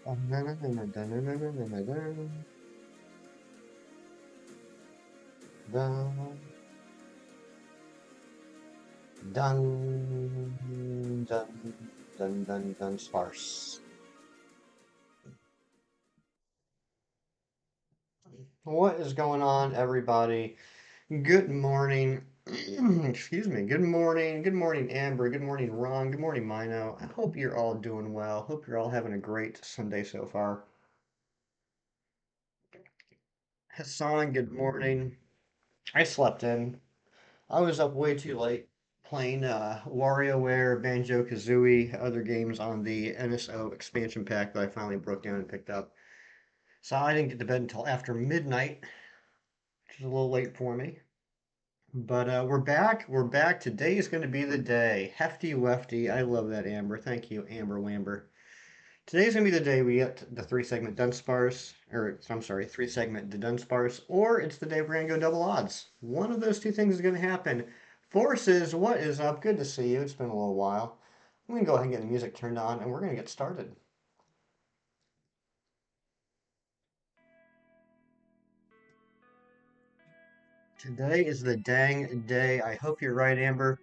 Dudunsparce. What is going on, everybody? Good morning. Excuse me. Good morning. Good morning, Amber. Good morning, Ron. Good morning, Mino. I hope you're all doing well. Hope you're all having a great Sunday so far. Hassan, good morning. I slept in. I was up way too late playing WarioWare, Banjo-Kazooie, other games on the NSO expansion pack that I finally broke down and picked up. So I didn't get to bed until after midnight, which is a little late for me. But we're back. We're back. Today is going to be the day. Hefty Wefty. I love that, Amber. Thank you, Amber Wamber. Today's going to be the day we get the three segment Dunsparce, or I'm sorry, three segment Dudunsparce, or it's the day we're going to go double odds. One of those two things is going to happen. Forces, what is up? Good to see you. It's been a little while. I'm going to go ahead and get the music turned on, and we're going to get started. Today is the dang day. I hope you're right, Amber.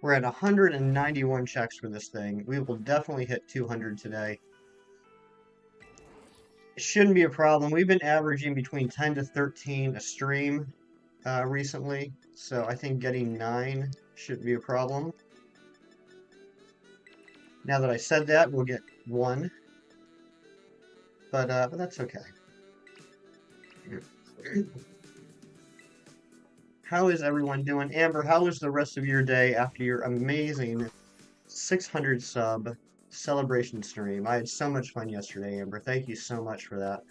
We're at 191 checks for this thing. We will definitely hit 200 today. It shouldn't be a problem. We've been averaging between 10 to 13 a stream recently, so I think getting 9 shouldn't be a problem. Now that I said that, we'll get 1, but that's okay. How is everyone doing? Amber, how was the rest of your day after your amazing 600 sub celebration stream? I had so much fun yesterday, Amber. Thank you so much for that.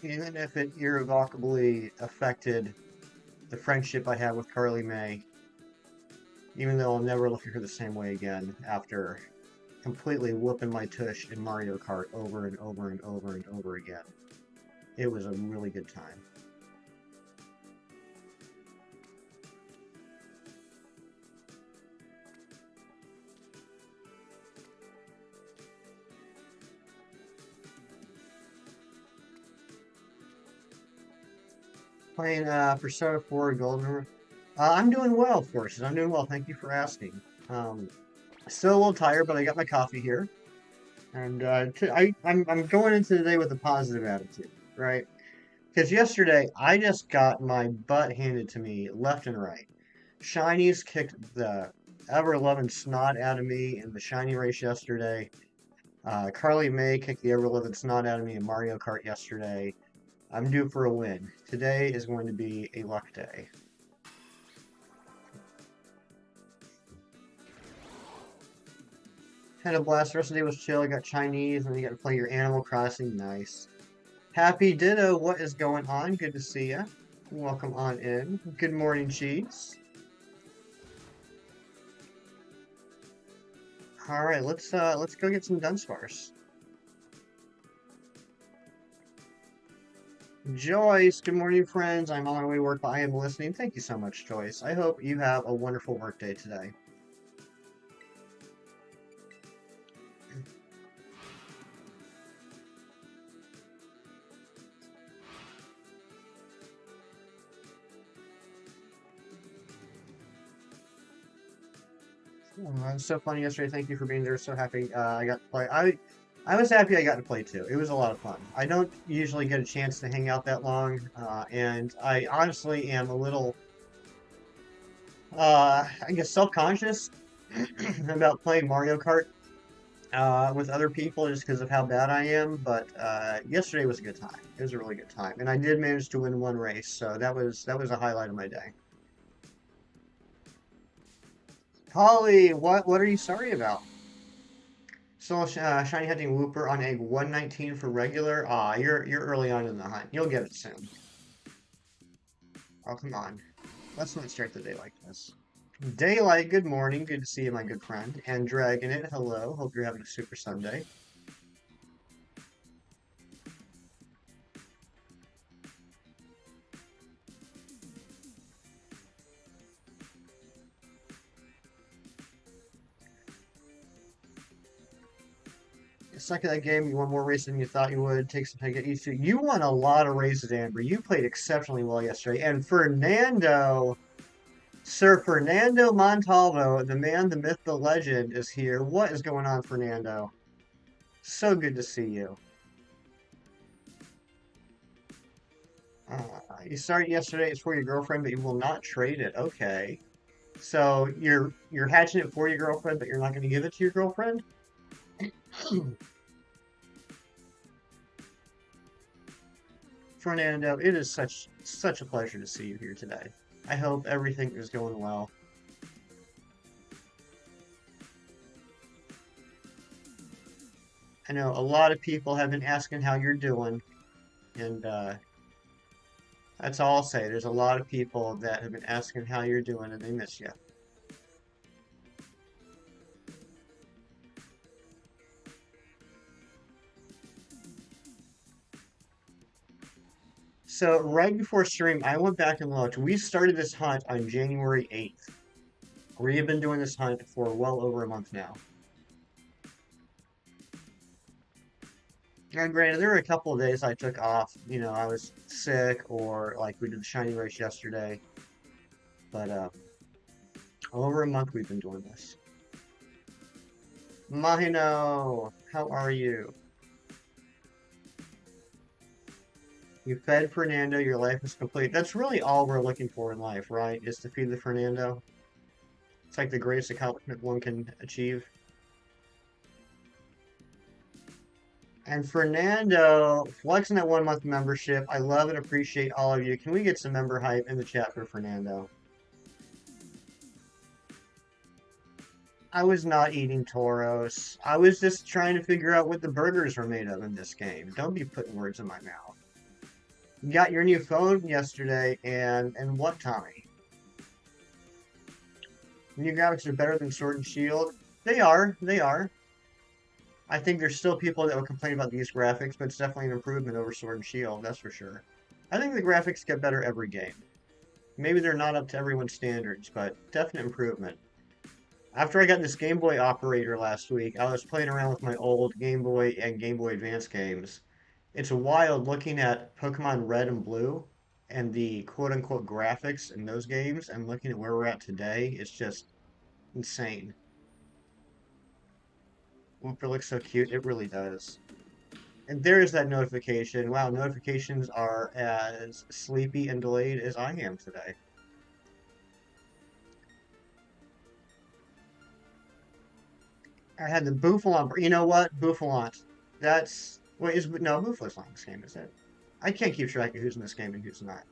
Even if it irrevocably affected the friendship I have with Carly May, even though I'll never look at her the same way again after completely whooping my tush in Mario Kart over and over and over and over again. It was a really good time. Playing Persona 4 Golden. I'm doing well, Forces. I'm doing well. Thank you for asking. Still a little tired, but I got my coffee here. And I'm going into the day with a positive attitude, right? Because yesterday I just got my butt handed to me left and right. Shinies kicked the ever-loving snot out of me in the shiny race yesterday. Carly May kicked the ever-loving snot out of me in Mario Kart yesterday. I'm due for a win. Today is going to be a luck day. Had a blast. The rest of the day was chill. I got Chinese, and then you got to play your Animal Crossing. Nice. Happy Ditto. What is going on? Good to see ya. Welcome on in. Good morning, Cheese. All right, let's go get some Dunsparce. Joyce, good morning, friends. I'm on my way to work, but I am listening. Thank you so much, Joyce. I hope you have a wonderful workday today. Oh, it was so fun yesterday. Thank you for being there. So happy I got to play. I was happy I got to play too. It was a lot of fun. I don't usually get a chance to hang out that long, and I honestly am a little, I guess, self-conscious about playing Mario Kart with other people just because of how bad I am. But yesterday was a good time. It was a really good time, and I did manage to win one race, so that was a highlight of my day. Holly, what are you sorry about? Still shiny hunting Wooper on egg 119 for regular. You're early on in the hunt. You'll get it soon. Oh, come on. Let's not start the day like this. Daylight, good morning. Good to see you, my good friend. And Dragon It, hello. Hope you're having a super Sunday. Suck at that game. You won more races than you thought you would. Take some time to get used to. You won a lot of races, Amber. You played exceptionally well yesterday. And Fernando, Sir Fernando Montalvo, the man, the myth, the legend, is here. What is going on, Fernando? So good to see you. You started yesterday. It's for your girlfriend, but you will not trade it. Okay. So you're hatching it for your girlfriend, but you're not going to give it to your girlfriend? Fernando, it is such a pleasure to see you here today. I hope everything is going well. I know a lot of people have been asking how you're doing, and that's all I'll say. There's a lot of people that have been asking how you're doing, and they miss you. So right before stream, I went back and looked. We started this hunt on January 8th. We have been doing this hunt for well over a month now. And granted, there were a couple of days I took off. You know, I was sick, or like we did the shiny race yesterday. But over a month we've been doing this. Mahino, how are you? You fed Fernando, your life is complete. That's really all we're looking for in life, right? Is to feed the Fernando. It's like the greatest accomplishment one can achieve. And Fernando, flexing that 1 month membership. I love and appreciate all of you. Can we get some member hype in the chat for Fernando? I was not eating Toros. I was just trying to figure out what the burgers were made of in this game. Don't be putting words in my mouth. You got your new phone yesterday, and what, Tommy? New graphics are better than Sword and Shield. They are. They are. I think there's still people that will complain about these graphics, but it's definitely an improvement over Sword and Shield, that's for sure. I think the graphics get better every game. Maybe they're not up to everyone's standards, but definite improvement. After I got this Game Boy operator last week, I was playing around with my old Game Boy and Game Boy Advance games. It's wild looking at Pokemon Red and Blue and the quote-unquote graphics in those games and looking at where we're at today. It's just insane. Whooper looks so cute. It really does. And there is that notification. Wow, notifications are as sleepy and delayed as I am today. I had the Bouffalon. You know what? Bouffalon. That's... Wait, no, Bouffalon's not in this game, is it? I can't keep track of who's in this game and who's not.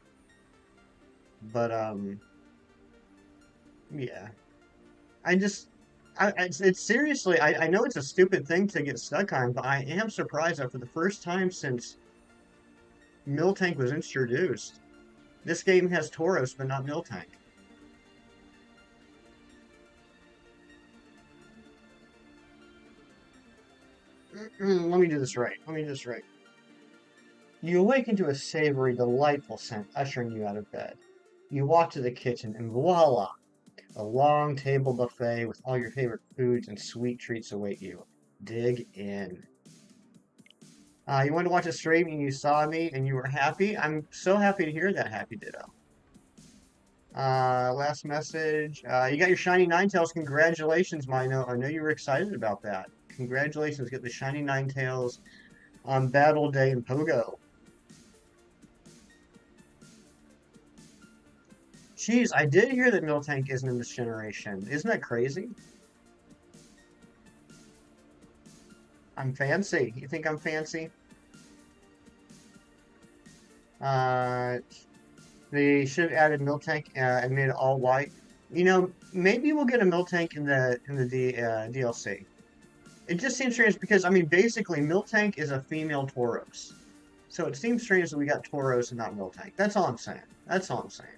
But, yeah. It's seriously, I know it's a stupid thing to get stuck on, but I am surprised that for the first time since Miltank was introduced, this game has Tauros, but not Miltank. Let me do this right. Let me do this right. You awaken to a savory, delightful scent ushering you out of bed. You walk to the kitchen, and voila! A long table buffet with all your favorite foods and sweet treats await you. Dig in. You wanted to watch a stream and you saw me and you were happy. I'm so happy to hear that, Happy Ditto. Last message. You got your shiny Ninetales. Congratulations, Mino. I know you were excited about that. Congratulations. Get the shiny Ninetales on Battle Day in Pogo. Jeez, I did hear that Miltank isn't in this generation. Isn't that crazy? I'm fancy. You think I'm fancy? They should have added Miltank and made it all white. You know, maybe we'll get a Miltank in the DLC. It just seems strange because, I mean, basically, Miltank is a female Tauros. So it seems strange that we got Tauros and not Miltank. That's all I'm saying. That's all I'm saying.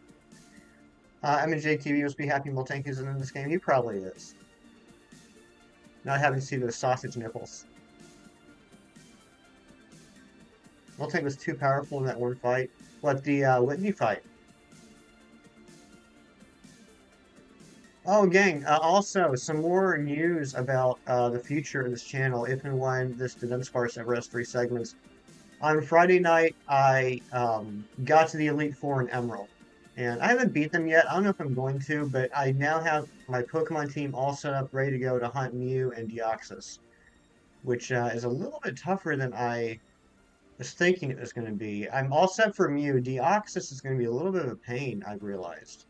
MJTV must be happy Miltank isn't in this game. He probably is. Not having to see those sausage nipples. Miltank was too powerful in that one fight. What, the Whitney fight? Oh, gang, also some more news about the future of this channel if and when this Dudunsparce ever has 3 segments. On Friday night, I got to the Elite Four in Emerald. And I haven't beat them yet. I don't know if I'm going to, but I now have my Pokemon team all set up, ready to go to hunt Mew and Deoxys, which is a little bit tougher than I was thinking it was going to be. I'm all set for Mew. Deoxys is going to be a little bit of a pain, I've realized.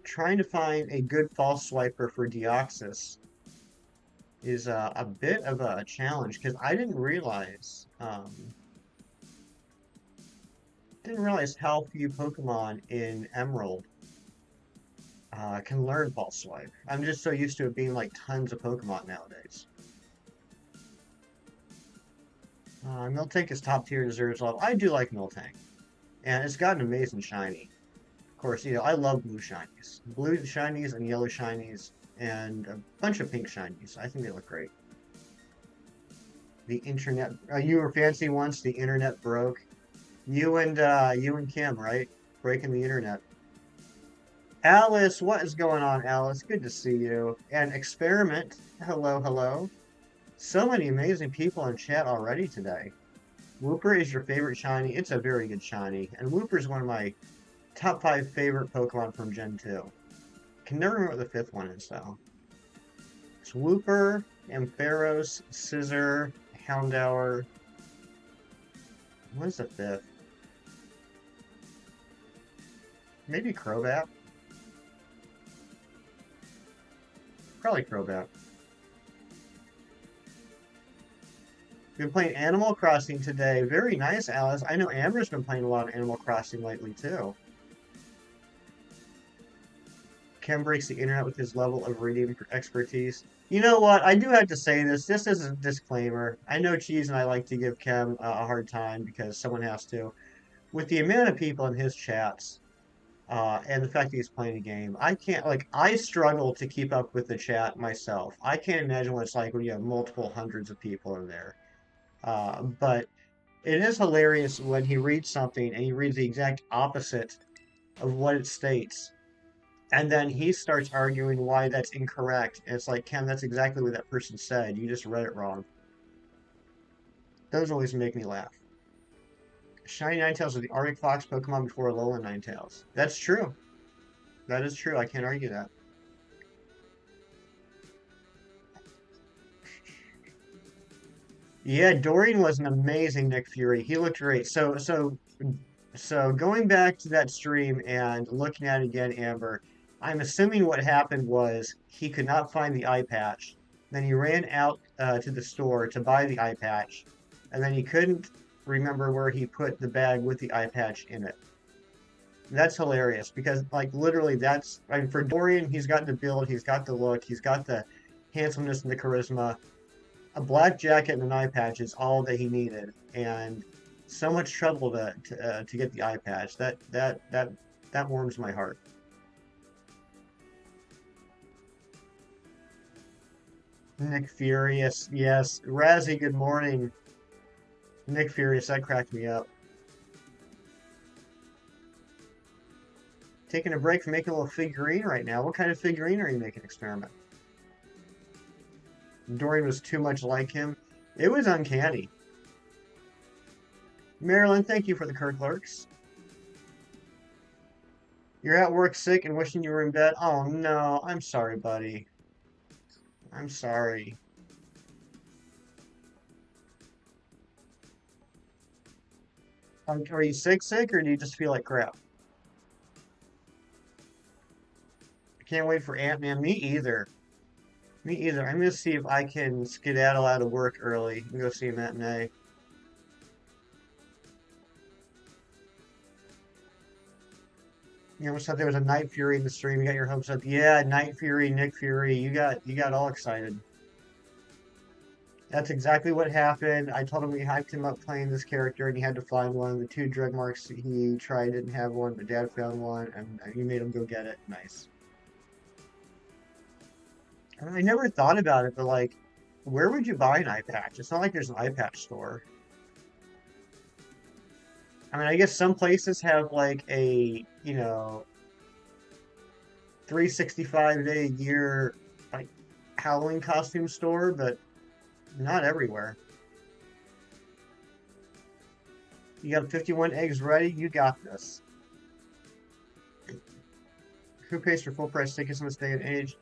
Trying to find a good false swiper for Deoxys is a bit of a challenge because I didn't realize how few Pokemon in Emerald can learn false swipe. I'm just so used to it being like tons of Pokemon nowadays. Miltank is top tier, deserves love. I do like Miltank, and it's got an amazing shiny. Of course, I love blue shinies. Blue shinies and yellow shinies and a bunch of pink shinies. I think they look great. The internet, you were fancy once, the internet broke. You and Kim, right? Breaking the internet. Alice, what is going on, Alice? Good to see you. And Experiment, hello, hello. So many amazing people in chat already today. Wooper is your favorite shiny. It's a very good shiny. And Wooper is one of my top 5 favorite Pokemon from Gen 2. Can never remember what the 5th one is, though. It's Wooper, Ampharos, Scizor, Houndour. What is the 5th? Maybe Crobat? Probably Crobat. Been playing Animal Crossing today. Very nice, Alice. I know Amber's been playing a lot of Animal Crossing lately, too. Ken breaks the internet with his level of reading expertise. You know what? I do have to say this. This is a disclaimer. I know Cheese and I like to give Kem a hard time because someone has to. With the amount of people in his chats, and the fact that he's playing a game, I can't, like, I struggle to keep up with the chat myself. I can't imagine what it's like when you have multiple hundreds of people in there. But it is hilarious when he reads something and he reads the exact opposite of what it states. And then he starts arguing why that's incorrect. And it's like, Ken, that's exactly what that person said. You just read it wrong. Those always make me laugh. Shiny Ninetales is the Arctic Fox Pokemon before Alolan Ninetales. That's true. That is true. I can't argue that. Yeah, Dorian was an amazing Nick Fury. He looked great. So going back to that stream and looking at it again, Amber, I'm assuming what happened was he could not find the eye patch. Then he ran out to the store to buy the eye patch, and then he couldn't remember where he put the bag with the eye patch in it. That's hilarious because, like, literally, I mean, for Dorian, he's got the build, he's got the look, he's got the handsomeness and the charisma. A black jacket and an eye patch is all that he needed, and so much trouble to get the eye patch. That warms my heart. Nick Furious, yes. Razzie, good morning. Nick Furious, that cracked me up. Taking a break from making a little figurine right now. What kind of figurine are you making, Experiment? Dorian was too much like him. It was uncanny. Marilyn, thank you for the Kirk Lurks. You're at work sick and wishing you were in bed. Oh no, I'm sorry, buddy. I'm sorry. Are you sick, or do you just feel like crap? I can't wait for Ant-Man. Me either. Me either. I'm gonna see if I can skedaddle out of work early and go see a matinee. You almost thought there was a Night Fury in the stream. You got your hopes up. Yeah, Night Fury, Nick Fury. You got all excited. That's exactly what happened. I told him we hyped him up playing this character, and he had to find one. The 2 drug marks he tried didn't have one, but Dad found one, and you made him go get it. Nice. I never thought about it, but like, where would you buy an eye patch? It's not like there's an eye patch store. I mean, I guess some places have like a, 365 day a year like Halloween costume store, but not everywhere. You got 51 eggs ready. You got this. Who pays for full price tickets in this day and age?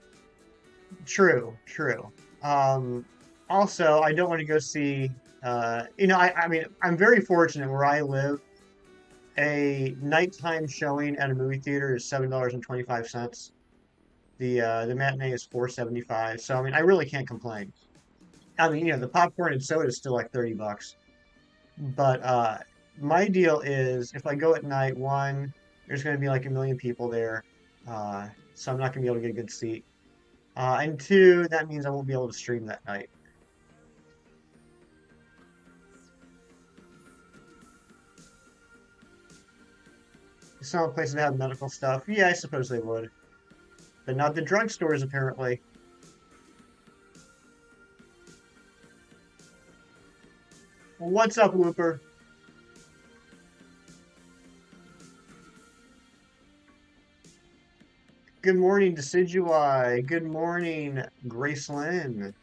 True, true. Um, Also, I don't want to go see. I mean, I'm very fortunate where I live. A nighttime showing at a movie theater is $7.25. The matinee is 4.75. So I mean, I really can't complain. I mean, the popcorn and soda is still like $30. But my deal is if I go at night, one, there's going to be like a million people there, so I'm not going to be able to get a good seat. And two, that means I won't be able to stream that night. Some places that have medical stuff, yeah, I suppose they would, but not the drugstores apparently. What's up, Looper? Good morning, Decidui. Good morning, Gracelyn.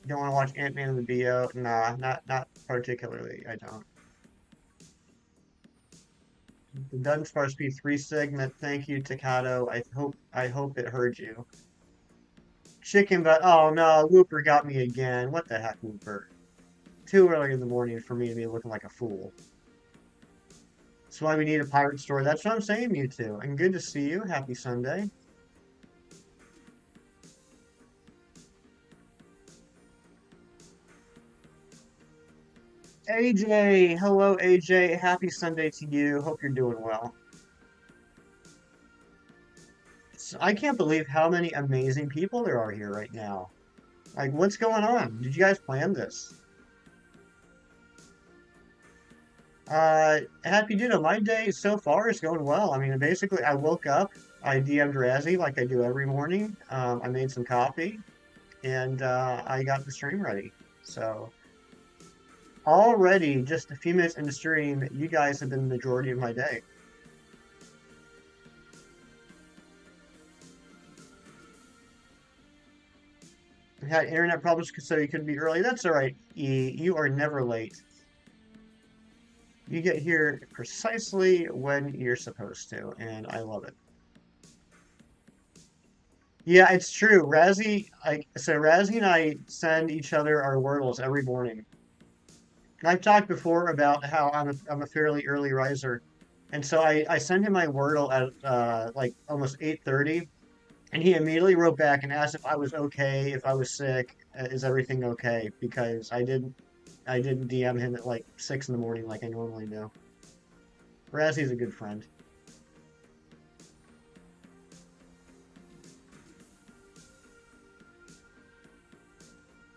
Don't want to watch Ant-Man and the BO? Nah, not particularly. I don't. The Dudunsparce P3 segment. Thank you, Takato. I hope it heard you. Chicken butt. Oh no, Looper got me again. What the heck, Looper? Too early in the morning for me to be looking like a fool. That's why we need a pirate store. That's what I'm saying, Mewtwo. And good to see you. Happy Sunday. AJ, hello AJ. Happy Sunday to you. Hope you're doing well. I can't believe how many amazing people there are here right now. Like, what's going on? Did you guys plan this? Happy Ditto. My day so far is going well. I mean, basically, I woke up, I DM'd Razzie like I do every morning. I made some coffee, and I got the stream ready. So, already, just a few minutes into stream, you guys have been the majority of my day. I had internet problems, so you couldn't be early. That's all right, E. You are never late. You get here precisely when you're supposed to, and I love it. Yeah, it's true. Razzie and I send each other our Wordles every morning. And I've talked before about how I'm a fairly early riser, and so I sent him my Wordle at like almost 8:30, and he immediately wrote back and asked if I was okay, if I was sick, is everything okay? Because I didn't DM him at like 6 in the morning like I normally do. Razzie's a good friend.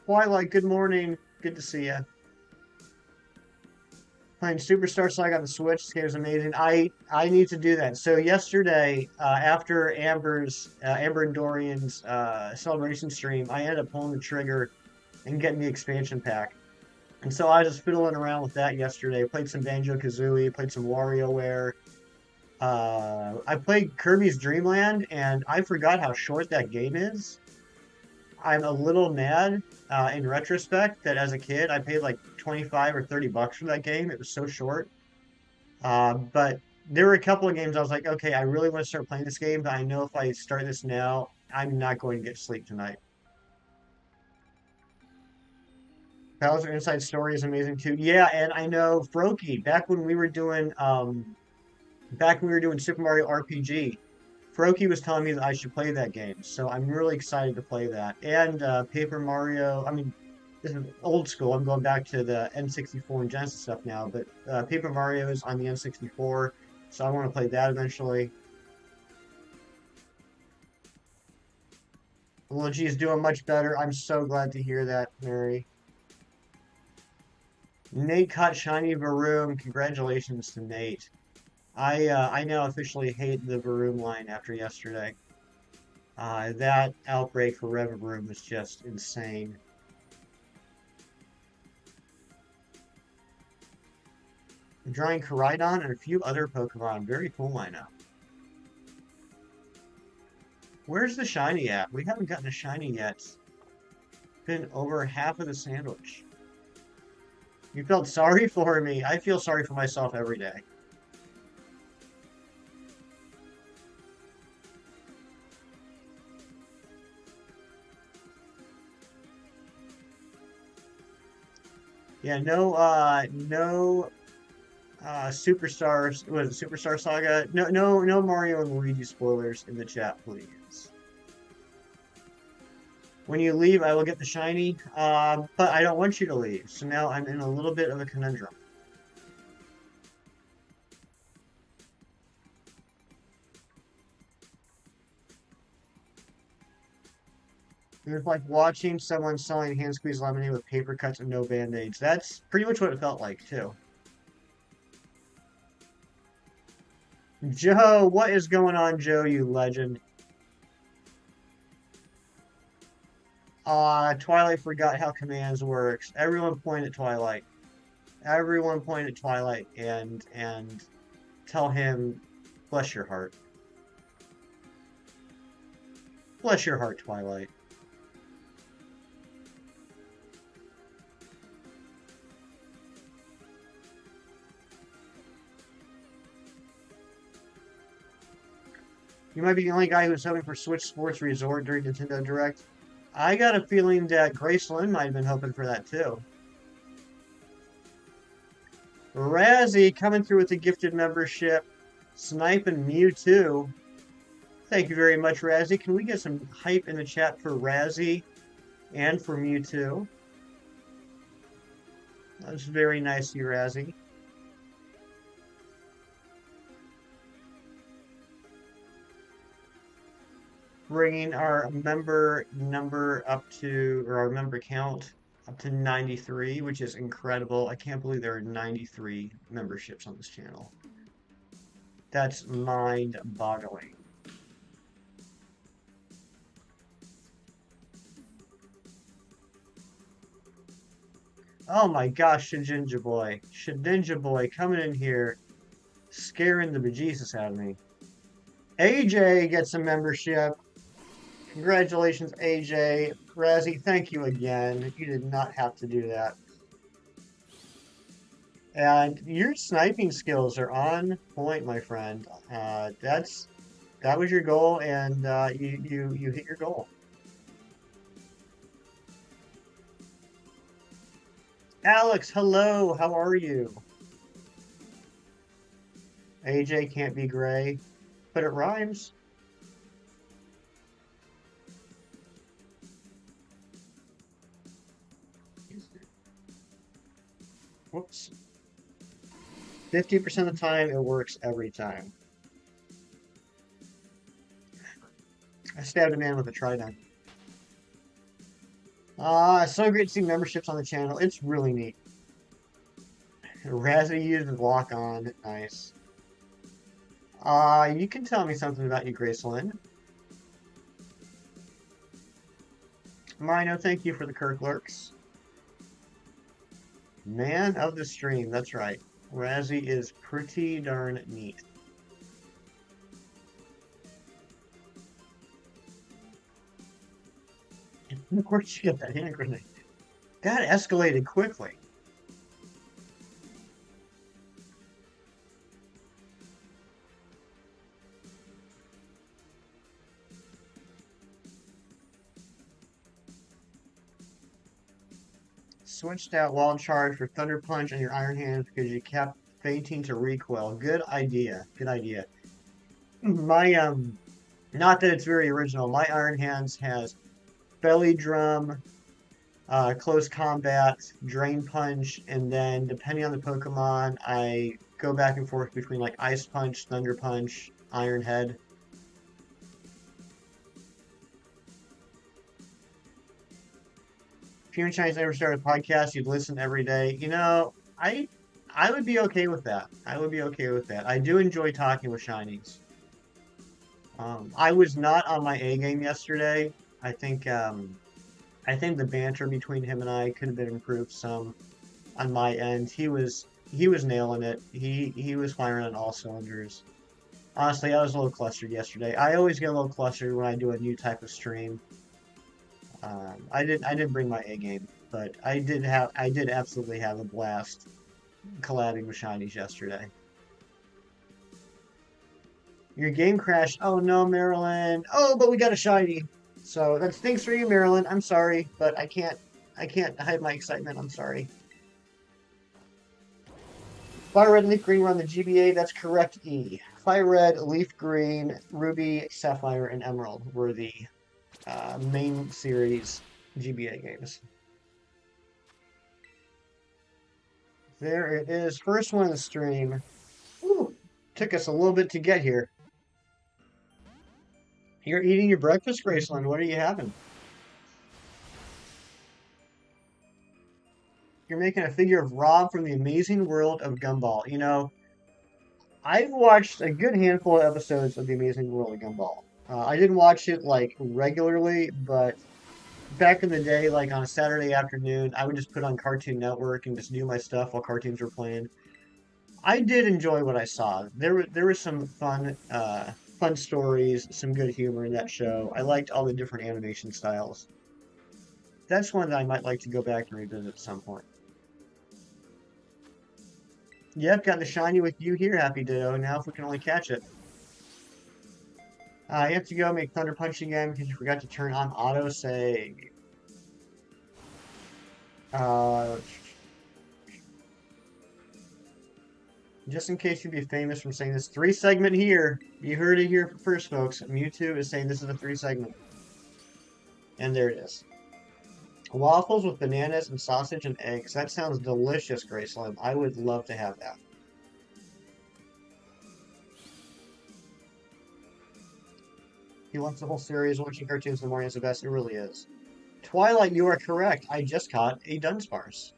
Twilight, good morning. Good to see you. Playing Superstar Saga on the Switch. This game is amazing. I need to do that. So yesterday, after Amber and Dorian's celebration stream, I ended up pulling the trigger and getting the expansion pack. And so I was just fiddling around with that yesterday. Played some Banjo Kazooie, played some WarioWare. I played Kirby's Dream Land, and I forgot how short that game is. I'm a little mad in retrospect that as a kid I paid like 25 or $30 for that game. It was so short. But there were a couple of games I was like, okay, I really want to start playing this game, but I know if I start this now, I'm not going to get sleep tonight. Bowser Inside Story is amazing too. Yeah, and I know Froakie, back when we were doing Super Mario RPG, Froakie was telling me that I should play that game, so I'm really excited to play that. And Paper Mario, I mean, this is old school. I'm going back to the N64 and Genesis stuff now, but Paper Mario is on the N64, so I want to play that eventually. Luigi is doing much better. I'm so glad to hear that, Mary. Nate caught Shiny Varoom. Congratulations to Nate. I now officially hate the Varoom line after yesterday. That outbreak for Reverum was just insane. I'm drawing Koraidon and a few other Pokemon. Very cool lineup. Where's the shiny at? We haven't gotten a shiny yet. Been over half of the sandwich. You felt sorry for me. I feel sorry for myself every day. Yeah, no Superstars, was it Superstar Saga? No Mario and Luigi spoilers in the chat, please. When you leave, I will get the shiny, but I don't want you to leave. So now I'm in a little bit of a conundrum. It's like watching someone selling hand squeeze lemonade with paper cuts and no band-aids. That's pretty much what it felt like, too. Joe, what is going on, Joe, you legend? Twilight forgot how commands works. Everyone point at Twilight. Everyone point at Twilight and tell him, bless your heart. Bless your heart, Twilight. You might be the only guy who's hoping for Switch Sports Resort during Nintendo Direct. I got a feeling that Grace Lynn might have been hoping for that too. Razzie coming through with the gifted membership. Snipe and Mewtwo. Thank you very much, Razzie. Can we get some hype in the chat for Razzie and for Mewtwo? That's very nice of you, Razzie. Bringing our member number up to, or our member count up to 93, which is incredible. I can't believe there are 93 memberships on this channel. That's mind-boggling. Oh my gosh, Shedinja Boy. Shedinja Boy coming in here, scaring the bejesus out of me. AJ gets a membership. Congratulations, AJ. Razzie, thank you again. You did not have to do that. And your sniping skills are on point, my friend. That was your goal, and you hit your goal. Alex, hello. How are you? AJ can't be gray, but it rhymes. Whoops. 50% of the time, it works every time. I stabbed a man with a trident. So great to see memberships on the channel. It's really neat. Razzie used lock on. Nice. You can tell me something about you, Gracelyn. Mino, thank you for the Kirk lurks. Man of the stream, that's right. Razzie is pretty darn neat. Of course you get that hand grenade. That escalated quickly. Switched out Wild Charge for Thunder Punch on your Iron Hands because you kept fainting to recoil. Good idea. Good idea. My not that it's very original. My Iron Hands has Belly Drum, Close Combat, Drain Punch, and then depending on the Pokemon, I go back and forth between like Ice Punch, Thunder Punch, Iron Head. If you and Chinese never started a podcast, you'd listen every day. You know, I would be okay with that. I would be okay with that. I do enjoy talking with Shinies. I was not on my A game yesterday. I think the banter between him and I could have been improved some on my end. He was nailing it. He was firing on all cylinders. Honestly, I was a little clustered yesterday. I always get a little clustered when I do a new type of stream. I didn't bring my A game, but I did absolutely have a blast collabing with shinies yesterday. Your game crashed. Oh no, Marilyn. Oh, but we got a shiny. So that stinks for you, Marilyn. I'm sorry, but I can't hide my excitement. I'm sorry. Fire red, leaf green were on the GBA. That's correct. E. Fire red, leaf green, ruby, sapphire, and emerald were the main series GBA games. There it is. First one of the stream. Whew. Took us a little bit to get here. You're eating your breakfast, Graceland. What are you having? You're making a figure of Rob from the Amazing World of Gumball. You know, I've watched a good handful of episodes of the Amazing World of Gumball. I didn't watch it like regularly, but back in the day, like on a Saturday afternoon, I would just put on Cartoon Network and just do my stuff while cartoons were playing. I did enjoy what I saw. There was some fun stories, some good humor in that show. I liked all the different animation styles. That's one that I might like to go back and revisit at some point. Yep, got the shiny with you here, Happy Ditto. Now if we can only catch it. You have to go make Thunder Punch again because you forgot to turn on auto save. Uh, just in case you'd be famous from saying this 3 segment here. You heard it here first, folks. Mewtwo is saying this is a 3 segment. And there it is. Waffles with bananas and sausage and eggs. That sounds delicious, Graceland. I would love to have that. He wants the whole series. Watching cartoons in the morning is the best. It really is. Twilight, you are correct. I just caught a Dunsparce.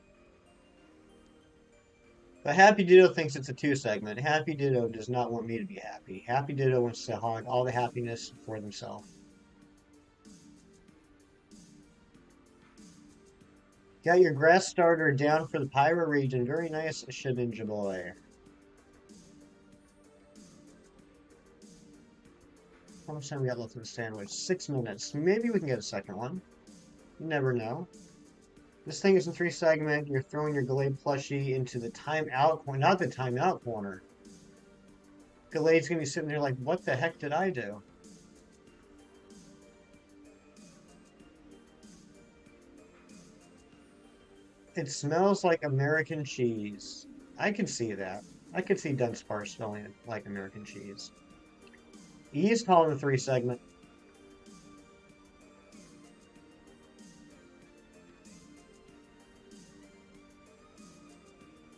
But Happy Ditto thinks it's a 2 segment. Happy Ditto does not want me to be happy. Happy Ditto wants to hog all the happiness for themselves. Got your grass starter down for the Pyro region. Very nice, Shedinja boy. How much time we got left for the sandwich? 6 minutes. Maybe we can get a second one. You never know. This thing is a 3 segment. You're throwing your Gallade plushie into the timeout corner. Not the timeout corner. Gallade's going to be sitting there like, what the heck did I do? It smells like American cheese. I can see that. I could see Dunsparce smelling like American cheese. He's calling the 3 segment.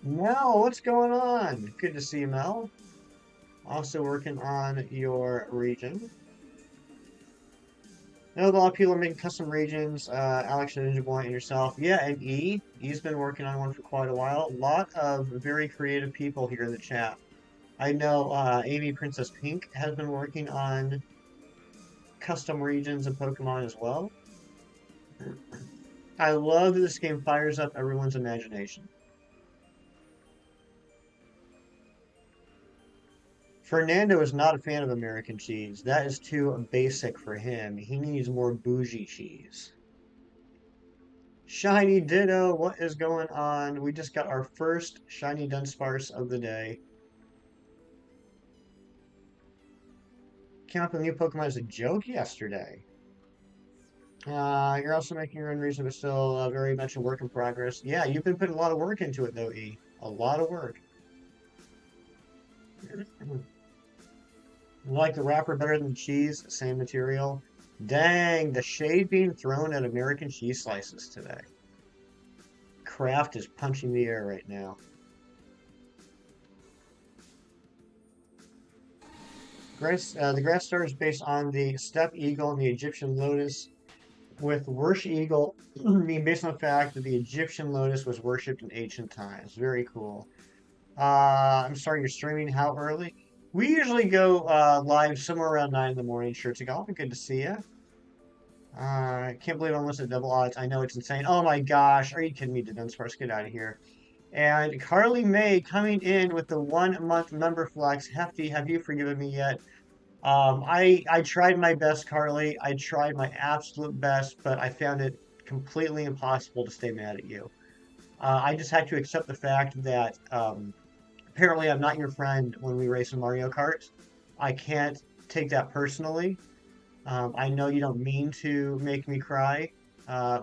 Mel, what's going on? Good to see you, Mel. Also working on your region. I know a lot of people are making custom regions. Alex Ninja Boy and yourself. Yeah, and E. E's been working on one for quite a while. A lot of very creative people here in the chat. I know Amy Princess Pink has been working on custom regions of Pokemon as well. I love that this game fires up everyone's imagination. Fernando is not a fan of American cheese. That is too basic for him. He needs more bougie cheese. Shiny Ditto, what is going on? We just got our first shiny Dunsparce of the day. Came up with a new Pokemon as a joke yesterday. You're also making your own reason, but still very much a work in progress. Yeah, you've been putting a lot of work into it, though, E. A lot of work. Like the wrapper better than the cheese, same material. Dang, the shade being thrown at American cheese slices today. Kraft is punching the air right now. The grass star is based on the steppe eagle and the Egyptian lotus, with Worsh eagle being based on the fact that the Egyptian lotus was worshipped in ancient times. Very cool. I'm sorry, you're streaming how early? We usually go live somewhere around 9 in the morning. Sure, it's golf. Good to see you. I can't believe I almost at double odds. I know it's insane. Oh my gosh, are you kidding me, Dudunsparce? Get out of here. And Carly May coming in with the 1 month member flex. Hefty, have you forgiven me yet? I tried my best, Carly. I tried my absolute best, but I found it completely impossible to stay mad at you. I just had to accept the fact that apparently I'm not your friend when we race in Mario Kart. I can't take that personally. I know you don't mean to make me cry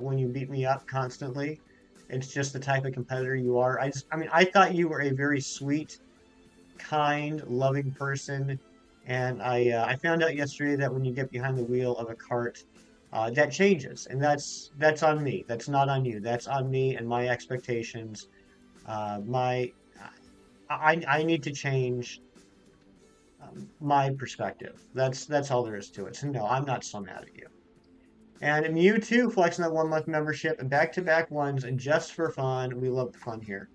when you beat me up constantly. It's just the type of competitor you are. I mean, I thought you were a very sweet, kind, loving person, and I found out yesterday that when you get behind the wheel of a cart, that changes, and that's on me. That's not on you. That's on me and my expectations. My I need to change my perspective. That's all there is to it. So no, I'm not so mad at you. And you too, flexing that 1 month membership and back-to-back ones, and just for fun. We love the fun here.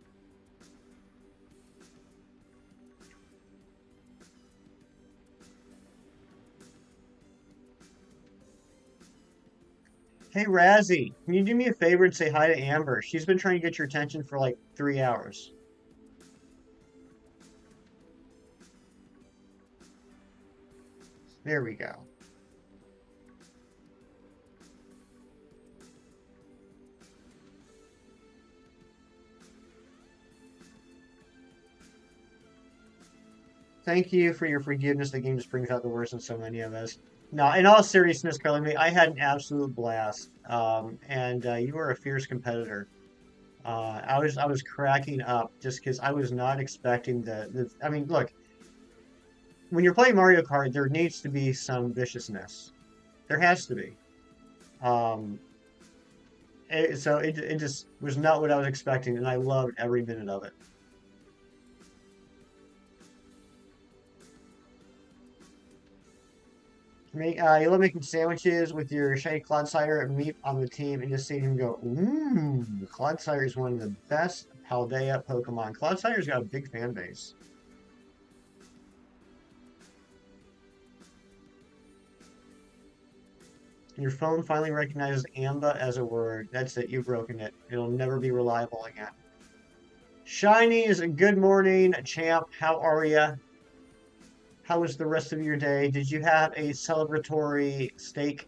Hey Razzie, can you do me a favor and say hi to Amber? She's been trying to get your attention for like 3 hours. There we go. Thank you for your forgiveness. The game just brings out the worst in so many of us. No, in all seriousness, Carly, I had an absolute blast. And you were a fierce competitor. I was cracking up just because I was not expecting the. I mean, look, when you're playing Mario Kart, there needs to be some viciousness. There has to be. Um, it just was not what I was expecting, and I loved every minute of it. You love making sandwiches with your shiny Clodsire and meat on the team and just seeing him go, mmm. Clodsire is one of the best Paldea Pokemon. Clodsire's got a big fan base. Your phone finally recognizes Amba as a word. That's it, you've broken it. It'll never be reliable again. Shinies, good morning, champ. How are ya? How was the rest of your day? Did you have a celebratory steak?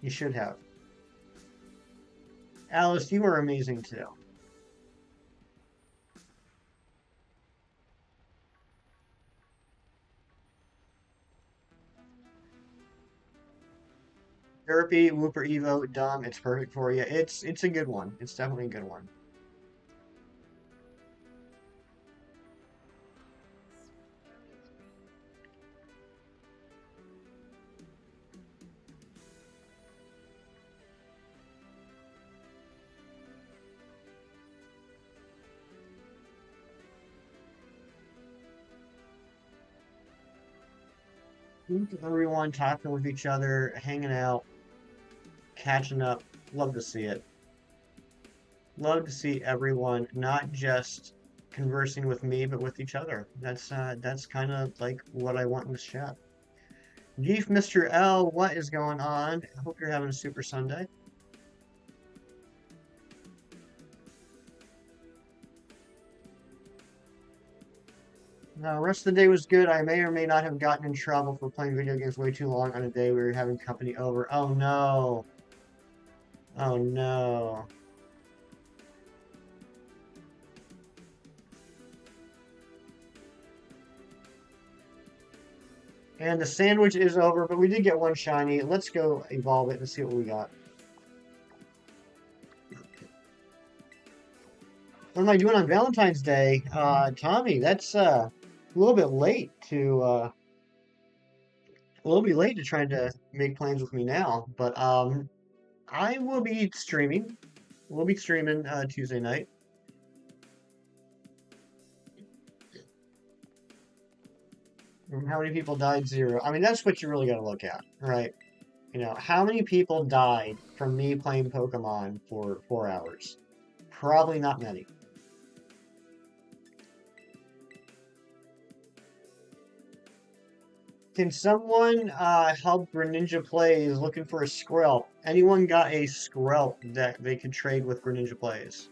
You should have. Alice, you were amazing too. Derpy, Whooper Evo, Dumb, it's perfect for you. It's a good one. It's definitely a good one. Everyone talking with each other, hanging out, catching up. Love to see it. Love to see everyone not just conversing with me, but with each other. That's kind of like what I want in this chat. Geef Mr. L, what is going on? I hope you're having a super Sunday. The rest of the day was good. I may or may not have gotten in trouble for playing video games way too long on a day we were having company over. Oh no. Oh no. And the sandwich is over, but we did get one shiny. Let's go evolve it and see what we got. What am I doing on Valentine's Day? Tommy, that's a little bit late to a little bit late to trying to make plans with me now. But I will be streaming. We'll be streaming Tuesday night. And how many people died? Zero. I mean, that's what you really got to look at, right? You know, how many people died from me playing Pokemon for 4 hours? Probably not many. Can someone help Greninja Plays looking for a Squirrel? Anyone got a Squirrel that they could trade with Greninja Plays?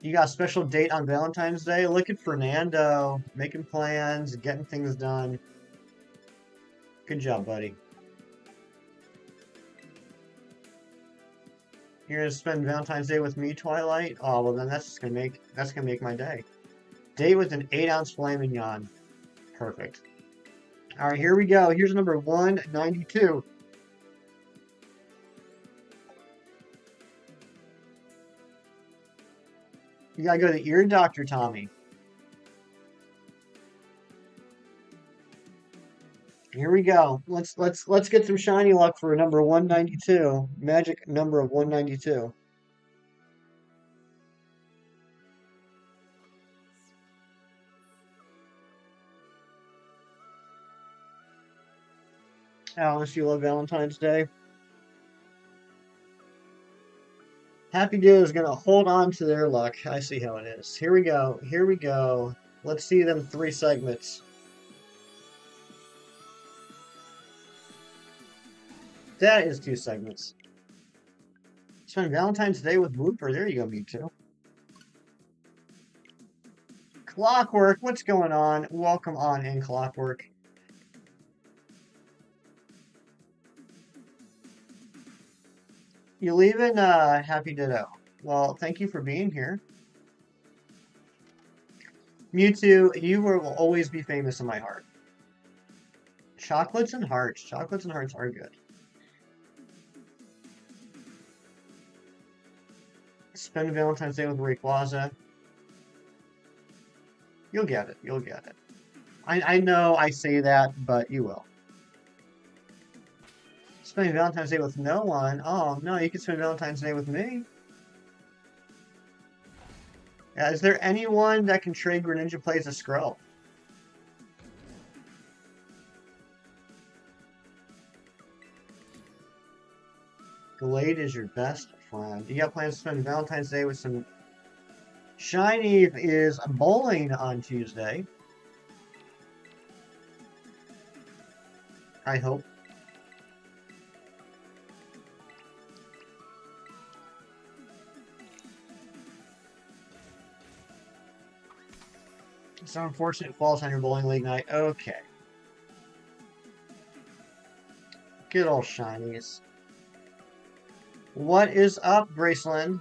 You got a special date on Valentine's Day? Look at Fernando, making plans, getting things done. Good job, buddy. You're gonna spend Valentine's Day with me, Twilight? Oh, well then that's gonna make my day. Date with an 8-ounce filet mignon. Perfect. All right, here we go. Here's number 192. You gotta go to the ear doctor, Tommy. Here we go. Let's get some shiny luck for number 192. Magic number of 192. Alice, you love Valentine's Day. Happy Deal is gonna hold on to their luck. I see how it is. Here we go. Here we go. Let's see them 3 segments. That is 2 segments. Spend Valentine's Day with Whooper. There you go, me too. Clockwork, what's going on? Welcome on in, Clockwork. You leaving? Happy Ditto. Well, thank you for being here. Mewtwo, you will always be famous in my heart. Chocolates and hearts. Chocolates and hearts are good. Spend Valentine's Day with Rayquaza. You'll get it. You'll get it. I know I say that, but you will. Spending Valentine's Day with no one? Oh, no, you can spend Valentine's Day with me. Yeah, is there anyone that can trade Greninja plays a Skrull? Glade is your best friend. You got plans to spend Valentine's Day with some... Shiny is bowling on Tuesday. I hope. It's unfortunate it falls on your bowling league night. Okay. Good old shinies. What is up, Graceland?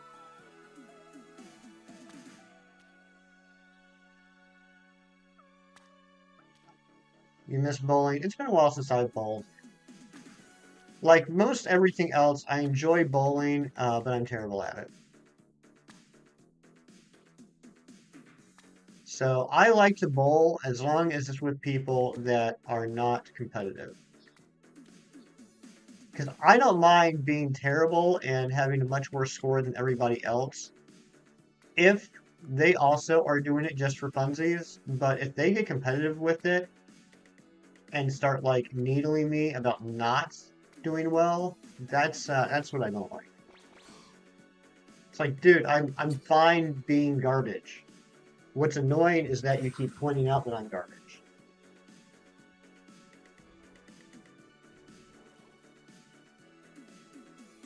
You miss bowling? It's been a while since I've bowled. Like most everything else, I enjoy bowling, but I'm terrible at it. So I like to bowl as long as it's with people that are not competitive. Because I don't mind being terrible and having a much worse score than everybody else if they also are doing it just for funsies. But if they get competitive with it and start like needling me about not doing well, that's what I don't like. It's like, dude, I'm fine being garbage. What's annoying is that you keep pointing out that I'm garbage.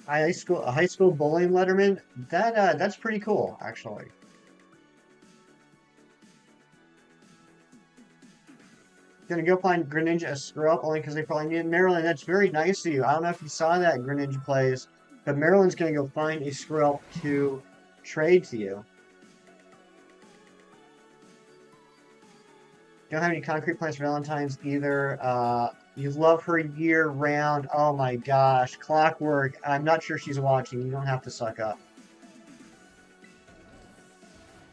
A high school bowling letterman, that's pretty cool, actually. Gonna go find Greninja a screw up only because they probably need it. Maryland, that's very nice of you. I don't know if you saw that Greninja plays, but Maryland's gonna go find a screw up to trade to you. Don't have any concrete plans for Valentine's either. You love her year round. Oh my gosh. Clockwork. I'm not sure she's watching. You don't have to suck up.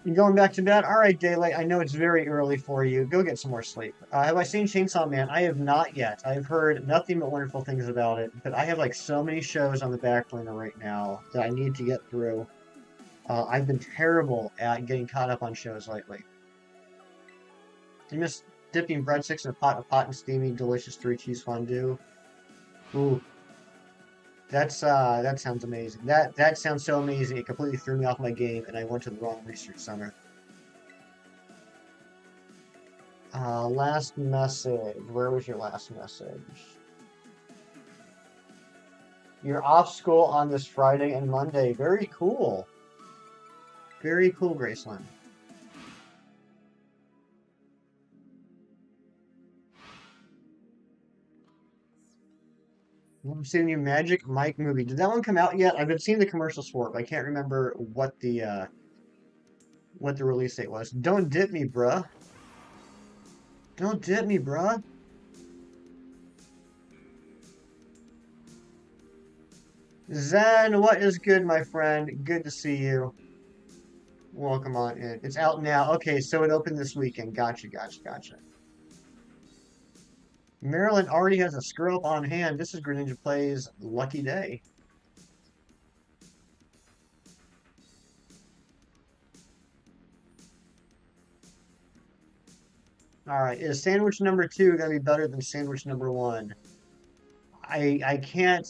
You going back to bed? All right, Daylight. I know it's very early for you. Go get some more sleep. Have I seen Chainsaw Man? I have not yet. I've heard nothing but wonderful things about it. But I have like so many shows on the back burner right now that I need to get through. I've been terrible at getting caught up on shows lately. You miss dipping breadsticks in a pot of hot and steamy, delicious 3-cheese fondue. Ooh, that sounds amazing. That sounds so amazing. It completely threw me off my game, and I went to the wrong research center. Last message. Where was your last message? You're off school on this Friday and Monday. Very cool. Very cool, Graceland. I'm seeing the new Magic Mike movie. Did that one come out yet? I've been seeing the commercials for it, but I can't remember what the release date was. Don't dip me, bruh. Don't dip me, bruh. Zen, what is good, my friend? Good to see you. Welcome on in. It's out now. Okay, so it opened this weekend. Gotcha, gotcha, gotcha. Maryland already has a screw up on hand. This is Greninja Plays lucky day. All right, is sandwich number two gonna be better than sandwich number one? I can't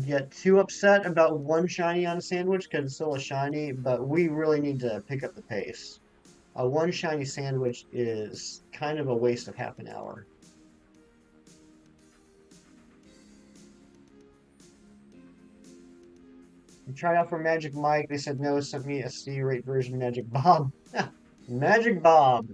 get too upset about one shiny on a sandwich because it's still a shiny, but we really need to pick up the pace. A one shiny sandwich is kind of a waste of half an hour. I tried out for Magic Mike. They said no. Sent me a C-rate version Magic Bob. Magic Bob.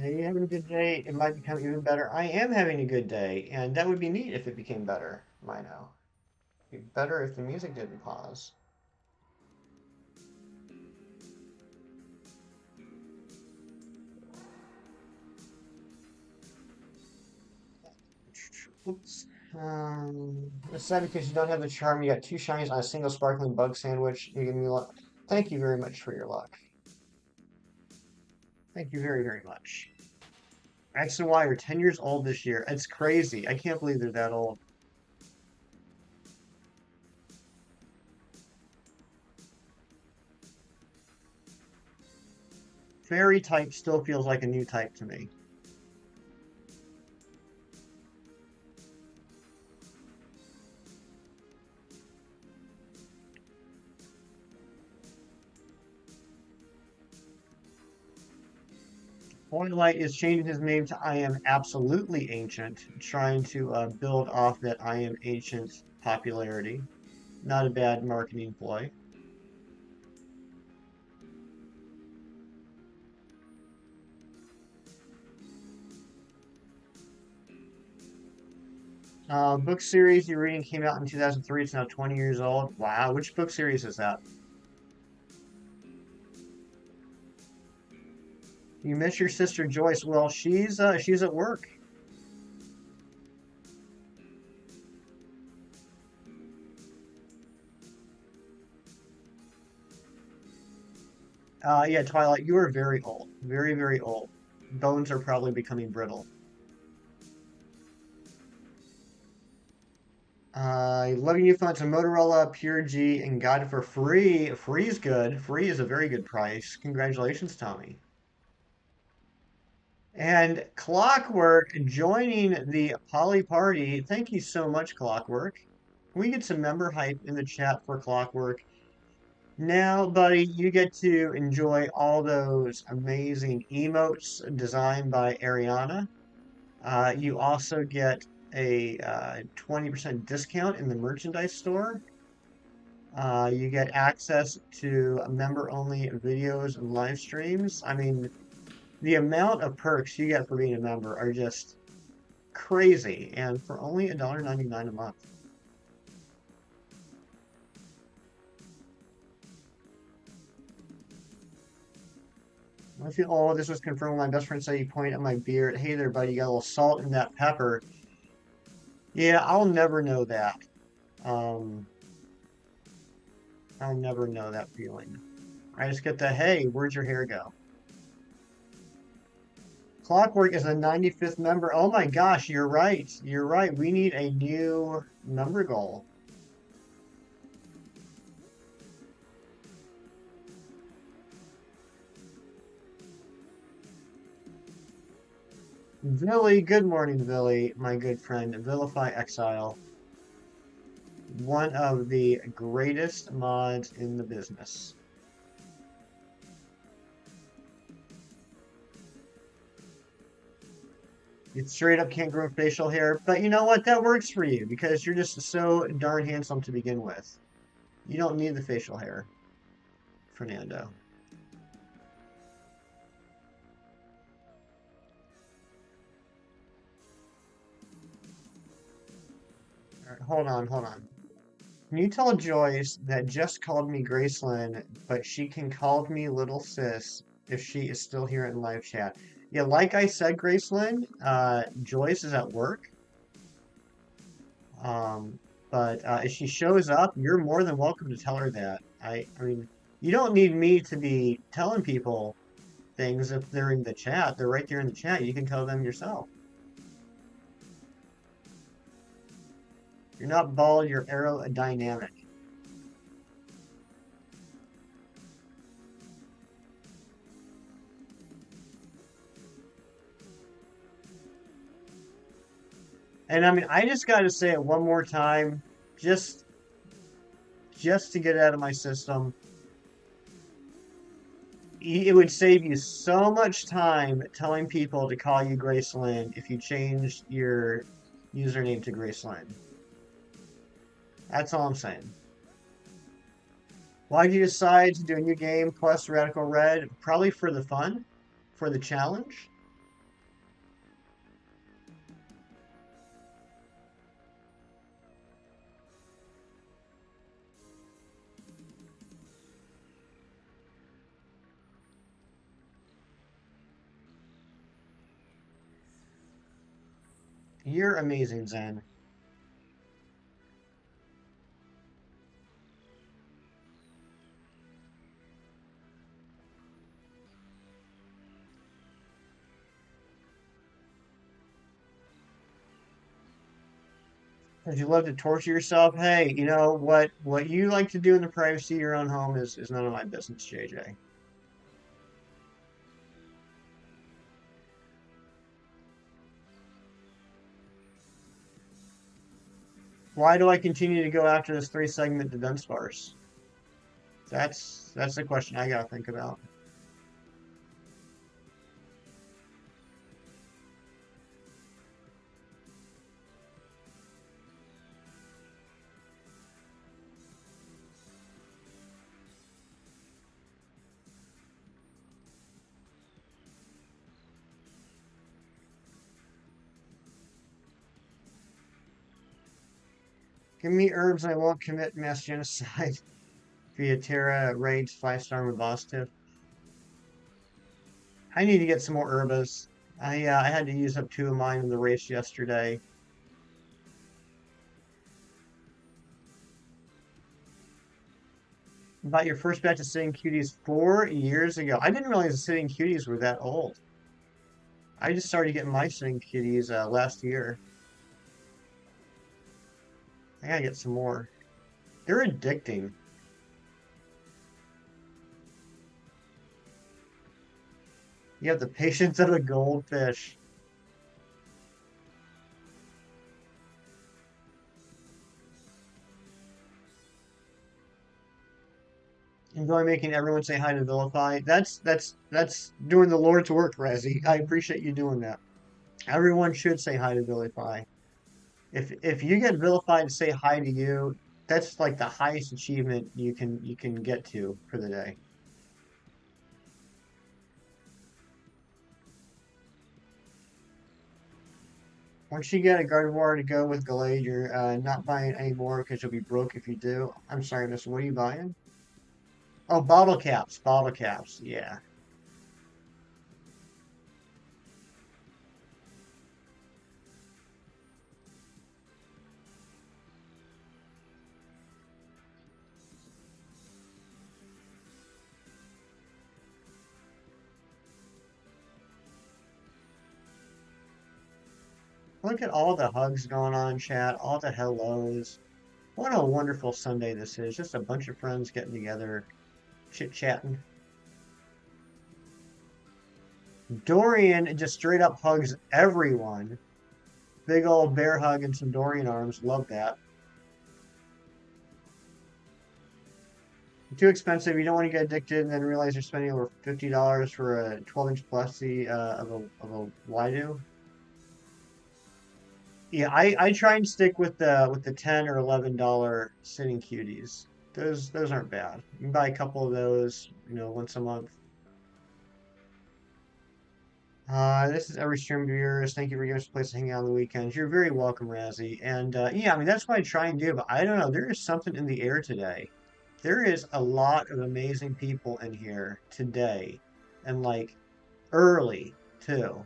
Are you having a good day? It might become even better. I am having a good day, and that would be neat if it became better. I know. It'd be better if the music didn't pause. Oops. It's sad because you don't have the charm. You got two shinies on a single sparkling bug sandwich. You give me luck. Thank you very much for your luck. Thank you very, very much. X and Y are 10 years old this year. It's crazy. I can't believe they're that old. Fairy type still feels like a new type to me. Light is changing his name to I Am Absolutely Ancient, trying to build off that I Am Ancient popularity. Not a bad marketing ploy. Book series you're reading came out in 2003. It's now 20 years old. Wow, which book series is that? You miss your sister Joyce. Well, she's at work. Yeah, Twilight, you are very old. Very, very old. Bones are probably becoming brittle. Loving you phones, a Motorola Pure G and got it for free. Free is good. Free is a very good price. Congratulations, Tommy. And Clockwork joining the Poly Party. Thank you so much, Clockwork. Can we get some member hype in the chat for Clockwork? Now, buddy, you get to enjoy all those amazing emotes designed by Ariana. You also get a 20% discount in the merchandise store. You get access to member-only videos and live streams. I mean, the amount of perks you get for being a member are just crazy, and for only $1.99 a month. I feel, oh, this was confirmed. My best friend said he pointed at my beard. Hey there, buddy, you got a little salt in that pepper. Yeah, I'll never know that. Um, I'll never know that feeling. I just get the, hey, where'd your hair go? Clockwork is a 95th member. Oh my gosh, you're right. You're right. We need a new member goal. Villy, good morning, Villy, my good friend. Vilify Exile. One of the greatest mods in the business. You straight up can't grow facial hair, but you know what? That works for you because you're just so darn handsome to begin with. You don't need the facial hair, Fernando. All right, hold on, hold on. Can you tell Joyce that just called me Graceland, but she can call me Little Sis if she is still here in live chat? Yeah, like I said, Graceland, Joyce is at work. Um, but if she shows up, you're more than welcome to tell her that. I mean, you don't need me to be telling people things if they're in the chat. They're right there in the chat. You can tell them yourself. You're not bald, you're aerodynamic. And I mean, I just got to say it one more time, just just to get it out of my system. It would save you so much time telling people to call you Graceland if you changed your username to Graceland. That's all I'm saying. Why'd you decide to do a new game plus Radical Red? Probably for the fun, for the challenge. You're amazing, Zen. Would you love to torture yourself? Hey, you know what you like to do in the privacy of your own home is none of my business, JJ. Why do I continue to go after this three-segment Dudunsparce? That's the question I gotta think about. Give me herbs and I won't commit mass genocide via Terra raids 5-star with boss tip. I need to get some more herbas. I had to use up 2 of mine in the race yesterday. About your first batch of sitting cuties 4 years ago. I didn't realize the sitting cuties were that old. I just started getting my sitting cuties last year. I gotta get some more. They're addicting. You have the patience of a goldfish. Enjoy making everyone say hi to Vilify. That's doing the Lord's work, Rezzy. I appreciate you doing that. Everyone should say hi to Vilify. If you get Vilify to say hi to you, that's like the highest achievement you can get to for the day. Once you get a Gardevoir to go with Gallade, you're not buying any more because you'll be broke if you do. I'm sorry, miss. What are you buying? Oh, bottle caps. Bottle caps. Yeah. Look at all the hugs going on in chat, all the hellos. What a wonderful Sunday this is. Just a bunch of friends getting together, chit-chatting. Dorian just straight up hugs everyone. Big old bear hug and some Dorian arms. Love that. Too expensive. You don't want to get addicted and then realize you're spending over $50 for a 12-inch plushie of a Waidu. Yeah, I try and stick with the $10 or $11 sitting cuties. Those aren't bad. You can buy a couple of those, once a month. This is every stream of yours. Thank you for giving us a place to hang out on the weekends. You're very welcome, Razzie. And yeah, I mean that's what I try and do, but I don't know. There is something in the air today. There is a lot of amazing people in here today, and like early too.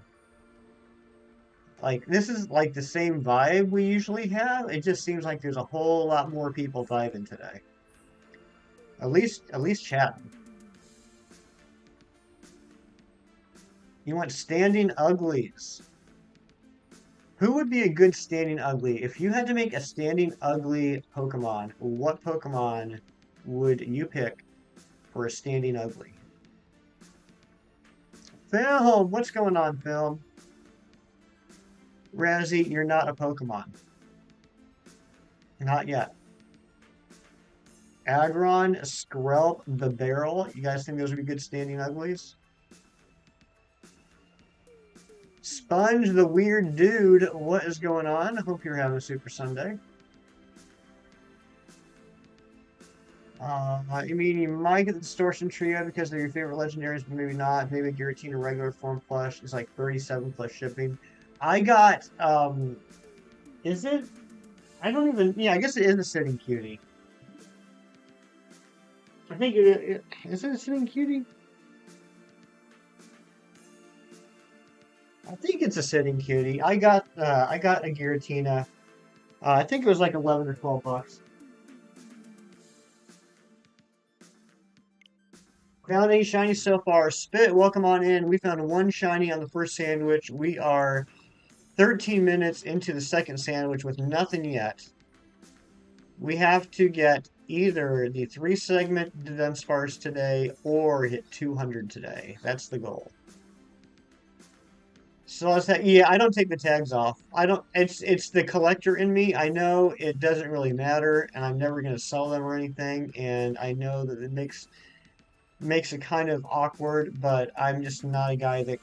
Like this is like the same vibe we usually have. It just seems like there's a whole lot more people vibing today. At least chatting. You want standing uglies. Who would be a good standing ugly? If you had to make a standing ugly Pokemon, what Pokemon would you pick for a standing ugly? Phil, what's going on, Phil? Razzie, you're not a Pokemon. Not yet. Aggron, Skrelp, the Barrel. You guys think those would be good standing uglies? Sponge, the weird dude. What is going on? Hope you're having a super Sunday. You mean you might get the Distortion Trio because they're your favorite legendaries, but maybe not. Maybe Giratina regular form plush is like 37 plus shipping. I got, is it? I don't even, yeah, I guess it is a sitting cutie. I think is it a sitting cutie? I think it's a sitting cutie. I got a Giratina. I think it was like 11 or 12 bucks. Found any shiny so far? Spit, welcome on in. We found one shiny on the first sandwich. We are 13 minutes into the second sandwich with nothing yet. We have to get either the 3-segment Dudunsparce today or hit 200 today. That's the goal. So let's say, yeah, I don't take the tags off. I don't. It's the collector in me. I know it doesn't really matter, and I'm never going to sell them or anything. And I know that it makes it kind of awkward, but I'm just not a guy that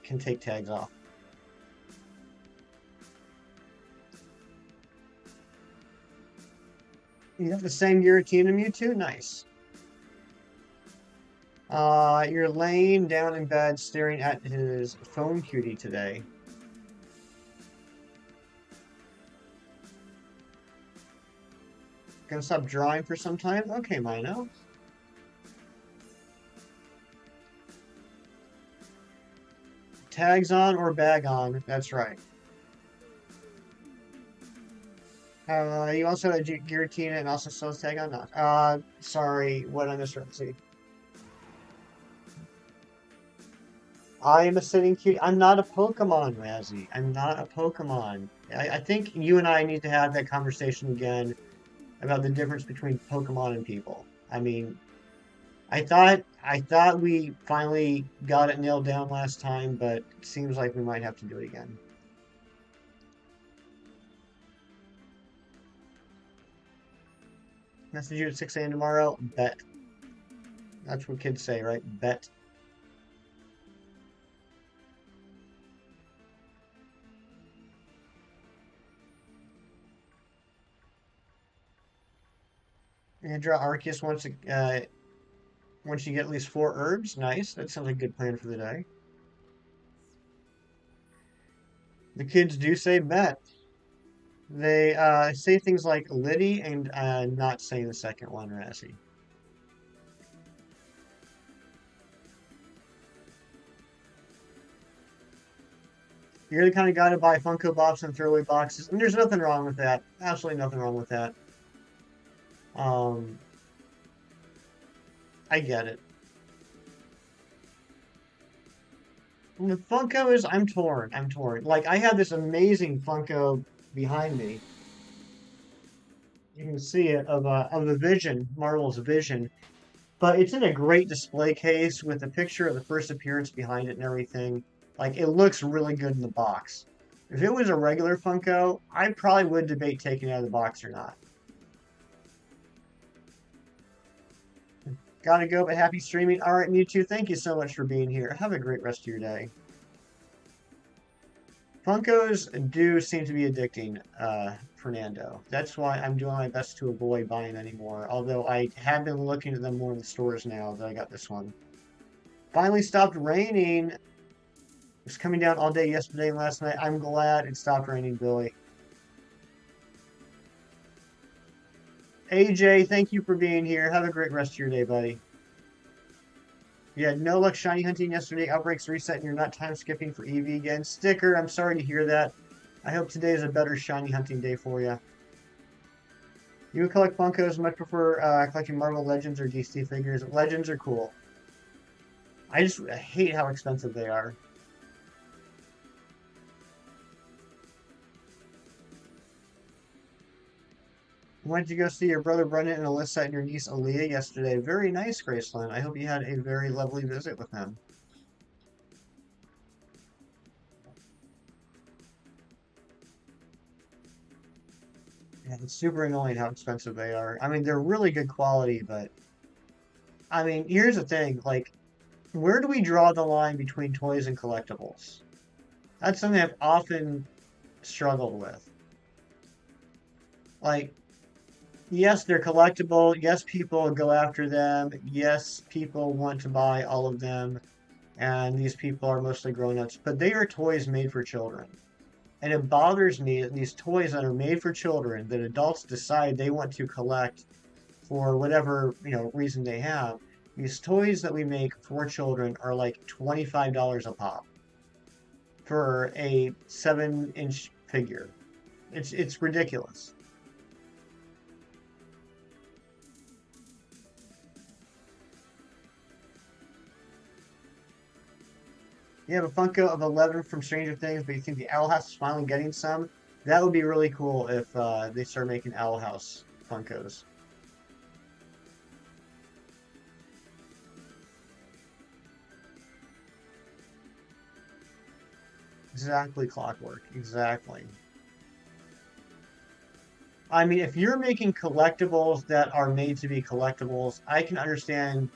can take tags off. You got the same Giratina Mewtwo? Nice. You're laying down in bed staring at his phone cutie today. Gonna stop drawing for some time? Okay, Mino. Tags on or bag on? That's right. You also had a Giratina and also sells tag on? No. Sorry, what I misread. See. I am a sitting cutie. I'm not a Pokemon, Razzie. I'm not a Pokemon. I think you and I need to have that conversation again about the difference between Pokemon and people. I mean, I thought we finally got it nailed down last time, but it seems like we might have to do it again. Message you at 6 a.m. tomorrow. Bet. That's what kids say, right? Bet. You're gonna draw Arceus once you get at least 4 herbs. Nice. That sounds like a good plan for the day. The kids do say bet. They say things like Liddy and not saying the second one, Razzie. You're the kind of guy to buy Funko Pops and throwaway boxes, and there's nothing wrong with that. Absolutely nothing wrong with that. Um, I get it. And the Funko is, I'm torn. I'm torn. Like, I have this amazing Funko behind me. You can see it of the Vision, Marvel's Vision. But it's in a great display case with a picture of the first appearance behind it and everything. Like, it looks really good in the box. If it was a regular Funko, I probably would debate taking it out of the box or not. Gotta go, but happy streaming. All right, Mewtwo, thank you so much for being here. Have a great rest of your day. Funkos do seem to be addicting, Fernando. That's why I'm doing my best to avoid buying anymore. Although I have been looking at them more in the stores now that I got this one. Finally stopped raining. It was coming down all day yesterday and last night. I'm glad it stopped raining, Billy. AJ, thank you for being here. Have a great rest of your day, buddy. Yeah, no luck shiny hunting yesterday. Outbreaks reset and you're not time skipping for EV again. Sticker, I'm sorry to hear that. I hope today is a better shiny hunting day for you. You would collect Funkos, much prefer collecting Marvel Legends or DC figures. Legends are cool. I just hate how expensive they are. Why did you go see your brother Brendan and Alyssa and your niece Aaliyah yesterday? Very nice, Graceland. I hope you had a very lovely visit with them. Yeah, it's super annoying how expensive they are. I mean, they're really good quality, but I mean, here's the thing, like, where do we draw the line between toys and collectibles? That's something I've often struggled with. Like, yes, they're collectible. Yes, people go after them. Yes, people want to buy all of them. And these people are mostly grown-ups. But they are toys made for children. And it bothers me that these toys that are made for children, that adults decide they want to collect for whatever, reason they have, these toys that we make for children are like $25 a pop for a 7-inch figure. It's ridiculous. You have a Funko of 11 from Stranger Things, but you think the Owl House is finally getting some? That would be really cool if they start making Owl House Funkos. Exactly, Clockwork. Exactly. I mean, if you're making collectibles that are made to be collectibles, I can understand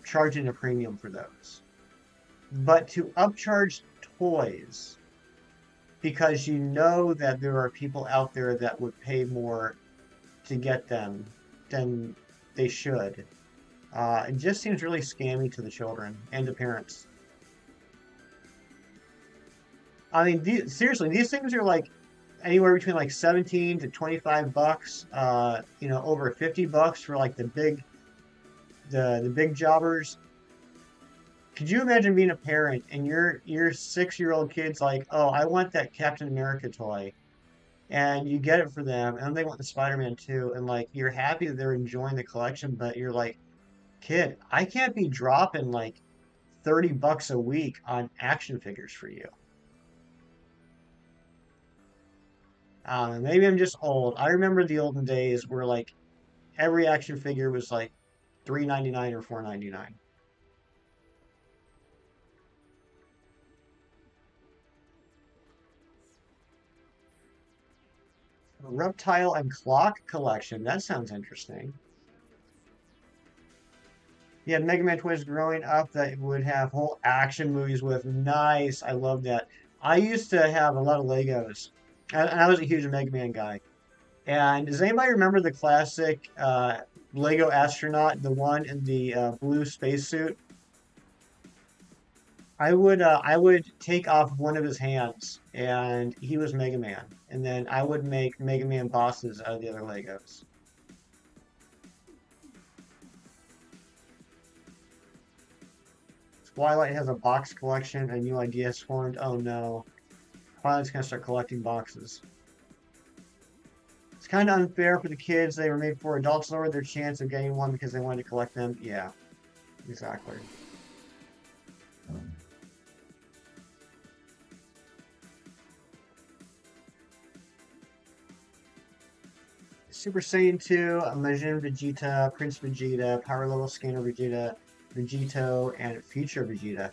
charging a premium for those. But to upcharge toys because you know that there are people out there that would pay more to get them than they should, it just seems really scammy to the children and the parents. I mean, seriously, these things are like anywhere between like 17 to 25 bucks, over 50 bucks for like the big jobbers. Could you imagine being a parent and your 6-year-old kid's like, "Oh, I want that Captain America toy." And you get it for them, and they want the Spider-Man too, and like you're happy that they're enjoying the collection, but you're like, "Kid, I can't be dropping like 30 bucks a week on action figures for you." Maybe I'm just old. I remember the olden days where like every action figure was like 3.99 or 4.99. Reptile and clock collection. That sounds interesting. Yeah, Mega Man toys growing up that would have whole action movies with. Nice. I love that. I used to have a lot of Legos. And I was a huge Mega Man guy. And does anybody remember the classic Lego astronaut, the one in the blue spacesuit? I would take off one of his hands, and he was Mega Man, and then I would make Mega Man bosses out of the other Legos. Twilight has a box collection. A new idea has formed. Oh no, Twilight's gonna start collecting boxes. It's kind of unfair for the kids. They were made for adults. Lower their chance of getting one because they wanted to collect them. Yeah, exactly. Super Saiyan 2, Majin Vegeta, Prince Vegeta, Power Level Scanner Vegeta, Vegito, and Future Vegeta.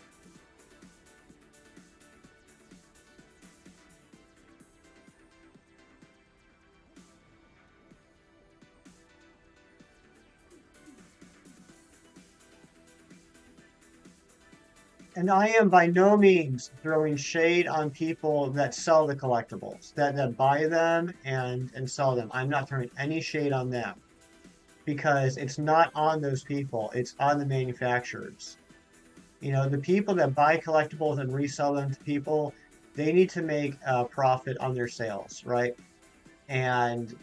And I am by no means throwing shade on people that sell the collectibles, that buy them and sell them. I'm not throwing any shade on them because it's not on those people, it's on the manufacturers. You know, the people that buy collectibles and resell them to people, they need to make a profit on their sales, right? And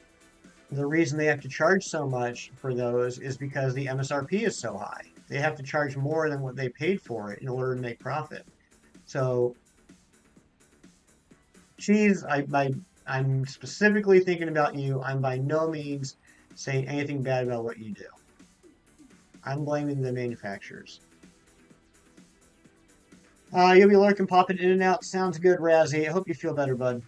the reason they have to charge so much for those is because the MSRP is so high. They have to charge more than what they paid for it in order to make profit. So, Cheese, I'm specifically thinking about you. I'm by no means saying anything bad about what you do. I'm blaming the manufacturers. You'll be lurking, popping in and out. Sounds good, Razzie. I hope you feel better, bud.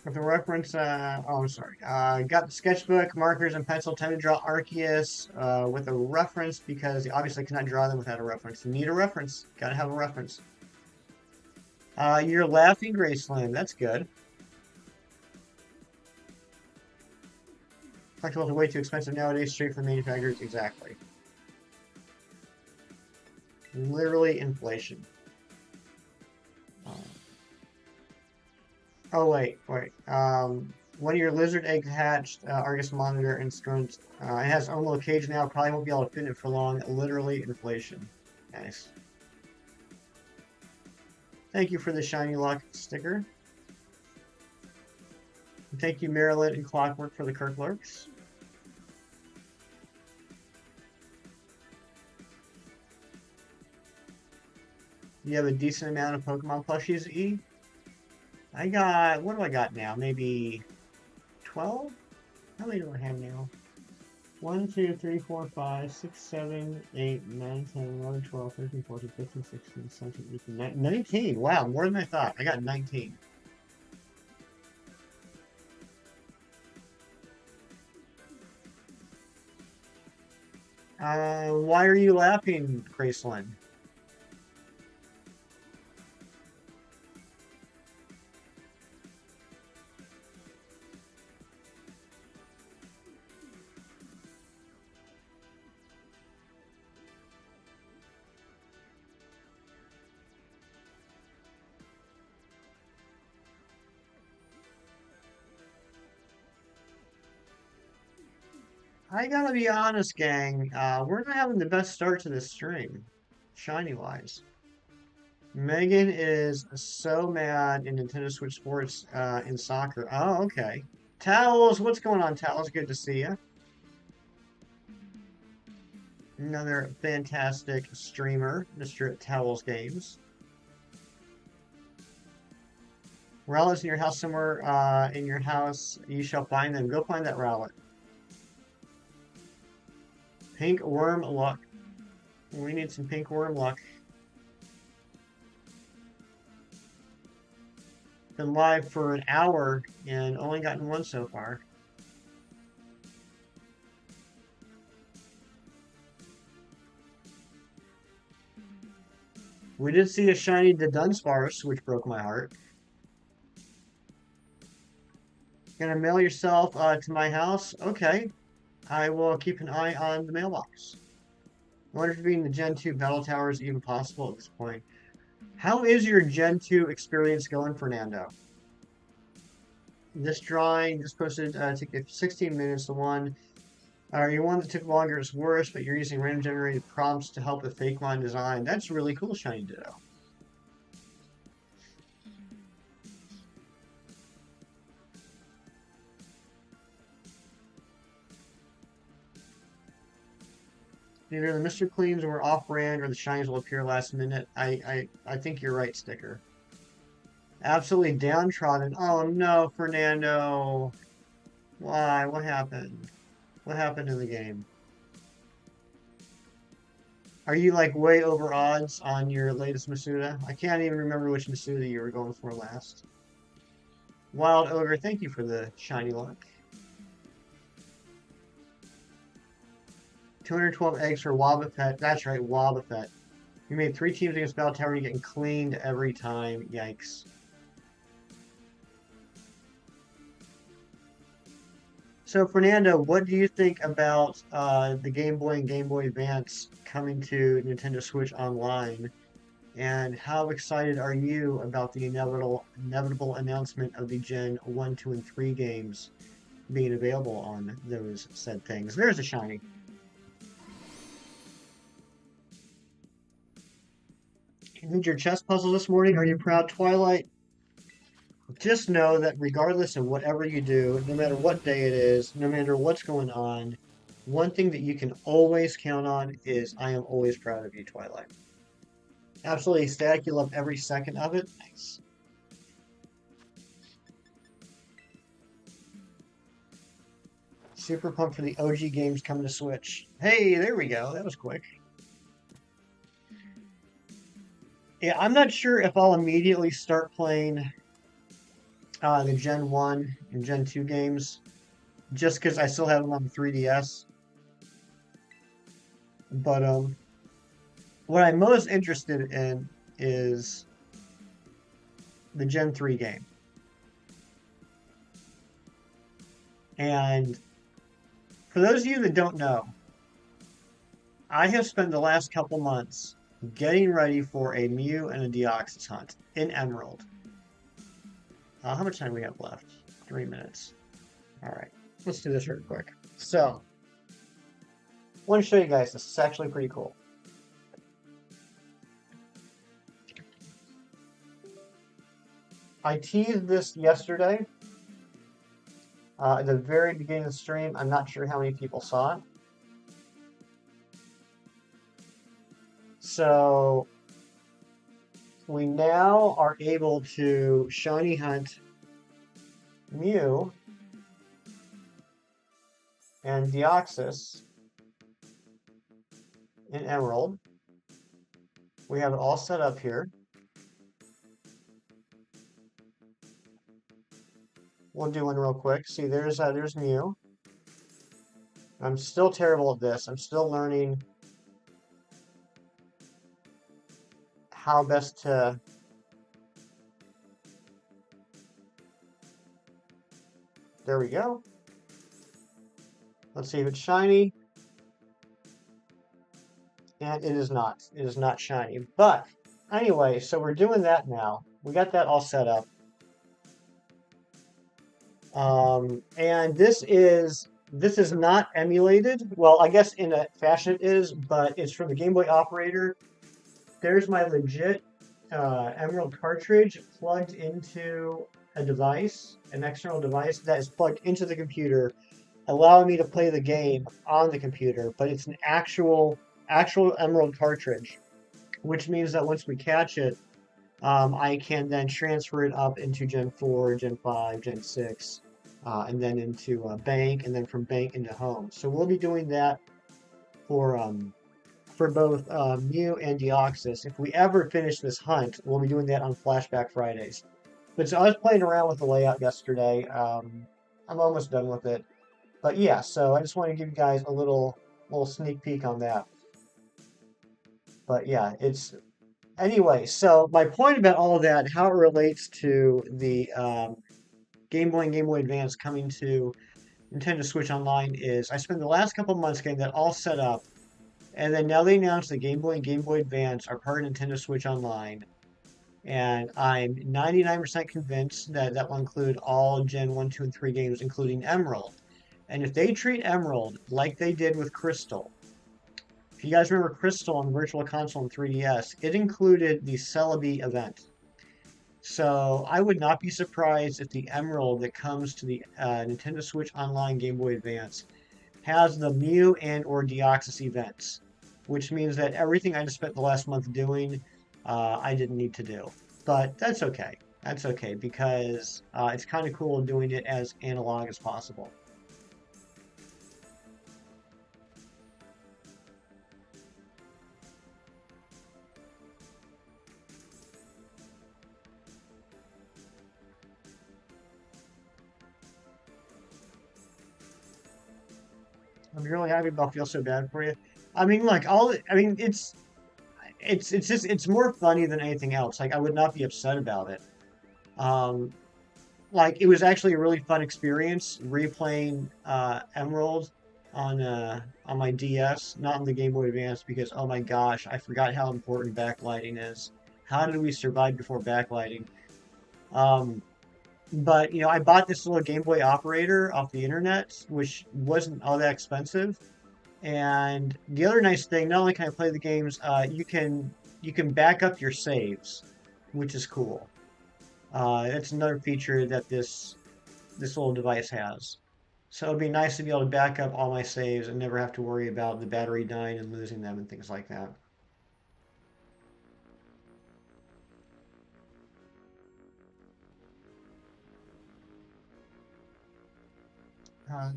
With the reference, oh, I'm sorry. Got the sketchbook, markers, and pencil. Time to draw Arceus with a reference because you obviously cannot draw them without a reference. You need a reference. Gotta have a reference. You're laughing, Graceland. That's good. Collectibles are way too expensive nowadays, straight from manufacturers. Exactly. Literally inflation. Oh, wait. One of your lizard eggs hatched, Argus monitor instrument. It has own little cage now. Probably won't be able to fit in it for long. Literally inflation. Nice. Thank you for the shiny lock sticker. And thank you, Marilyn and Clockwork, for the Kirk Lurks. You have a decent amount of Pokemon plushies, E? I got, what do I got now? Maybe 12? How many do I have now? 1, 2, 3, 4, 5, 6, 7, 8, 9, 10, 11, 12, 13, 14, 15, 16, 17, 18, 19. Wow, more than I thought. I got 19. Why are you laughing, Graceland? I gotta be honest, gang. We're not having the best start to this stream, shiny wise. Megan is so mad in Nintendo Switch Sports in soccer. Oh, okay. Towels, what's going on, Towels? Good to see you. Another fantastic streamer, Mr. Towels Games. Rowlet's in your house somewhere. In your house, you shall find them. Go find that Rowlet. Pink worm luck. We need some pink worm luck. Been live for an hour and only gotten one so far. We did see a shiny Dudunsparce, which broke my heart. Gonna mail yourself to my house? Okay. I will keep an eye on the mailbox. I wonder if being the Gen 2 battle tower is even possible at this point. How is your Gen 2 experience going, Fernando? This drawing just posted took 16 minutes. The one your one that took longer is worse, but you're using random generated prompts to help with fake line design. That's really cool, Shiny Ditto. Either the Mr. Cleans were off-brand or the shinies will appear last minute. I think you're right, Sticker. Absolutely downtrodden. Oh no, Fernando. Why? What happened? What happened in the game? Are you like way over odds on your latest Masuda? I can't even remember which Masuda you were going for last. Wild Ogre, thank you for the shiny luck. 212 eggs for Wobbuffet. That's right, Wobbuffet. You made 3 teams against Battle Tower and you're getting cleaned every time. Yikes. So, Fernando, what do you think about the Game Boy and Game Boy Advance coming to Nintendo Switch Online? And how excited are you about the inevitable announcement of the Gen 1, 2, and 3 games being available on those said things? There's a shiny. You did your chess puzzle this morning? Are you proud, Twilight? Just know that regardless of whatever you do, no matter what day it is, no matter what's going on, one thing that you can always count on is I am always proud of you, Twilight. Absolutely ecstatic. You love every second of it. Nice. Super pumped for the OG games coming to Switch. Hey, there we go. That was quick. Yeah, I'm not sure if I'll immediately start playing the Gen 1 and Gen 2 games, just because I still have them on the 3DS. But what I'm most interested in is the Gen 3 game. And for those of you that don't know, I have spent the last couple months getting ready for a Mew and a Deoxys hunt in Emerald. How much time do we have left? 3 minutes. All right, let's do this real quick. So, I want to show you guys this. It's actually pretty cool. I teased this yesterday at the very beginning of the stream. I'm not sure how many people saw it. So we now are able to shiny hunt Mew and Deoxys in Emerald. We have it all set up here. We'll do one real quick. See, there's Mew. I'm still terrible at this. I'm still learning how best to there we go. Let's see if it's shiny. And it is not. It is not shiny. But anyway, so we're doing that now. We got that all set up. And this is not emulated. Well, I guess in a fashion it is, but it's from the Game Boy Operator. There's my legit Emerald cartridge plugged into a device, an external device that is plugged into the computer, allowing me to play the game on the computer. But it's an actual Emerald cartridge, which means that once we catch it, I can then transfer it up into Gen 4, Gen 5, Gen 6, and then into Bank, and then from Bank into Home. So we'll be doing that for both Mew and Deoxys. If we ever finish this hunt, we'll be doing that on Flashback Fridays. But so I was playing around with the layout yesterday. I'm almost done with it. But yeah, so I just want to give you guys a little sneak peek on that. But yeah, it's anyway. So my point about all of that, how it relates to the Game Boy and Game Boy Advance coming to Nintendo Switch Online is I spent the last couple months getting that all set up. And then now they announced the Game Boy and Game Boy Advance are part of Nintendo Switch Online. And I'm 99% convinced that that will include all Gen 1, 2, and 3 games, including Emerald. And if they treat Emerald like they did with Crystal, if you guys remember Crystal on Virtual Console and 3DS, it included the Celebi event. So I would not be surprised if the Emerald that comes to the Nintendo Switch Online Game Boy Advance has the Mew and or Deoxys events, which means that everything I just spent the last month doing, I didn't need to do. But that's okay. That's okay because it's kind of cool doing it as analog as possible. I'm really happy about feel so bad for you. I mean, like it's more funny than anything else. Like I would not be upset about it. Um, like it was actually a really fun experience replaying Emerald on my DS, not on the Game Boy Advance, because oh my gosh, I forgot how important backlighting is. How did we survive before backlighting? Um, but I bought this little Game Boy operator off the internet, which wasn't all that expensive. And the other nice thing, not only can I play the games, you can back up your saves, which is cool. That's another feature that this little device has. So it'd be nice to be able to back up all my saves and never have to worry about the battery dying and losing them and things like that.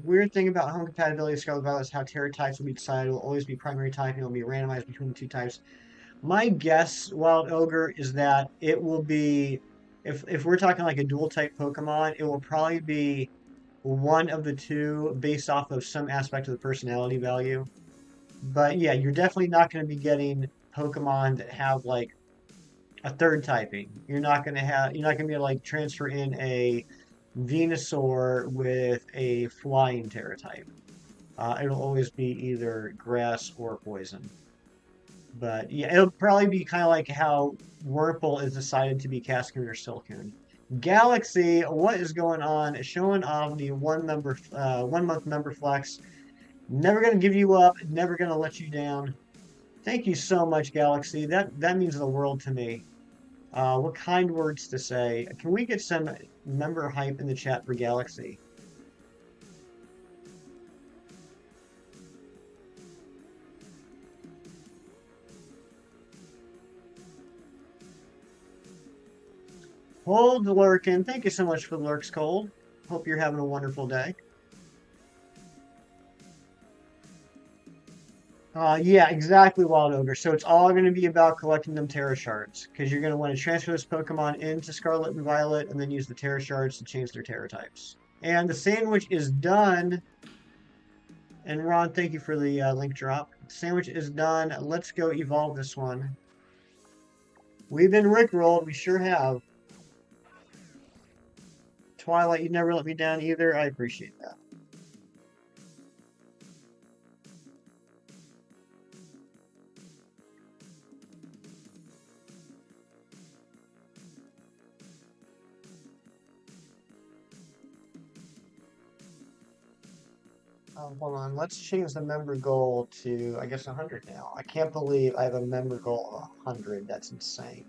Weird thing about home compatibility of Scarlet Violet is how Terra types will be decided. It will always be primary typing. It will be randomized between the two types. My guess, Wild Ogre, is that it will be, if we're talking like a dual type Pokemon, it will probably be one of the two based off of some aspect of the personality value. But yeah, you're definitely not going to be getting Pokemon that have like a third typing. You're not going to be able to like transfer in a Venusaur with a flying Terra type. It'll always be either grass or poison. But yeah, it'll probably be kind of like how Wurmple is decided to be Cascoon or Silcoon. Galaxy, what is going on? Showing off the 1 month member flex. Never gonna give you up. Never gonna let you down. Thank you so much, Galaxy. That means the world to me. What kind words to say? Can we get some member hype in the chat for Galaxy? Hold lurkin. Thank you so much for the lurks, Cold. Hope you're having a wonderful day. Yeah, exactly, Wild Ogre. So it's all going to be about collecting them Terra Shards, because you're going to want to transfer this Pokemon into Scarlet and Violet, and then use the Terra Shards to change their Terra types. And the sandwich is done. And Ron, thank you for the link drop. Sandwich is done. Let's go evolve this one. We've been rickrolled. We sure have. Twilight, you never let me down either. I appreciate that. Hold on. Let's change the member goal to, I guess, 100 now. I can't believe I have a member goal of 100. That's insane.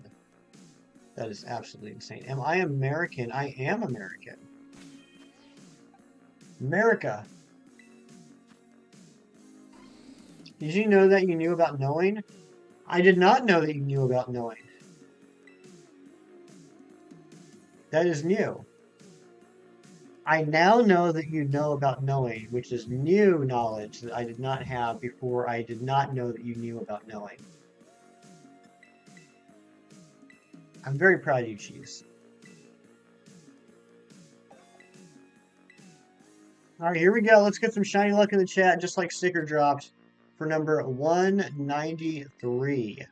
That is absolutely insane. Am I American? I am American. America. Did you know that you knew about knowing? I did not know that you knew about knowing. That is new. I now know that you know about knowing, which is new knowledge that I did not have before. I did not know that you knew about knowing. I'm very proud of you, Cheese. All right, here we go. Let's get some shiny luck in the chat, just like sticker dropped for number 193.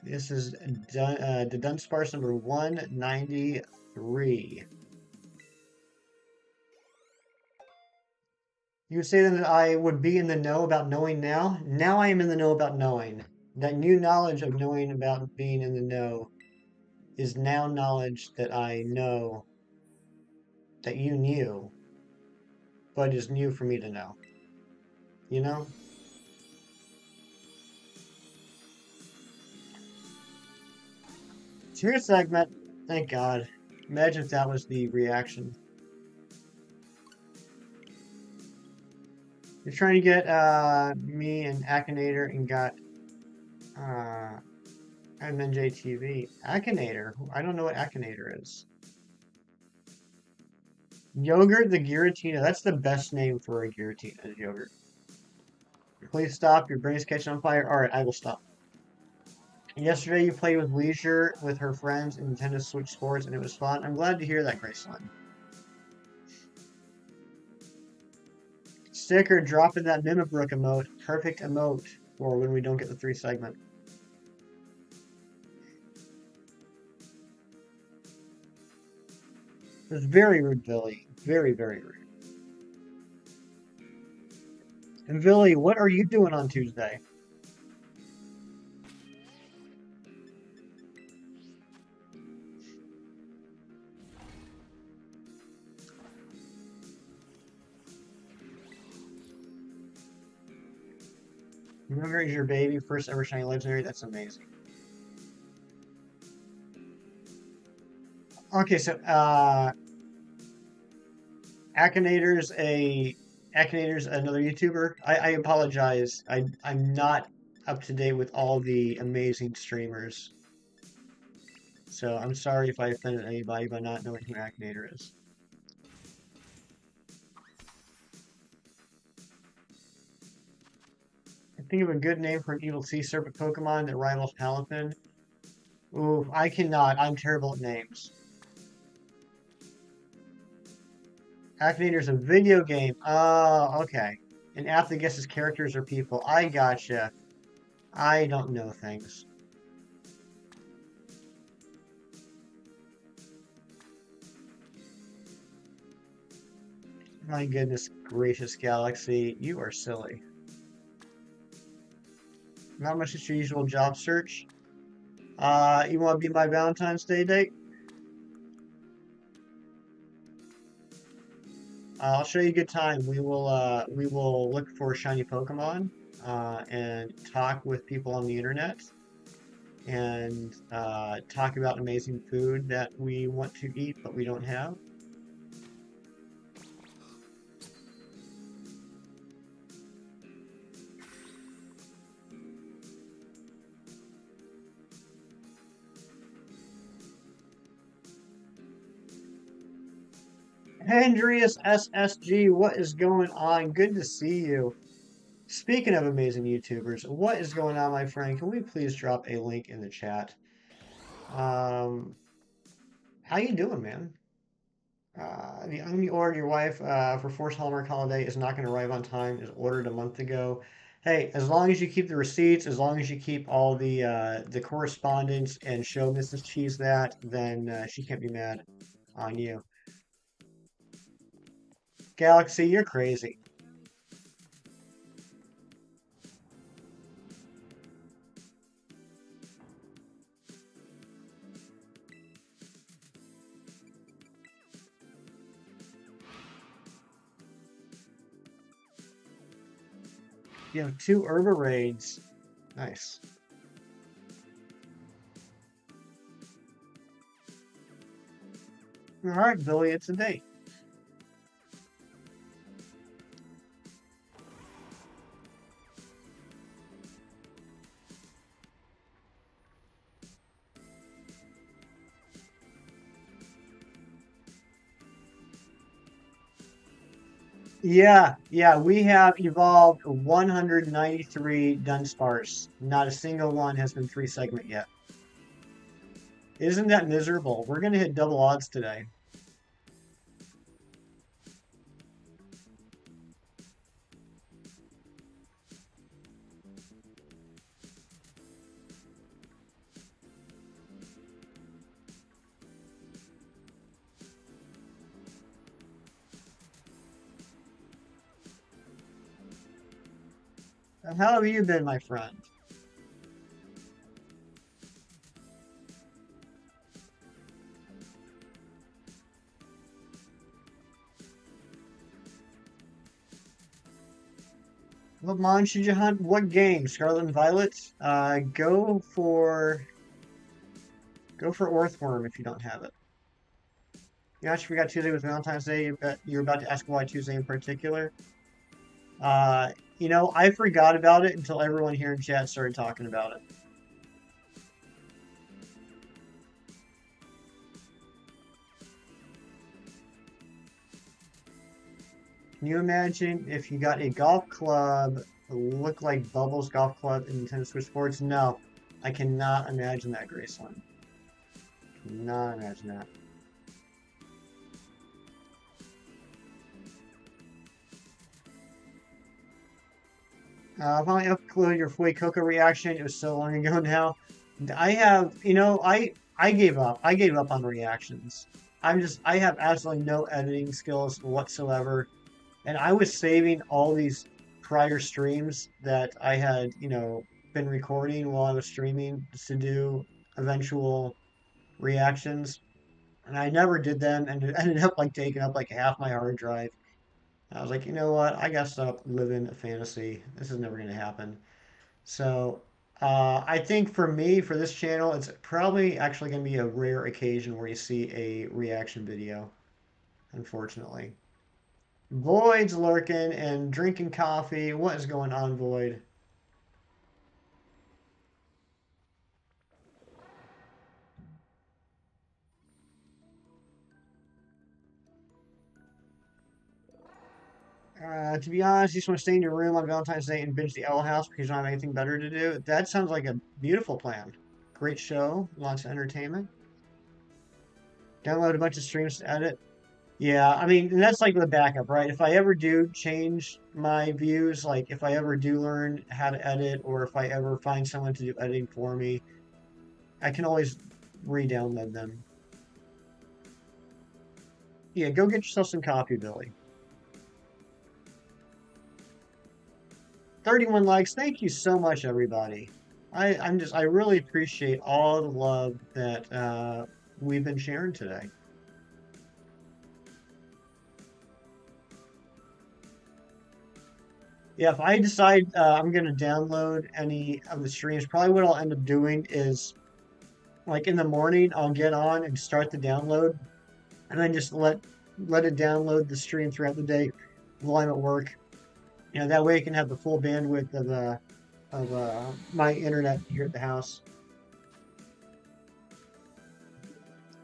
This is Dudunsparce number 193. You would say that I would be in the know about knowing now? Now I am in the know about knowing. That new knowledge of knowing about being in the know is now knowledge that I know that you knew, but is new for me to know. You know? Cheer segment. Thank God. Imagine if that was the reaction. You're trying to get me and Akinator and got MNJTV. Akinator? I don't know what Akinator is. Yogurt the Giratina. That's the best name for a Giratina, yogurt. Please stop. Your brain is catching on fire. Alright, I will stop. Yesterday you played with Leisure with her friends in Nintendo Switch Sports and it was fun. I'm glad to hear that, Graceland. Sticker, drop in that Mimibrook emote. Perfect emote for when we don't get the 3 segment. It was very rude, Billy. Very, very rude. And Billy, what are you doing on Tuesday? Remember, is your baby first ever shiny legendary? That's amazing. Okay, so Akinator's another YouTuber. I apologize. I'm not up to date with all the amazing streamers. So I'm sorry if I offended anybody by not knowing who Akinator is. I think of a good name for an evil sea serpent Pokemon that rivals Palafin. Ooh, I cannot. I'm terrible at names. Akinator's a video game. Oh, okay. An app that guesses characters or people. I gotcha. I don't know things. My goodness gracious, Galaxy. You are silly. Not much as your usual job search. You want to be my Valentine's Day date? I'll show you a good time. We will look for shiny Pokemon and talk with people on the internet and talk about amazing food that we want to eat but we don't have. Andreas SSG, what is going on? Good to see you. Speaking of amazing YouTubers, what is going on, my friend? Can we please drop a link in the chat? How you doing, man? The item you ordered your wife for Force Hallmark Holiday is not going to arrive on time. Is ordered a month ago. Hey, as long as you keep the receipts, as long as you keep all the correspondence and show Mrs. Cheese that, then she can't be mad on you. Galaxy, you're crazy. You have 2 Herba raids. Nice. All right, Billy, it's a date. Yeah, we have evolved 193 Dunsparce. Not a single one has been 3 segment yet. Isn't that miserable? We're going to hit double odds today. How have you been, my friend? What mon should you hunt? What game? Scarlet and Violet? Go for Orthworm if you don't have it. You actually forgot Tuesday was Valentine's Day. You're about to ask why Tuesday in particular. I forgot about it until everyone here in chat started talking about it. Can you imagine if you got a golf club look like Bubbles Golf Club in Nintendo Switch Sports? No, I cannot imagine that, Graceland. Cannot imagine that. Finally uploaded your Fuecoco reaction. It was so long ago now. I have, I gave up. I gave up on reactions. I have absolutely no editing skills whatsoever. And I was saving all these prior streams that I had, been recording while I was streaming to do eventual reactions. And I never did them, and it ended up like taking up like half my hard drive. I was like, you know what? I gotta stop living a fantasy. This is never gonna happen. So I think for me, for this channel, it's probably actually gonna be a rare occasion where you see a reaction video, unfortunately. Void's lurking and drinking coffee. What is going on, Void? To be honest, you just want to stay in your room on Valentine's Day and binge the Owl House because you don't have anything better to do. That sounds like a beautiful plan. Great show, lots of entertainment. Download a bunch of streams to edit. Yeah, I mean, and that's like the backup, right? If I ever do change my views, like if I ever do learn how to edit, or if I ever find someone to do editing for me, I can always re-download them. Yeah, go get yourself some coffee, Billy. 31 likes. Thank you so much, everybody. I really appreciate all the love that we've been sharing today. Yeah, if I decide I'm gonna download any of the streams, probably what I'll end up doing is like in the morning I'll get on and start the download, and then just let it download the stream throughout the day while I'm at work. That way I can have the full bandwidth of my internet here at the house.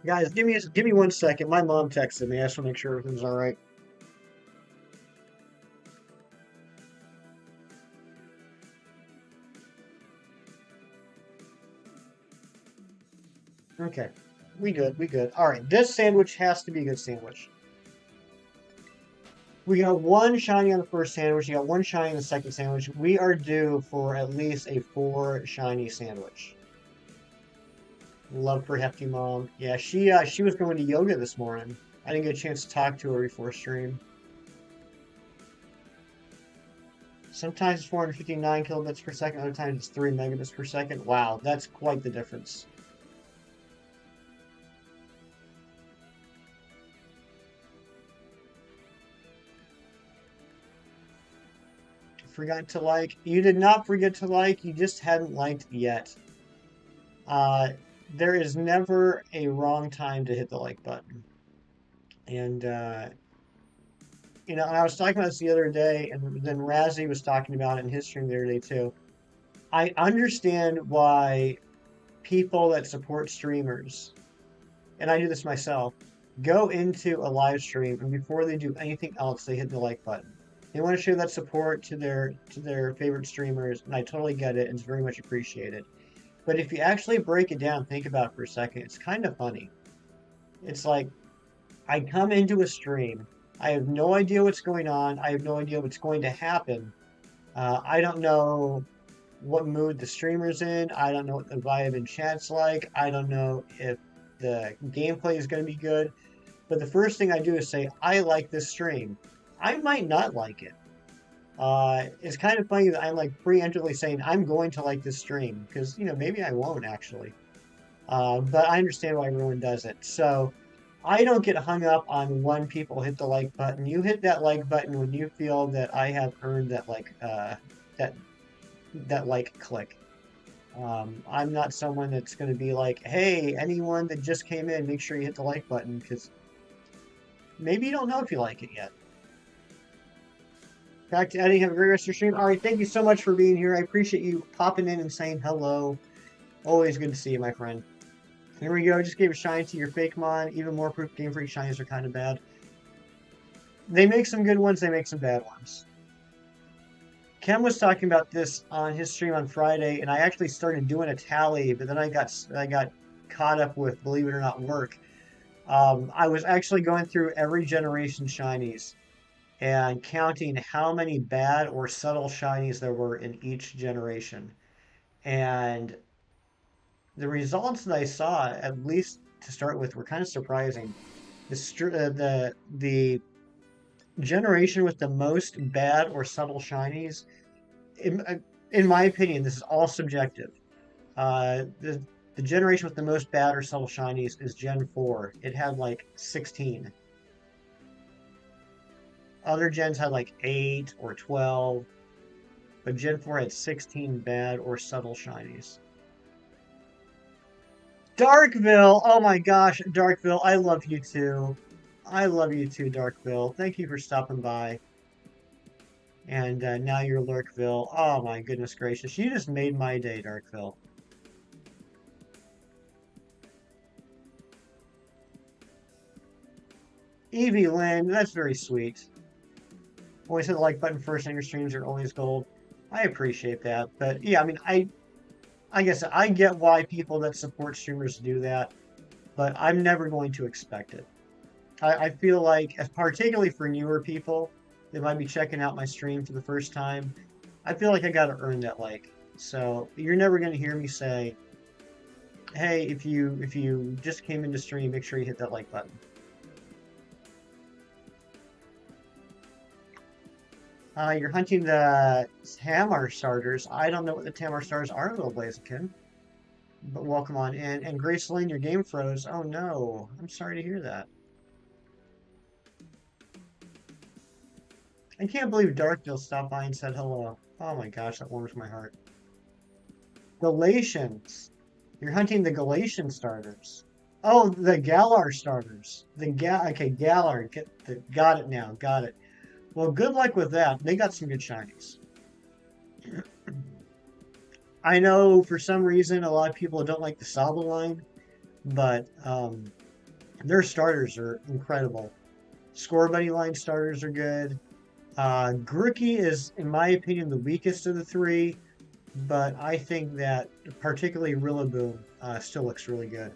Guys, give me 1 second. My mom texted me. I just want to make sure everything's all right. Okay, we good. We good. All right, this sandwich has to be a good sandwich. We got one shiny on the first sandwich. You got one shiny on the second sandwich. We are due for at least a 4 shiny sandwich. Love for Hefty Mom. Yeah, she was going to yoga this morning. I didn't get a chance to talk to her before stream. Sometimes it's 459 kilobits per second, other times it's 3 megabits per second. Wow, that's quite the difference. Forgot to like. You did not forget to like, you just hadn't liked yet. Uh, there is never a wrong time to hit the like button. And, and I was talking about this the other day, and then Razzie was talking about it in his stream the other day too. I understand why people that support streamers, and I do this myself, go into a live stream and before they do anything else, they hit the like button. They want to show that support to their favorite streamers, and I totally get it. It's very much appreciated. But if you actually break it down, think about it for a second, it's kind of funny. It's like I come into a stream, I have no idea what's going on, I have no idea what's going to happen. I don't know what mood the streamer's in. I don't know what the vibe in chat's like. I don't know if the gameplay is going to be good. But the first thing I do is say, I like this stream. I might not like it. It's kind of funny that I'm like preemptively saying I'm going to like this stream because maybe I won't actually. But I understand why everyone does it. So I don't get hung up on when people hit the like button. You hit that like button when you feel that I have earned that that that like click. I'm not someone that's going to be like, hey, anyone that just came in, make sure you hit the like button because maybe you don't know if you like it yet. Back to Eddie. Have a great rest of your stream. All right, thank you so much for being here. I appreciate you popping in and saying hello. Always good to see you, my friend. Here we go. Just gave a shine to your fake mon. Even more proof Game Freak shinies are kind of bad. They make some good ones. They make some bad ones. Ken was talking about this on his stream on Friday, and I actually started doing a tally, but then I got caught up with, believe it or not, work. I was actually going through every generation shinies and counting how many bad or subtle shinies there were in each generation. And the results that I saw, at least to start with, were kind of surprising. The generation with the most bad or subtle shinies, in my opinion, this is all subjective. The generation with the most bad or subtle shinies is Gen 4. It had like 16. Other gens had like 8 or 12, but Gen 4 had 16 bad or subtle shinies. Darkville! Oh my gosh, Darkville, I love you too. I love you too, Darkville. Thank you for stopping by. And now you're Lurkville. Oh my goodness gracious. You just made my day, Darkville. Evie Lynn, that's very sweet. Always hit the like button first on your streams are always gold. I appreciate that. But yeah, I mean, I guess I get why people that support streamers do that, but I'm never going to expect it. I feel like, particularly for newer people that might be checking out my stream for the first time, I feel like I got to earn that like. So you're never going to hear me say, "Hey, if you just came into stream, make sure you hit that like button." You're hunting the Tamar starters. I don't know what the Tamar stars are, little Blaziken. But welcome on in. And Grace Lane, your game froze. Oh no, I'm sorry to hear that. I can't believe Darkville stopped by and said hello. Oh my gosh, that warms my heart. Galatians. You're hunting the Galatian starters. Oh, the Galar starters. Okay, Galar. Got it now. Got it. Well, good luck with that. They got some good shinies. I know for some reason a lot of people don't like the Saba line, but their starters are incredible. Score Buddy line starters are good. Grookey is, in my opinion, the weakest of the three, but I think that particularly Rillaboom still looks really good.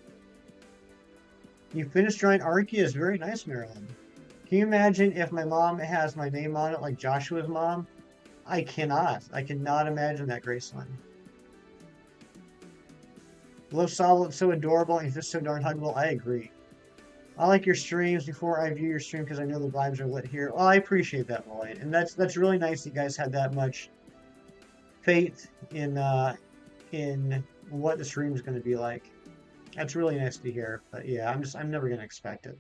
You finished drawing Arceus. Very nice, Marilyn. Can you imagine if my mom has my name on it like Joshua's mom? I cannot. I cannot imagine that, Graceland. Love Solid, so adorable, and he's just so darn huggable. I agree. I like your streams before I view your stream because I know the vibes are lit here. Well, I appreciate that, Lloyd, and that's really nice that you guys had that much faith in what the stream is going to be like. That's really nice to hear. But yeah, I'm never going to expect it.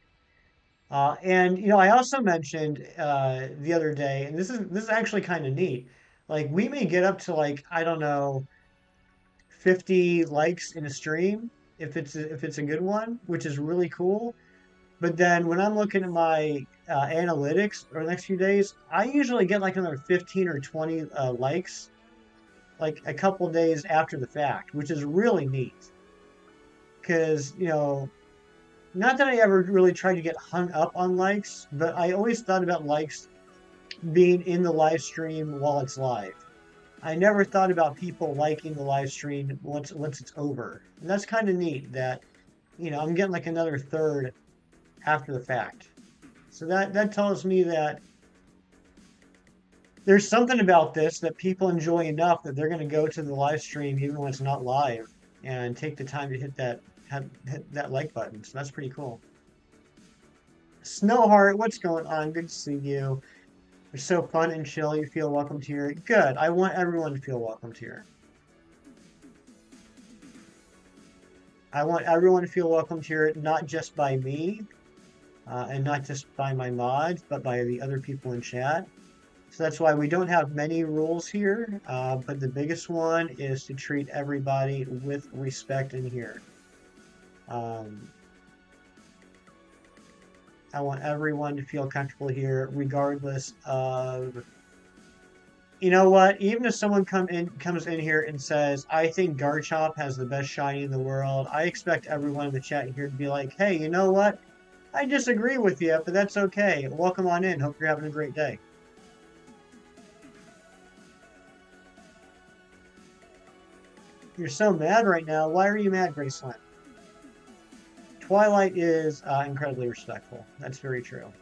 And you know, I also mentioned the other day, and this is actually kind of neat. Like we may get up to like I don't know 50 likes in a stream if it's a good one, which is really cool. But then when I'm looking at my analytics over the next few days, I usually get like another 15 or 20 likes like a couple days after the fact, which is really neat. Because, you know, not that I ever really tried to get hung up on likes, but I always thought about likes being in the live stream while it's live. I never thought about people liking the live stream once it's over. And that's kind of neat that, you know, I'm getting like another third after the fact. So that tells me that there's something about this that people enjoy enough that they're going to go to the live stream even when it's not live and take the time to hit that like button. So that's pretty cool. Snowheart, what's going on? Good to see you. You're so fun and chill. You feel welcomed here. Good. I want everyone to feel welcomed here. I want everyone to feel welcomed here, not just by me, and not just by my mods, but by the other people in chat. So that's why we don't have many rules here, but the biggest one is to treat everybody with respect in here. I want everyone to feel comfortable here, regardless of, you know what? Even if someone comes in here and says, "I think Garchomp has the best shiny in the world," I expect everyone in the chat here to be like, "Hey, you know what? I disagree with you, but that's okay. Welcome on in. Hope you're having a great day." You're so mad right now. Why are you mad, Graceland? Twilight is incredibly respectful. That's very true.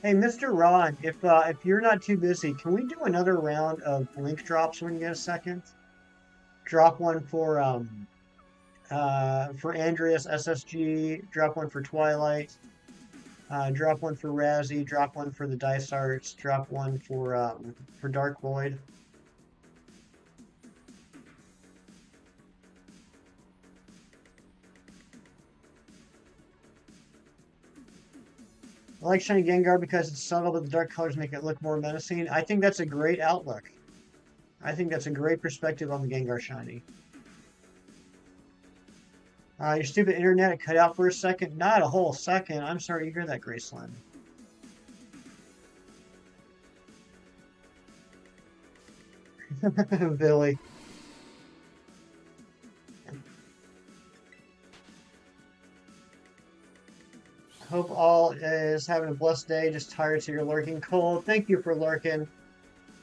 Hey, Mr. Ron, if you're not too busy, can we do another round of link drops when you get a second? Drop one for Andreas SSG. Drop one for Twilight. Drop one for Razzie. Drop one for the Dice Arts. Drop one for Dark Void. I like Shiny Gengar because it's subtle, but the dark colors make it look more menacing. I think that's a great outlook. I think that's a great perspective on the Gengar Shiny. Your stupid internet, it cut out for a second. Not a whole second. I'm sorry to hear that, Graceland. Billy. Hope all is having a blessed day. Just tired, so you're lurking. Cole, thank you for lurking.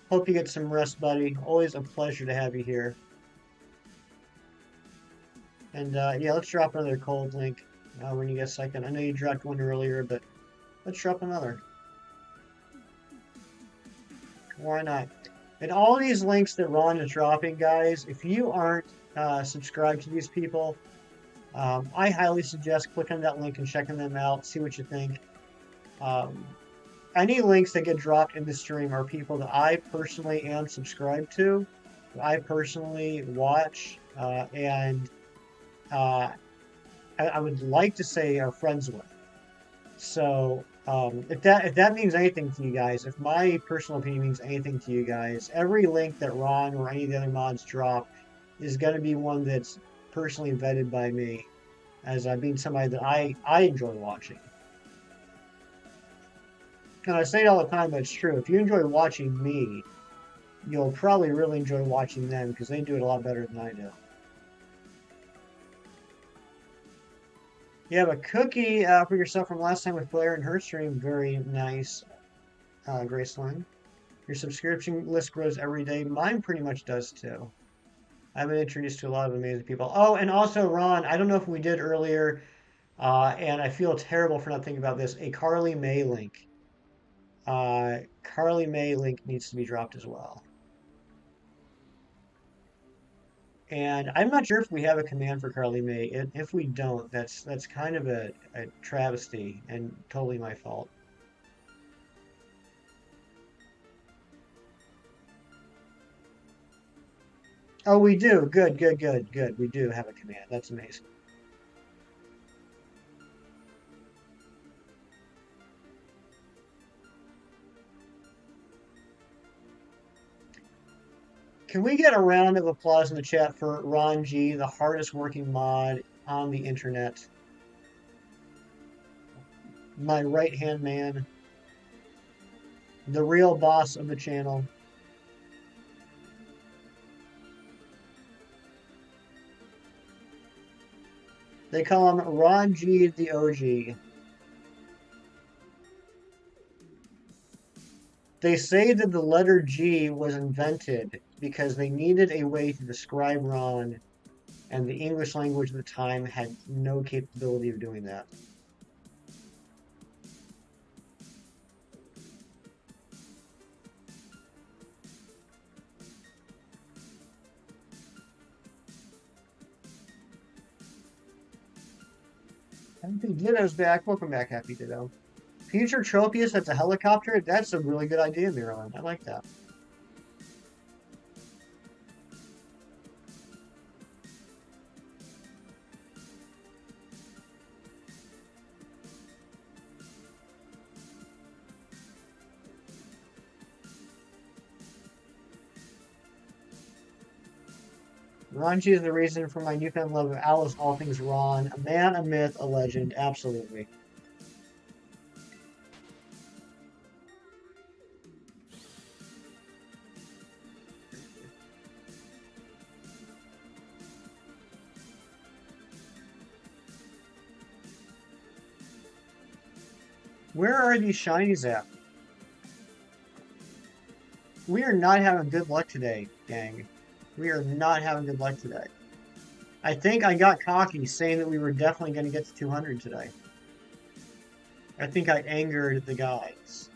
Hope you get some rest, buddy. Always a pleasure to have you here. And yeah, let's drop another cold link when you get a second. I know you dropped one earlier, but let's drop another. Why not? And all these links that Ron is dropping, guys, if you aren't subscribed to these people, I highly suggest clicking that link and checking them out, see what you think. Any links that get dropped in the stream are people that I personally am subscribed to, that I personally watch, and I would like to say are friends with. So if that means anything to you guys, if my personal opinion means anything to you guys, every link that Ron or any of the other mods drop is going to be one that's personally vetted by me, as being somebody that I enjoy watching. And I say it all the time, but it's true. If you enjoy watching me, you'll probably really enjoy watching them, because they do it a lot better than I do. You have a cookie for yourself from last time with Blair and her stream. Very nice, Graceline. Your subscription list grows every day. Mine pretty much does too. I've been introduced to a lot of amazing people. Oh, and also, Ron, I don't know if we did earlier, and I feel terrible for not thinking about this, a Carly May link. Carly May link needs to be dropped as well. And I'm not sure if we have a command for Carly May. If we don't, that's kind of a travesty and totally my fault. Oh, we do. Good. We do have a command. That's amazing. Can we get a round of applause in the chat for Ron G, the hardest working mod on the internet? My right-hand man. The real boss of the channel. They call him Ron G, the OG. They say that the letter G was invented because they needed a way to describe Ron, and the English language at the time had no capability of doing that. Happy Ditto's back. Welcome back, Happy Ditto. Future Tropius, that's a helicopter? That's a really good idea, Marilyn. I like that. Ranji is the reason for my newfound love of Alice, all things Ron. A man, a myth, a legend. Absolutely. Where are these shinies at? We are not having good luck today, gang. We are not having good luck today. I think I got cocky saying that we were definitely going to get to 200 today. I think I angered the guys.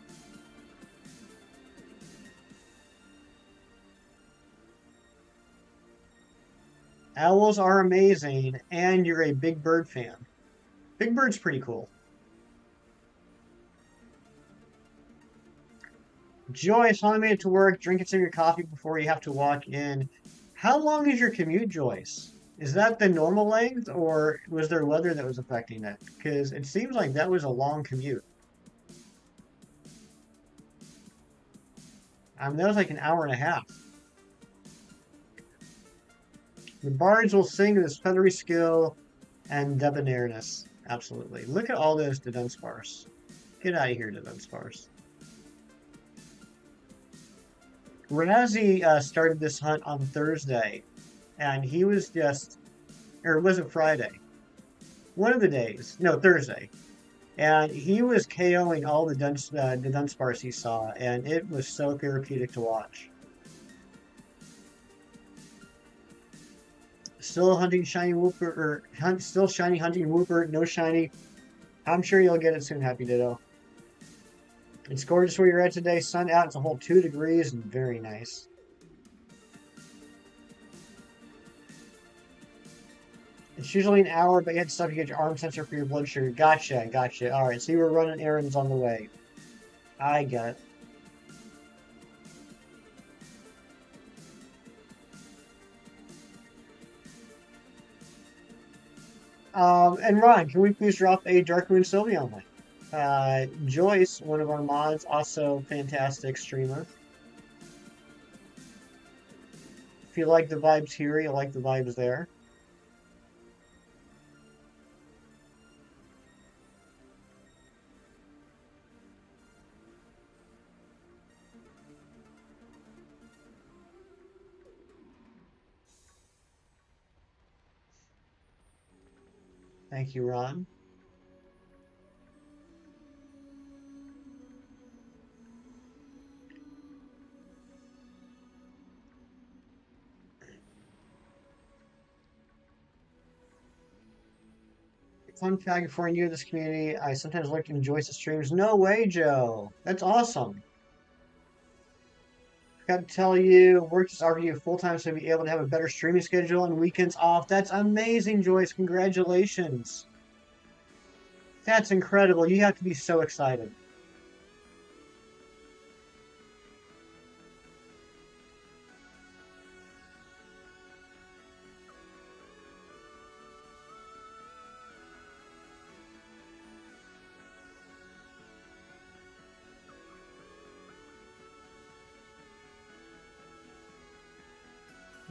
Owls are amazing, and you're a Big Bird fan. Big Bird's pretty cool. Joyce, finally made it to work. Drinking some of your coffee before you have to walk in. How long is your commute, Joyce? Is that the normal length, or was there weather that was affecting it? Because it seems like that was a long commute. That was like an hour and a half. The bards will sing with his feathery skill and debonairness. Absolutely. Look at all those Dudunsparce. Get out of here, Dudunsparce. Razzie started this hunt on Thursday, and he was just, or was it Friday? One of the days. No, Thursday. And he was KOing all the Dunsparce he saw, and it was so therapeutic to watch. Still hunting shiny whooper, or still shiny hunting whooper, no shiny. I'm sure you'll get it soon, Happy Ditto. It's gorgeous where you're at today. Sun out, it's a whole 2 degrees and very nice. It's usually an hour, but you had to stop to get your arm sensor for your blood sugar. Gotcha, gotcha. All right, so you were running errands on the way. I get it. And Ron, can we please drop a Dark Moon Sylvie on me? Joyce, one of our mods, also fantastic streamer. If you like the vibes here, you like the vibes there. Thank you, Ron. Fun fact before I knew this community, I sometimes looked and enjoy the streams. No way, Joe. That's awesome. Got to tell you, work just offered you full time, so you'll be able to have a better streaming schedule and weekends off. That's amazing, Joyce. Congratulations. That's incredible. You have to be so excited.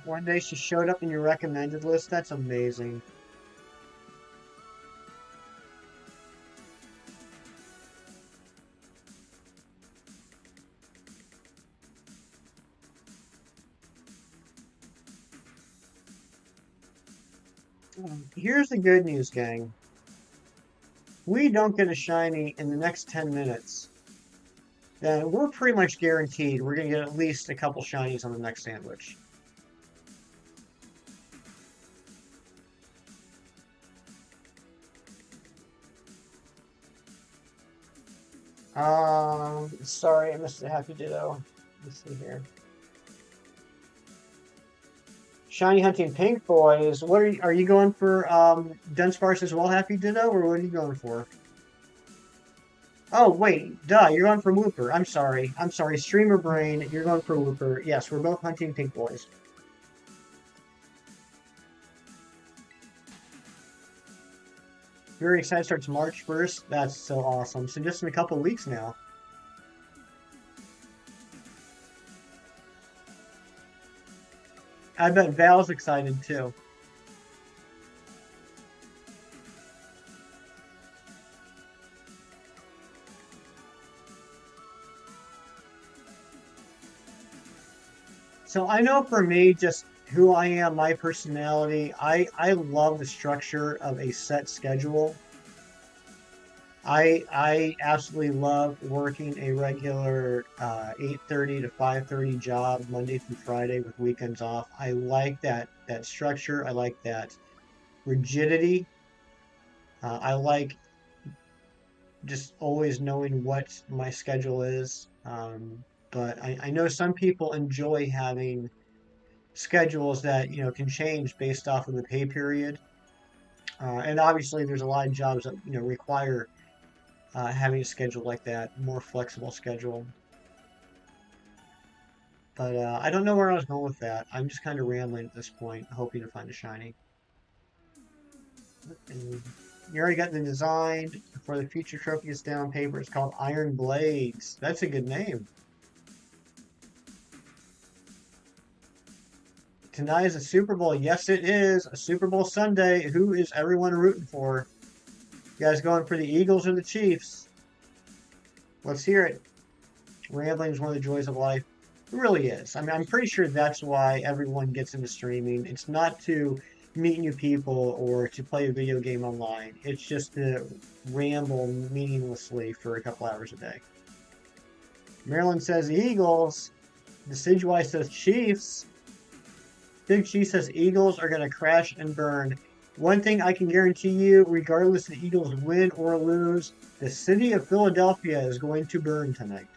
One day she showed up in your recommended list. That's amazing. Here's the good news, gang. We don't get a shiny in the next 10 minutes, then we're pretty much guaranteed we're going to get at least a couple shinies on the next sandwich. Sorry, I missed a Happy Ditto. Let's see here. Shiny hunting pink boys. What are you going for? Dunsparce as well, Happy Ditto, or what are you going for? Oh wait, duh, you're going for Wooper. I'm sorry. I'm sorry. Streamer brain. You're going for Wooper. Yes, we're both hunting pink boys. Very excited. Starts March 1st. That's so awesome. So just in a couple weeks now. I bet Val's excited too. So I know for me, just who I am, my personality, I love the structure of a set schedule. I absolutely love working a regular 8:30 to 5:30 job Monday through Friday with weekends off. I like that structure. I like that rigidity. I like just always knowing what my schedule is. But I know some people enjoy having schedules that can change based off of the pay period. And obviously, there's a lot of jobs that require having a schedule like that, more flexible schedule. But I don't know where I was going with that. I'm just kind of rambling at this point, hoping to find a shiny. And you already got the design for the future trophy is down on paper. It's called Iron Blades. That's a good name. Tonight is a Super Bowl. Yes, it is a Super Bowl Sunday. Who is everyone rooting for? You guys going for the Eagles or the Chiefs? Let's hear it. Rambling is one of the joys of life. It really is. I mean, I'm pretty sure that's why everyone gets into streaming. It's not to meet new people or to play a video game online. It's just to ramble meaninglessly for a couple hours a day. Maryland says Eagles. Decidueye says Chiefs. Big Chief says Eagles are going to crash and burn. One thing I can guarantee you, regardless of the Eagles win or lose, the city of Philadelphia is going to burn tonight.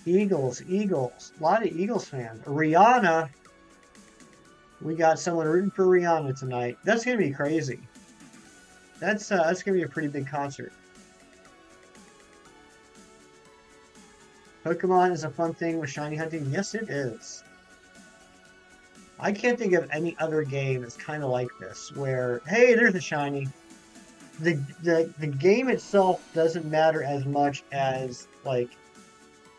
Eagles. A lot of Eagles fans. Rihanna. We got someone rooting for Rihanna tonight. That's going to be crazy. That's going to be a pretty big concert. Pokemon is a fun thing with shiny hunting. Yes, it is. I can't think of any other game that's kind of like this, where, hey, there's a shiny. The game itself doesn't matter as much as, like,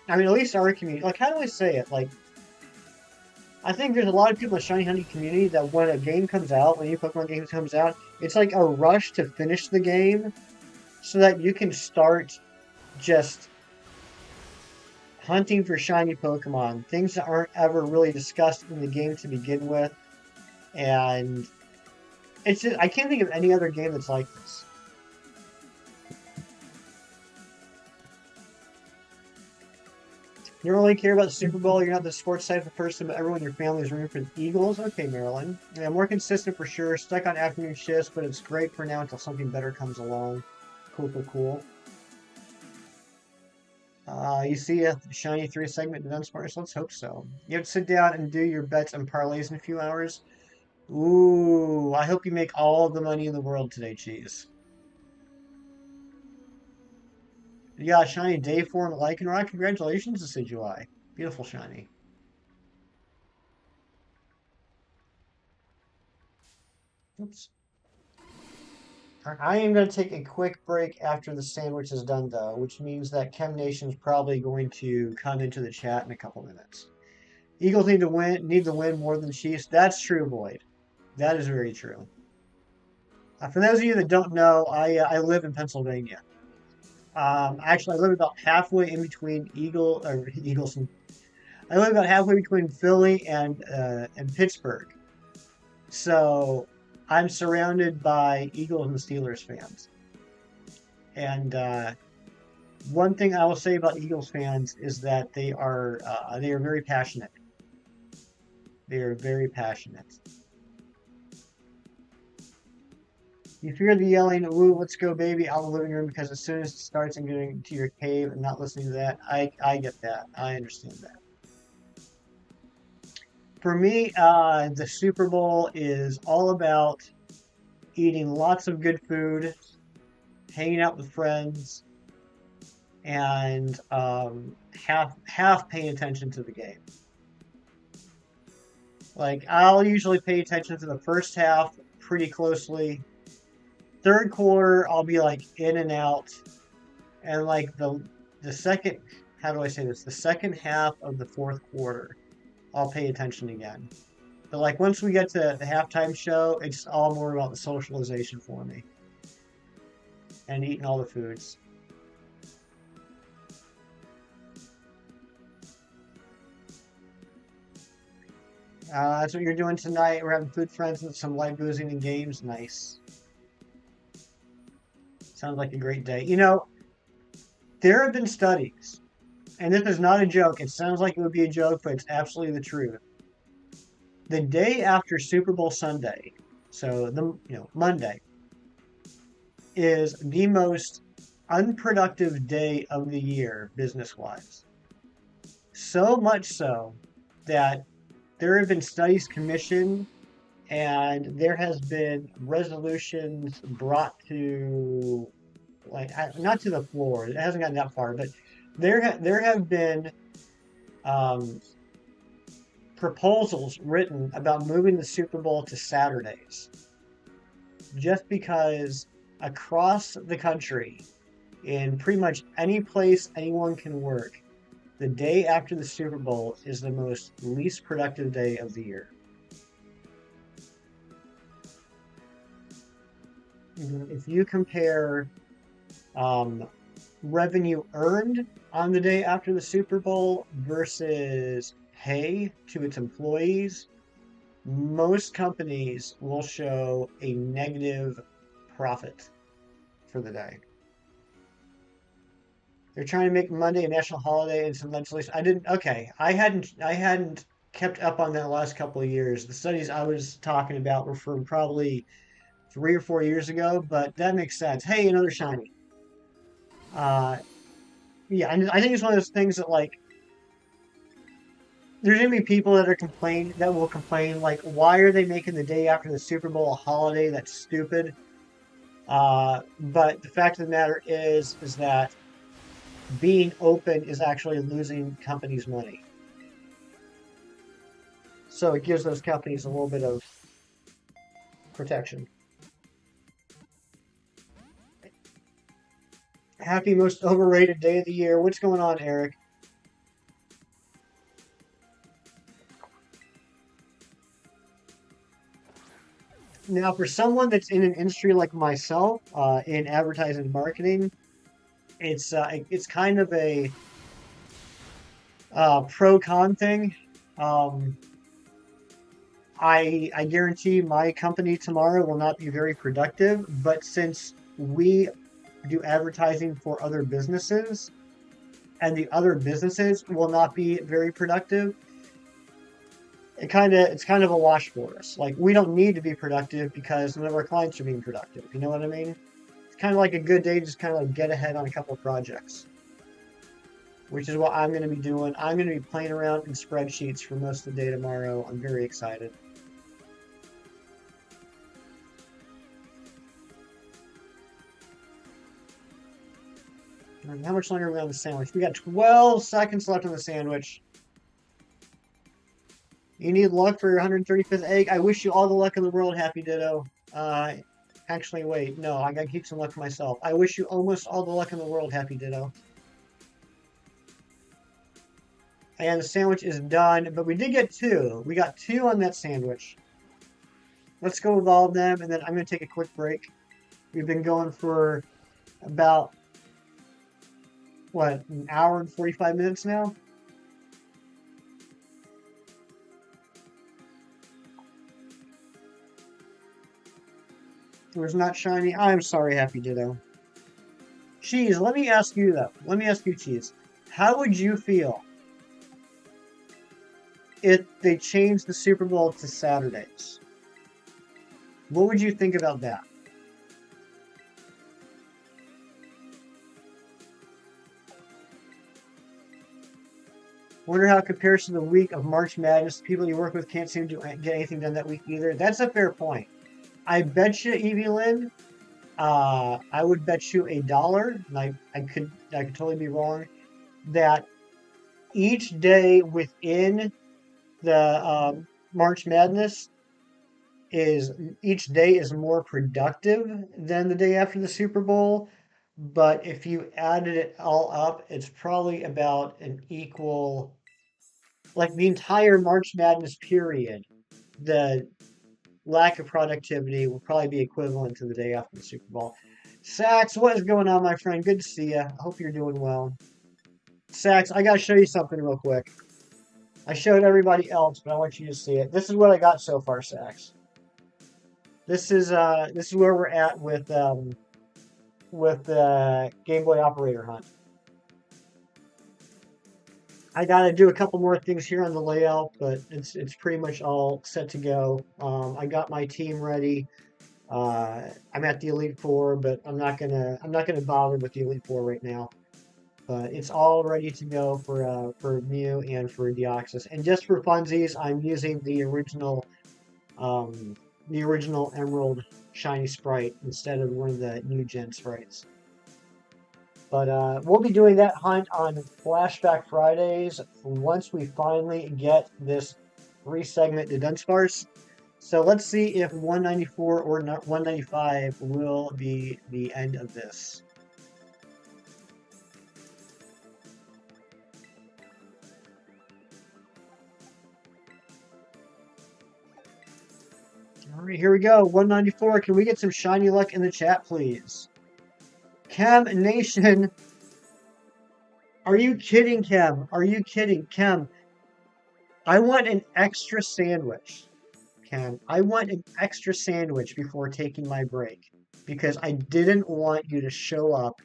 I mean, at least our community, like, how do I say it? Like, I think there's a lot of people in the shiny hunting community that when a game comes out, when a new Pokemon game comes out, it's like a rush to finish the game so that you can start just hunting for shiny Pokemon, things that aren't ever really discussed in the game to begin with. And it's just, I can't think of any other game that's like this. You don't really care about the Super Bowl, you're not the sports type of person, but everyone in your family is rooting for the Eagles? Okay, Marilyn. Yeah, more consistent for sure. Stuck on afternoon shifts, but it's great for now until something better comes along. Cool. You see a shiny 3 segment Dudunsparce? Let's hope so. You have to sit down and do your bets and parlays in a few hours. Ooh, I hope you make all the money in the world today, Cheese. You got a shiny day 4 in Lycanroc. Congratulations, Decidueye. Beautiful shiny. Oops. I am going to take a quick break after the sandwich is done, though, which means that Chem Nation's probably going to come into the chat in a couple minutes. Eagles need to win more than Chiefs. That's true, Void. That is very true. For those of you that don't know, I live in Pennsylvania. Actually, I live about halfway in between Eagles. I live about halfway between Philly and Pittsburgh. So I'm surrounded by Eagles and Steelers fans. And one thing I will say about Eagles fans is that they are very passionate. They are very passionate. You fear the yelling, "Ooh, let's go, baby," out of the living room because as soon as it starts and getting to your cave and not listening to that, I get that. I understand that. For me, the Super Bowl is all about eating lots of good food, hanging out with friends, and half paying attention to the game. Like, I'll usually pay attention to the first half pretty closely. Third quarter, I'll be like in and out. And like the second, how do I say this? The second half of the fourth quarter, I'll pay attention again. But like once we get to the halftime show, it's all more about the socialization for me. And eating all the foods. That's what you're doing tonight. We're having food friends and some light boozing and games. Nice. Sounds like a great day. You know, there have been studies, and this is not a joke. It sounds like it would be a joke, but it's absolutely the truth. The day after Super Bowl Sunday, so Monday, is the most unproductive day of the year business-wise. So much so that there have been studies commissioned and there has been resolutions brought to like not to the floor. It hasn't gotten that far, but there have been um, proposals written about moving the Super Bowl to Saturdays, just because across the country, in pretty much any place anyone can work, the day after the Super Bowl is the most least productive day of the year. If you compare um, revenue earned on the day after the Super Bowl versus pay to its employees, most companies will show a negative profit for the day. They're trying to make Monday a national holiday and some legislation. I hadn't kept up on that last couple of years. The studies I was talking about were from probably 3 or 4 years ago, but that makes sense. Hey, another shiny. Uh, yeah, and I think it's one of those things that like there's gonna be people that will complain like, why are they making the day after the Super Bowl a holiday? That's stupid. But the fact of the matter is that being open is actually losing companies money. So it gives those companies a little bit of protection. Happy most overrated day of the year. What's going on, Eric? Now, for someone that's in an industry like myself, in advertising and marketing, it's kind of a pro con thing. Um, I guarantee my company tomorrow will not be very productive, but since we do advertising for other businesses and the other businesses will not be very productive, it's kind of a wash for us. Like we don't need to be productive because none of our clients are being productive. You know what I mean? It's kind of like a good day to just kind of like get ahead on a couple of projects, which is what I'm going to be doing. I'm going to be playing around in spreadsheets for most of the day tomorrow. I'm very excited. How much longer are we on the sandwich? We got 12 seconds left on the sandwich. You need luck for your 135th egg. I wish you all the luck in the world, Happy Ditto. Actually, wait. No, I gotta keep some luck for myself. I wish you almost all the luck in the world, Happy Ditto. And the sandwich is done, but we did get two. We got two on that sandwich. Let's go with all of them, and then I'm gonna take a quick break. We've been going for about, what, an hour and 45 minutes now? It was not shiny. I'm sorry, Happy Ditto. Cheese, let me ask you though. Let me ask you, Cheese. How would you feel if they changed the Super Bowl to Saturdays? What would you think about that? Wonder how it compares to the week of March Madness. The people you work with can't seem to get anything done that week either. That's a fair point. I bet you, Evie Lynn, I would bet you $1, and I could totally be wrong, that each day within the March Madness is each day is more productive than the day after the Super Bowl. But if you added it all up, it's probably about an equal, like the entire March Madness period, the lack of productivity will probably be equivalent to the day after the Super Bowl. Sax, what is going on, my friend? Good to see you. I hope you're doing well. Sax, I got to show you something real quick. I showed everybody else, but I want you to see it. This is what I got so far, Sax. This is where we're at with the Game Boy Operator Hunt. I gotta do a couple more things here on the layout, but it's pretty much all set to go. I got my team ready. I'm at the Elite Four, but I'm not gonna bother with the Elite Four right now. But it's all ready to go for Mew and for Deoxys. And just for funsies, I'm using um, the original Emerald Shiny Sprite instead of one of the new Gen sprites. But we'll be doing that hunt on Flashback Fridays once we finally get this 3-segment Dudunsparce. So let's see if 194 or 195 will be the end of this. All right, here we go. 194. Can we get some shiny luck in the chat, please? Chem Nation. Are you kidding, Chem? Are you kidding, Chem? I want an extra sandwich. Chem, I want an extra sandwich before taking my break because I didn't want you to show up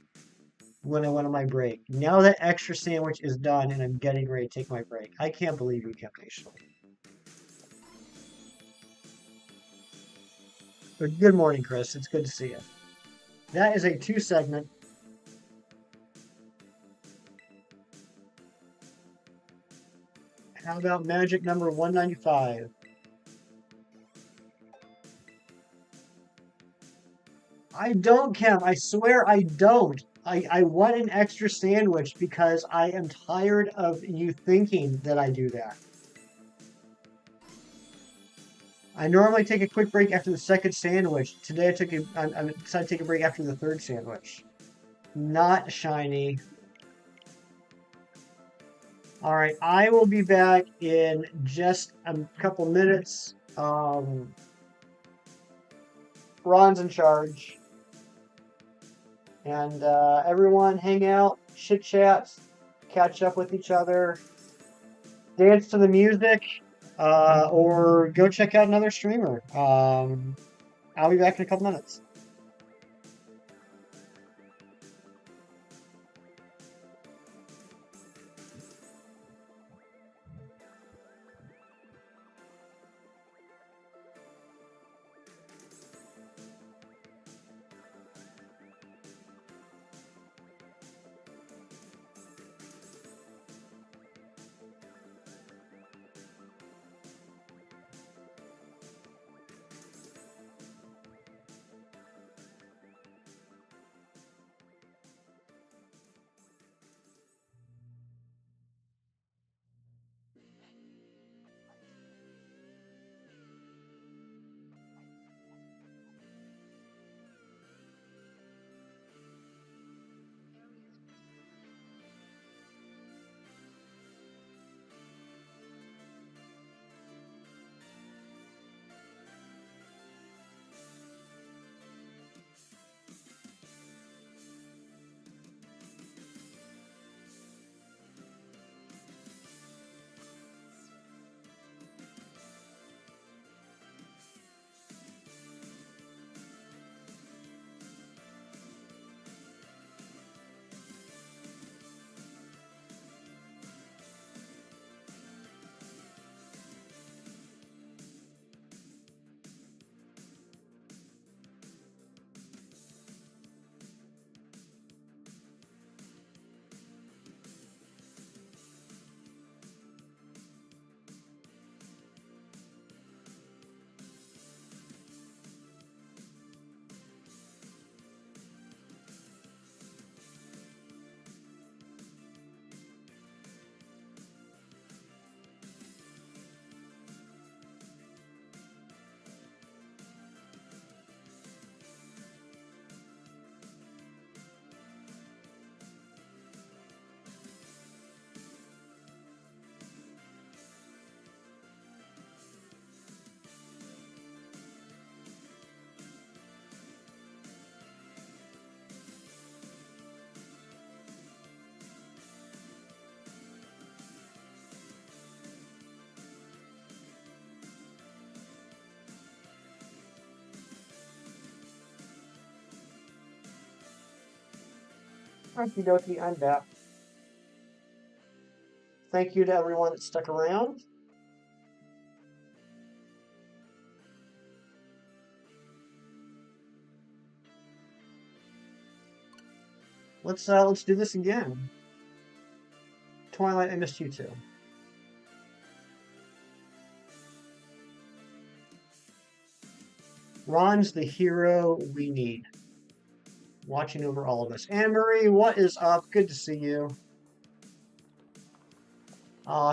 when I went on my break. Now that extra sandwich is done and I'm getting ready to take my break. I can't believe you, Chem Nation. But good morning, Chris. It's good to see you. That is a 2-segment. How about magic number 195? I don't, Cam. I swear I don't. I want an extra sandwich because I am tired of you thinking that I do that. I normally take a quick break after the second sandwich. Today I decided to take a break after the third sandwich. Not shiny. All right, I will be back in just a couple minutes. Ron's in charge. And everyone hang out, chit chat, catch up with each other, dance to the music, or go check out another streamer. I'll be back in a couple minutes. Okie dokie, I'm back. Thank you to everyone that stuck around. Let's do this again. Twilight, I missed you too. Ron's the hero we need. Watching over all of us. Anne Marie, what is up? Good to see you.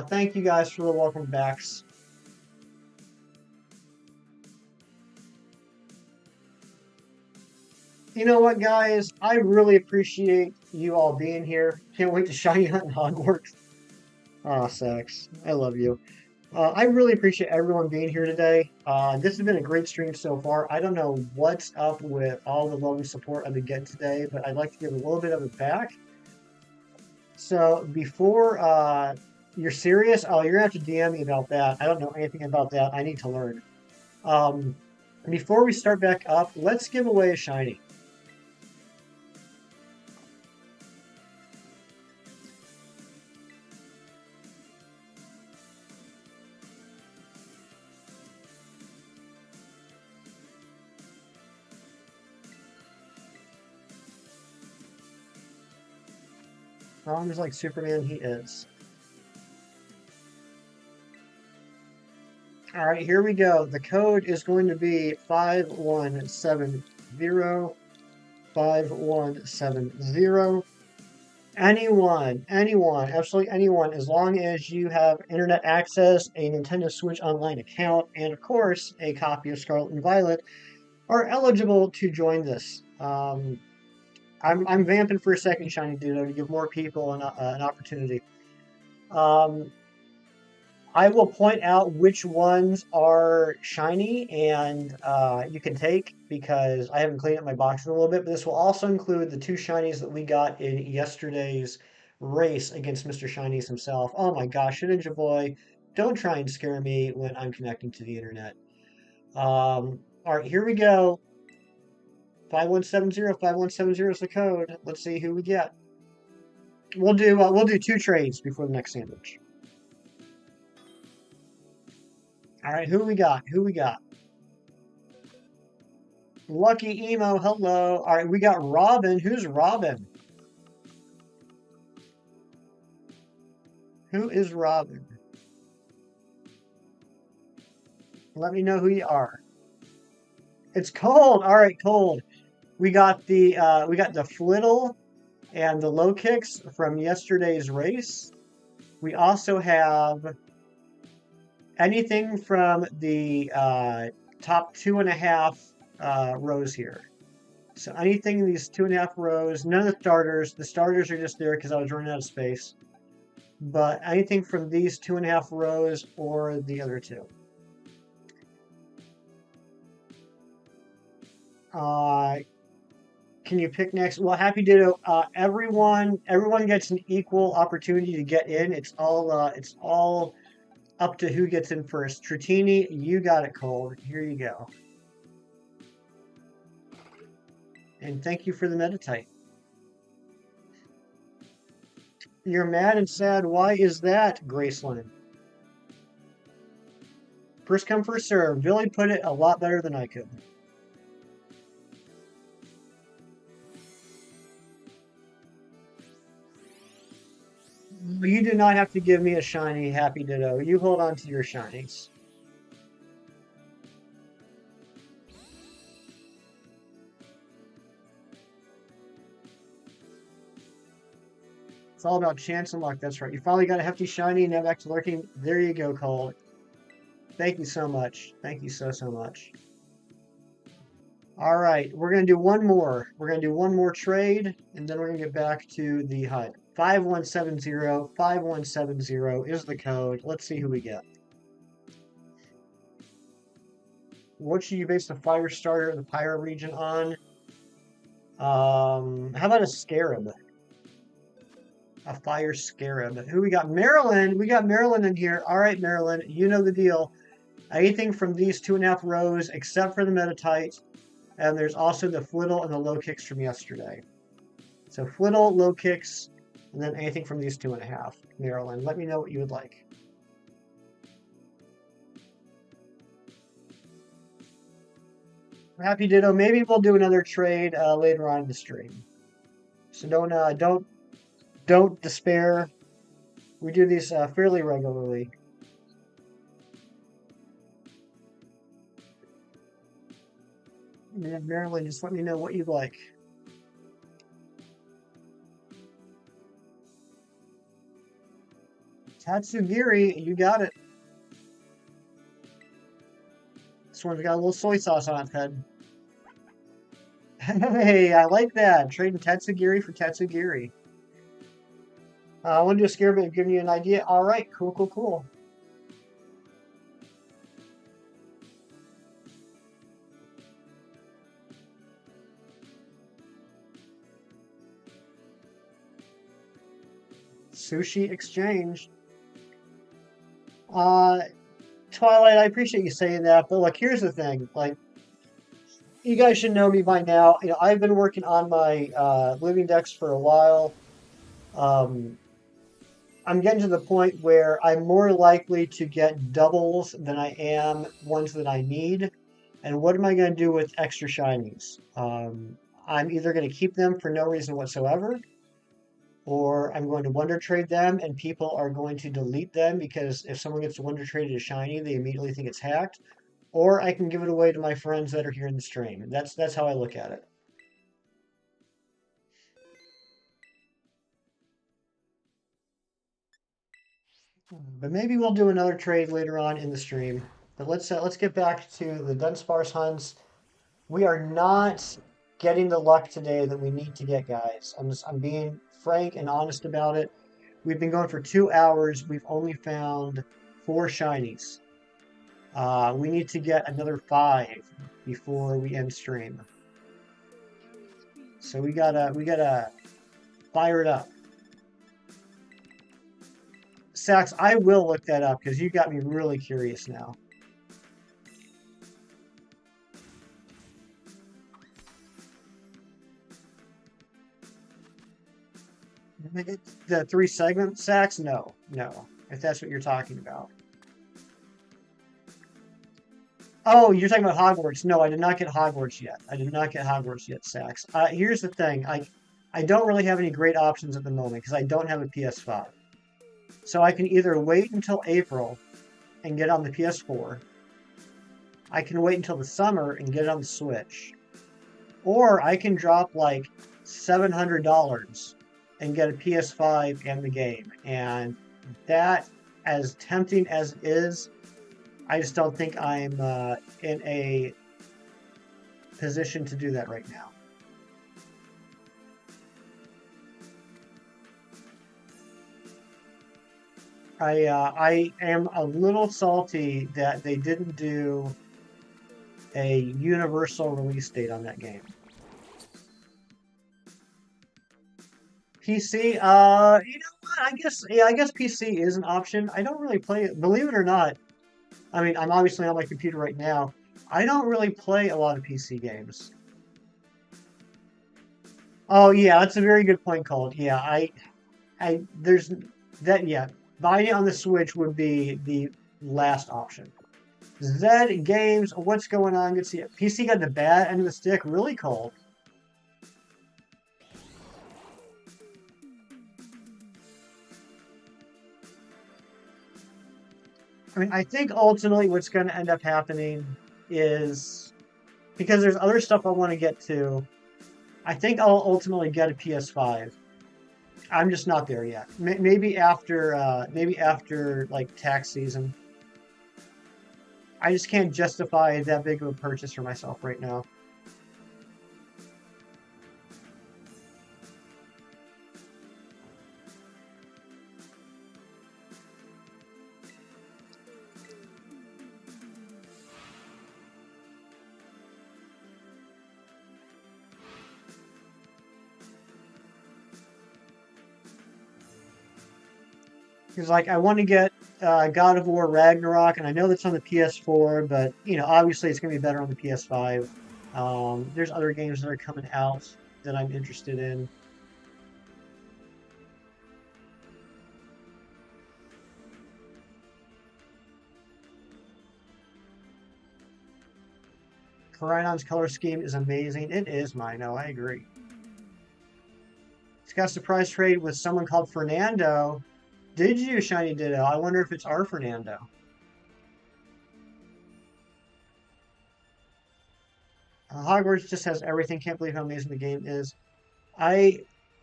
Thank you guys for the welcome backs. You know what, guys? I really appreciate you all being here. Can't wait to shiny hunt in Hogwarts. Aw, Sex. I love you. I really appreciate everyone being here today. This has been a great stream so far. I don't know what's up with all the love and support I've been getting today, but I'd like to give a little bit of it back. So before you're serious, oh, you're gonna have to DM me about that. I don't know anything about that. I need to learn. Before we start back up, let's give away a shiny. Ron is like Superman, he is. All right, here we go. The code is going to be 5170. 5170. Anyone, absolutely anyone, as long as you have internet access, a Nintendo Switch Online account, and of course, a copy of Scarlet and Violet, are eligible to join this. I'm vamping for a second, Shiny Dudo, to give more people an opportunity. I will point out which ones are shiny and you can take because I haven't cleaned up my boxes a little bit. But this will also include the 2 shinies that we got in yesterday's race against Mr. Shinies himself. Oh my gosh, Ninja Boy, don't try and scare me when I'm connecting to the internet. All right, here we go. 5170, 5170 is the code. Let's see who we get. We'll do 2 trades before the next sandwich. All right, who we got? Lucky Emo, hello. All right, we got Robin. Who's Robin? Who is Robin? Let me know who you are. It's Cold. All right, Cold. We got the Flittle and the low kicks from yesterday's race. We also have anything from the top 2.5 rows here. So anything in these 2.5 rows, none of the starters. The starters are just there because I was running out of space. But anything from these 2.5 rows or the other 2. Can you pick next? Well, Happy Ditto. Everyone gets an equal opportunity to get in. It's all up to who gets in first. Tritini, you got it, Cold. Here you go. And thank you for the Meditite. You're mad and sad. Why is that, Graceland? First come, first serve. Billy put it a lot better than I could. You do not have to give me a shiny, Happy Ditto. You hold on to your shinies. It's all about chance and luck. That's right. You finally got a hefty shiny. Now back to lurking. There you go, Cole. Thank you so much. Thank you so much. All right. We're going to do one more. We're going to do one more trade, and then we're going to get back to the HUD. 5170. 5170 is the code. Let's see who we get. What should you base the fire starter in the Pyro region on? How about a Scarab? A fire Scarab. Who we got? Maryland. We got Maryland in here. All right, Maryland. You know the deal. Anything from these 2.5 rows except for the Meditite. And there's also the Flittle and the low kicks from yesterday. So Flittle, low kicks, and then anything from these 2.5. Maryland. Let me know what you would like. Happy Ditto. Maybe we'll do another trade later on in the stream. So don't despair. We do these fairly regularly. Yeah, Marilyn, just let me know what you'd like. Tatsugiri, you got it. This one's got a little soy sauce on its head. Hey, I like that. Trading Tatsugiri for Tatsugiri. I want to do a scare bit, giving you an idea. All right, cool, cool, cool. Sushi exchange. Twilight, I appreciate you saying that, but look, here's the thing. Like, you guys should know me by now. You know, I've been working on my living decks for a while. Um, I'm getting to the point where I'm more likely to get doubles than I am ones that I need. And what am I going to do with extra shinies? I'm either going to keep them for no reason whatsoever, or I'm going to wonder trade them, and people are going to delete them because if someone gets wonder traded a shiny, they immediately think it's hacked. Or I can give it away to my friends that are here in the stream. That's how I look at it. But maybe we'll do another trade later on in the stream. But let's get back to the Dunsparce hunts. We are not getting the luck today that we need to get, guys. I'm being frank and honest about it. We've been going for 2 hours. We've only found 4 shinies. We need to get another 5 before we end stream. So we gotta fire it up. Sax, I will look that up because you got me really curious now. The 3 segment Sax? No. If that's what you're talking about. Oh, you're talking about Hogwarts. No, I did not get Hogwarts yet. Sax. Here's the thing. I don't really have any great options at the moment because I don't have a PS5. So I can either wait until April and get on the PS4. I can wait until the summer and get it on the Switch. Or I can drop like $700 and get a PS5 and the game. And that, as tempting as it is, I just don't think I'm in a position to do that right now. I am a little salty that they didn't do a universal release date on that game. PC, you know what? I guess PC is an option. I don't really play it, believe it or not. I mean, I'm obviously on my computer right now. I don't really play a lot of PC games. Oh yeah, that's a very good point, Cold. Yeah, there's that. Yeah, buying it on the Switch would be the last option. Zed Games, what's going on? Good to see it. PC got the bad end of the stick, really cold. I mean, I think ultimately what's going to end up happening is, because there's other stuff I want to get to, I think I'll ultimately get a PS5. I'm just not there yet. Maybe after like tax season. I just can't justify that big of a purchase for myself right now. Because like I want to get God of War Ragnarok, and I know that's on the PS4, but you know obviously it's going to be better on the PS5. There's other games that are coming out that I'm interested in. Koraidon's color scheme is amazing. It is, Mino. I agree. It's got a surprise trade with someone called Fernando. Did you, Shiny Ditto? I wonder if it's our Fernando. Hogwarts just has everything. Can't believe how amazing the game is. I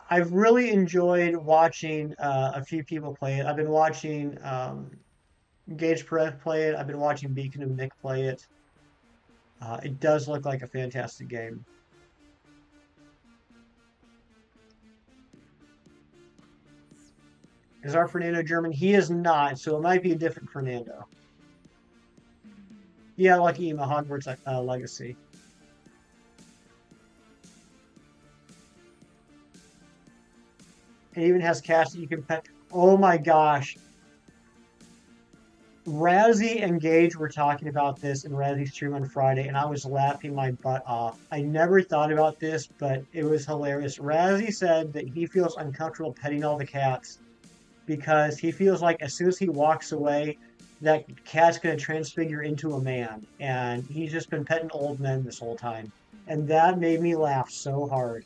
I've really enjoyed watching a few people play it. I've been watching Gage Perez play it. I've been watching Beacon and Nick play it. It does look like a fantastic game. Is our Fernando German? He is not, so it might be a different Fernando. Yeah, Lucky Ema, Hogwarts Legacy. It even has cash that you can pet. Oh my gosh. Razzie and Gage were talking about this in Razzie's stream on Friday, and I was laughing my butt off. I never thought about this, but it was hilarious. Razzie said that he feels uncomfortable petting all the cats because he feels like as soon as he walks away, that cat's going to transfigure into a man. And he's just been petting old men this whole time. And that made me laugh so hard.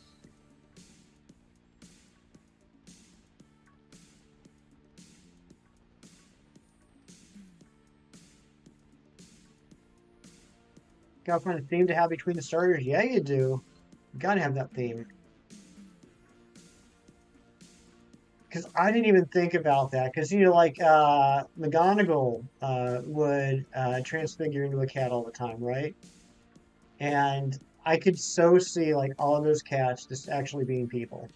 Gotta find a theme to have between the starters. Yeah, you do. You gotta have that theme. Because I didn't even think about that. Because, you know, like McGonagall would transfigure into a cat all the time, right? And I could so see like all of those cats just actually being people.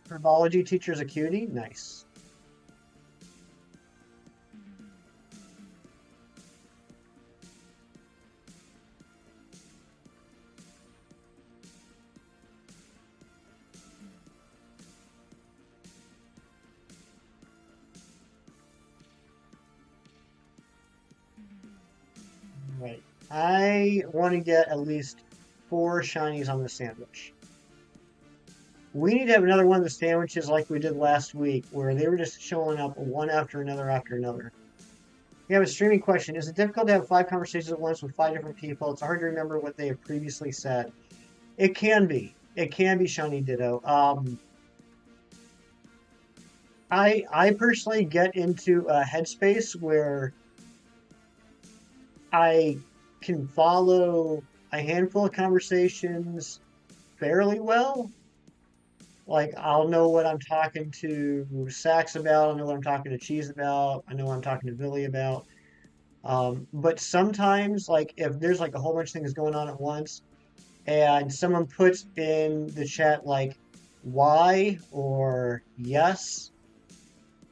Herbology teacher's a cutie? Nice. Right. I want to get at least 4 shinies on the sandwich. We need to have another one of the sandwiches like we did last week, where they were just showing up one after another after another. We have a streaming question. Is it difficult to have 5 conversations at once with 5 different people? It's hard to remember what they have previously said. It can be. It can be, Shiny Ditto. I personally get into a headspace where I can follow a handful of conversations fairly well. Like I'll know what I'm talking to Sax about. I know what I'm talking to Cheese about. I know what I'm talking to Billy about. But sometimes, like if there's like a whole bunch of things going on at once, and someone puts in the chat like why or yes,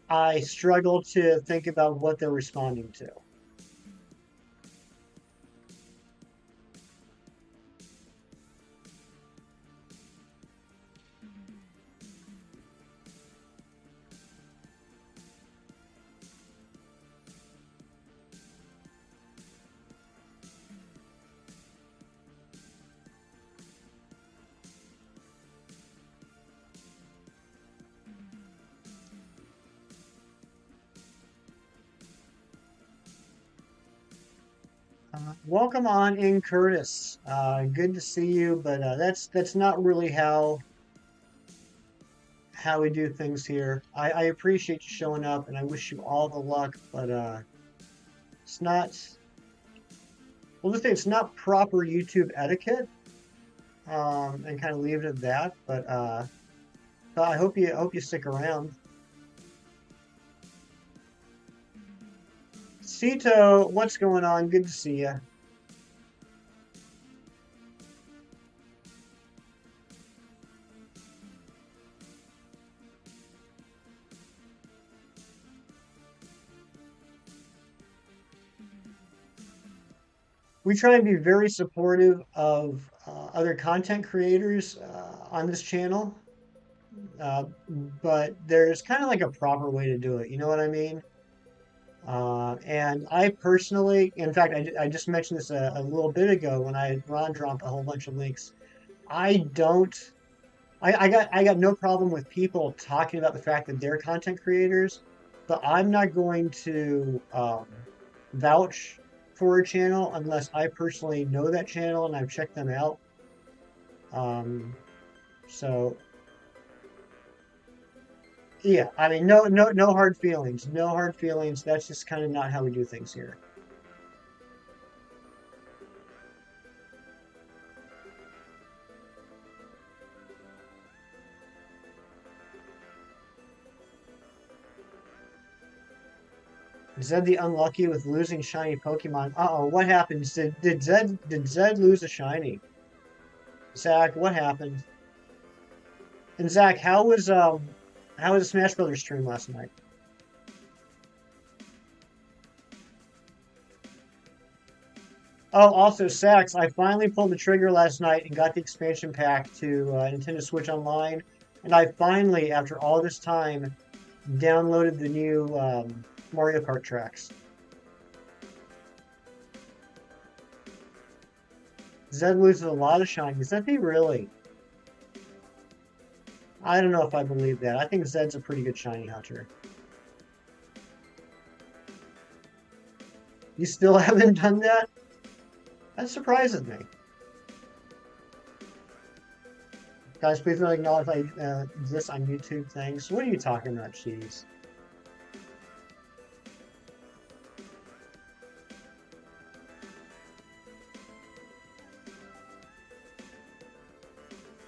I struggle to think about what they're responding to. Welcome on in, Curtis. Good to see you, but that's not really how we do things here. I appreciate you showing up, and I wish you all the luck, but it's not. Well, just say it's not proper YouTube etiquette, and kind of leave it at that. But I hope you stick around. Cito, what's going on? Good to see you. We try and be very supportive of other content creators on this channel, uh, but there's kind of like a proper way to do it. You know what I mean? And I personally, in fact, I just mentioned this a little bit ago when I Ron dropped a whole bunch of links. I don't. I got no problem with people talking about the fact that they're content creators, but I'm not going to vouch for a channel unless I personally know that channel and I've checked them out. Um, so yeah, I mean, no hard feelings, no hard feelings. That's just kind of not how we do things here. Zed the unlucky with losing shiny Pokemon. Uh-oh, what happened? Did Zed lose a shiny? Zach, what happened? And Zach, how was the Smash Brothers stream last night? Oh, also, Sax, I finally pulled the trigger last night and got the expansion pack to Nintendo Switch Online. And I finally, after all this time, downloaded the new Mario Kart tracks. Zed loses a lot of shinies. Does he really? I don't know if I believe that. I think Zed's a pretty good shiny hunter. You still haven't done that? That surprises me. Guys, please don't acknowledge I exist on YouTube things. What are you talking about, cheese?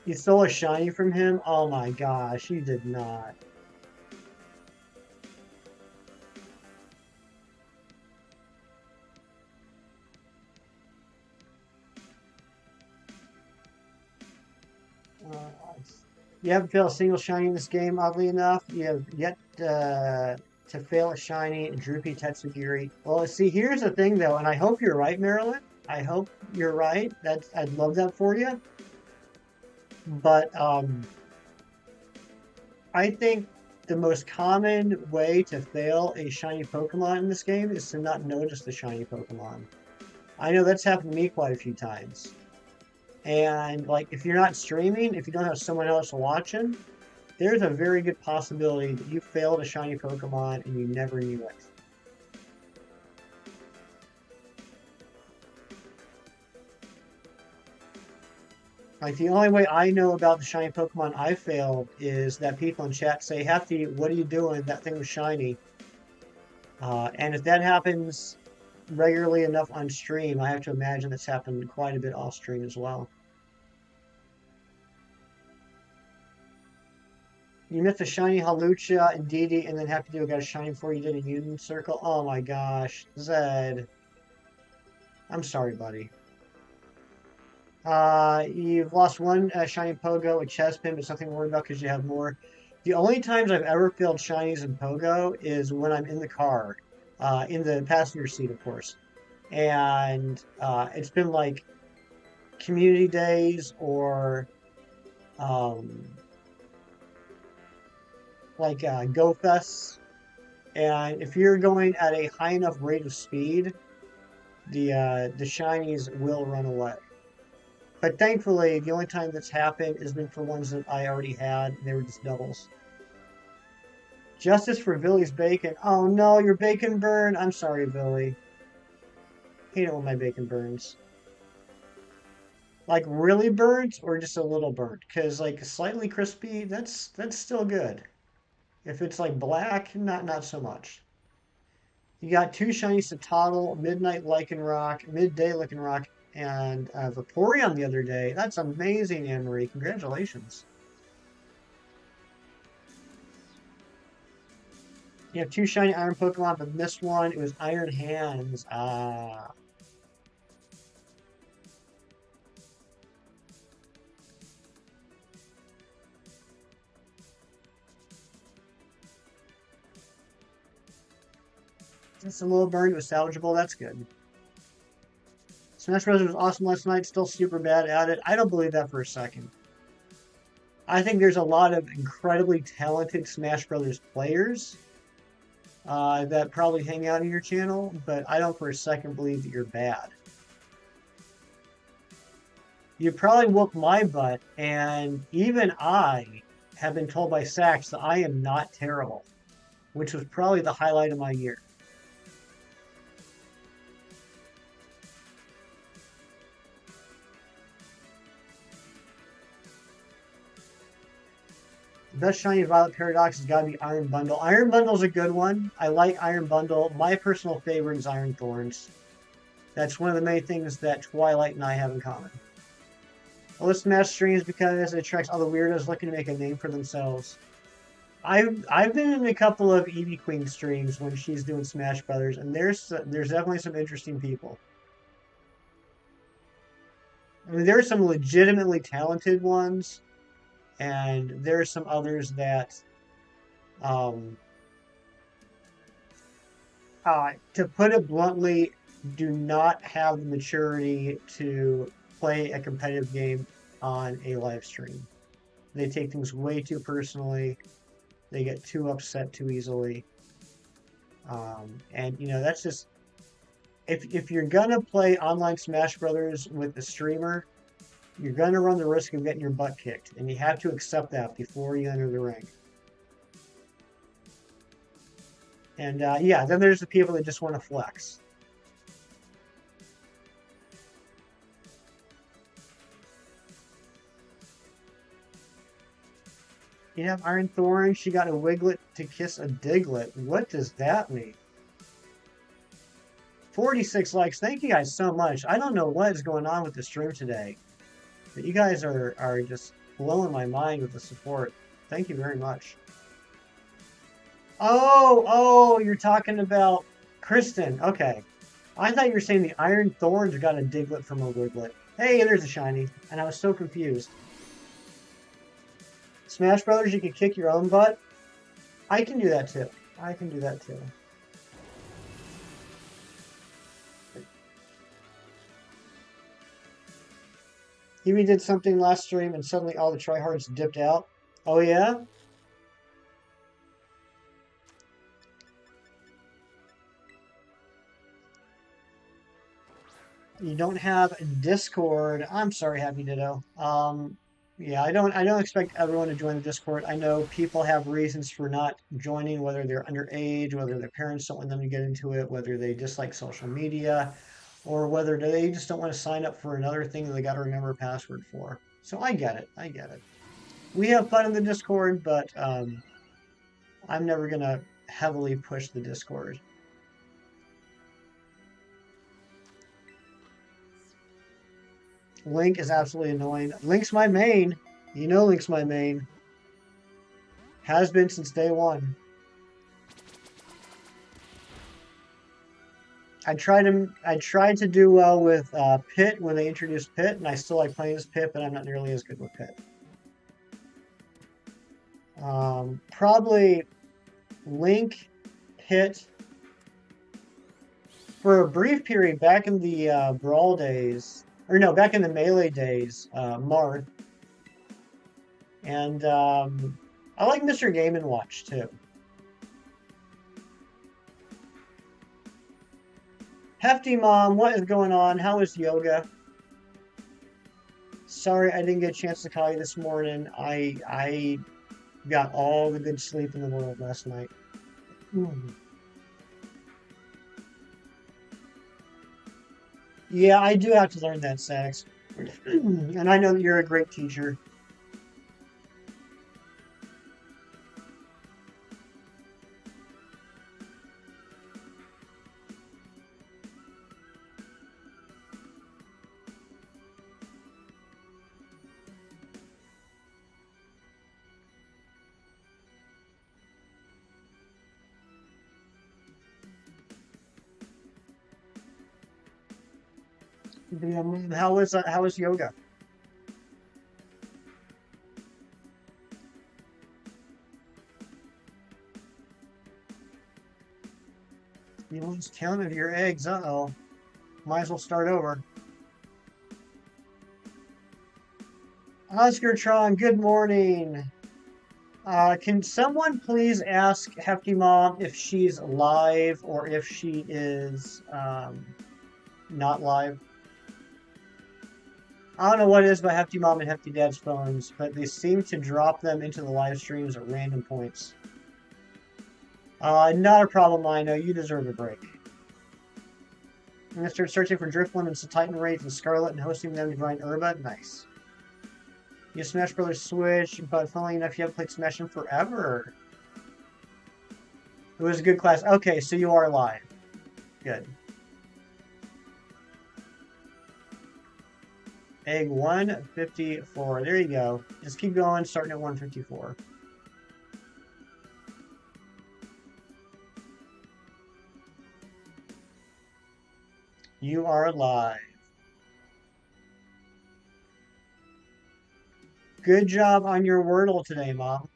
You stole a shiny from him? Oh my gosh, you did not. Uh, you haven't failed a single shiny in this game, oddly enough. You have yet to fail a shiny Droopy Tetsugiri. Well, see, here's the thing, though, and I hope you're right, Marilyn. I hope you're right. I'd love that for you. But I think the most common way to fail a shiny Pokemon in this game is to not notice the shiny Pokemon. I know that's happened to me quite a few times. And like, if you're not streaming, if you don't have someone else watching, there's a very good possibility that you failed a shiny Pokemon and you never knew it. Like, the only way I know about the shiny Pokemon I failed is that people in chat say, Hefty, what are you doing? That thing was shiny. And if that happens regularly enough on stream, I have to imagine that's happened quite a bit off stream as well. You missed a shiny Halucha and Didi and then have to do a shiny before you did a Union Circle. Oh my gosh, Zed. I'm sorry, buddy. You've lost one shiny Pogo, a Chespin, but something to worry about because you have more. The only times I've ever failed shinies in Pogo is when I'm in the car, in the passenger seat, of course. And it's been like community days or like Go Fests. And if you're going at a high enough rate of speed, the shinies will run away. But thankfully, the only time that's happened has been for ones that I already had. They were just doubles. Justice for Billy's bacon. Oh no, your bacon burned. I'm sorry, Billy. Hate it when my bacon burns. Like really burnt or just a little burnt? Because like slightly crispy, that's still good. If it's like black, not so much. You got two shinies to Toddle, Midnight Lycanroc, Midday Lycanroc, and Vaporeon the other day. That's amazing, Anne-Marie. Congratulations. You have two shiny Iron Pokemon, but missed one. It was Iron Hands. Ah. Just a little burn. It was salvageable. That's good. Smash Bros. Was awesome last night. Still super bad at it. I don't believe that for a second. I think there's a lot of incredibly talented Smash Brothers players that probably hang out on your channel, but I don't for a second believe that you're bad. You probably whoop my butt, and even I have been told by Sax that I am not terrible, which was probably the highlight of my year. Best Shiny Violet Paradox has got to be Iron Bundle. Iron Bundle's a good one. I like Iron Bundle. My personal favorite is Iron Thorns. That's one of the many things that Twilight and I have in common. I listen to Smash streams because it attracts all the weirdos looking to make a name for themselves. I've been in a couple of Eevee Queen streams when she's doing Smash Brothers, and there's definitely some interesting people. I mean, there are some legitimately talented ones, and there are some others that, um, to put it bluntly, do not have the maturity to play a competitive game on a live stream. They take things way too personally. They get too upset too easily. And, you know, that's just... If you're going to play online Smash Brothers with a streamer, you're going to run the risk of getting your butt kicked. And you have to accept that before you enter the ring. And, yeah, then there's the people that just want to flex. You have Iron Thorn. She got a Wiglet to kiss a Diglett. What does that mean? 46 likes. Thank you guys so much. I don't know what is going on with the stream today, but you guys are just blowing my mind with the support. Thank you very much. Oh, you're talking about Kristen. Okay. I thought you were saying the Iron Thorns got a Diglett from a Wiglet. Hey, there's a shiny. And I was so confused. Smash Brothers, you can kick your own butt. I can do that too. I can do that too. Eevee did something last stream and suddenly all the tryhards dipped out. Oh yeah? You don't have Discord. I'm sorry, Happy Ditto. Yeah, I don't expect everyone to join the Discord. I know people have reasons for not joining, whether they're underage, whether their parents don't want them to get into it, whether they dislike social media, or whether they just don't want to sign up for another thing that they got to remember a password for. So I get it. I get it. We have fun in the Discord, but I'm never going to heavily push the Discord. Link is absolutely annoying. Link's my main. You know Link's my main. Has been since day one. I tried to do well with Pit when they introduced Pit, and I still like playing as Pit, but I'm not nearly as good with Pit. Probably Link, Pit. For a brief period back in the Brawl days, or no, back in the Melee days, Marth. And I like Mr. Game & Watch too. Hefty Mom, what is going on? How is yoga? Sorry I didn't get a chance to call you this morning. I got all the good sleep in the world last night. Yeah, I do have to learn that, Sax. And I know that you're a great teacher. How was yoga? You lose count of your eggs. Uh-oh. Might as well start over. Oscar Tron, good morning. Can someone please ask Hefty Mom if she's live or if she is not live? I don't know what it is about Hefty Mom and Hefty Dad's phones, but they seem to drop them into the live streams at random points. Not a problem, I know. You deserve a break. I'm going to start searching for Drifloon and Titan Raids and Scarlet and hosting them to grind Herba. Nice. You Smash Brothers Switch, but funnily enough, you haven't played Smash in forever. It was a good class. Okay, so you are live. Good. Egg 154. There you go. Just keep going, starting at 154. You are live. Good job on your Wordle today, Mom.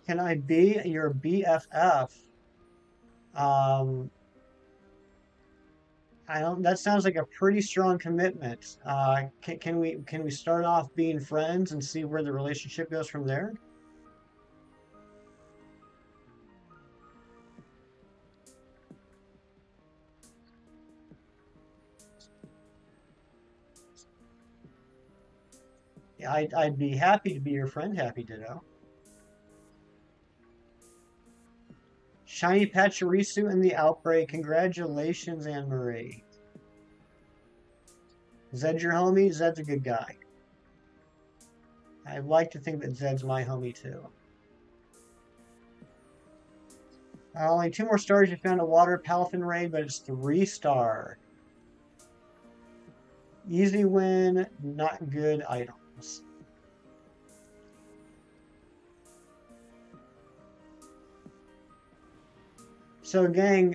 Can I be your BFF? Um, I don't. That sounds like a pretty strong commitment. Can we start off being friends and see where the relationship goes from there? Yeah, I'd be happy to be your friend, Happy Ditto. Shiny Pachirisu in the outbreak. Congratulations, Anne Marie. Zed's your homie? Zed's a good guy. I'd like to think that Zed's my homie too. Only 2 more stars. You found a water Palafin raid, but it's 3-star. Easy win, not good items. So, gang,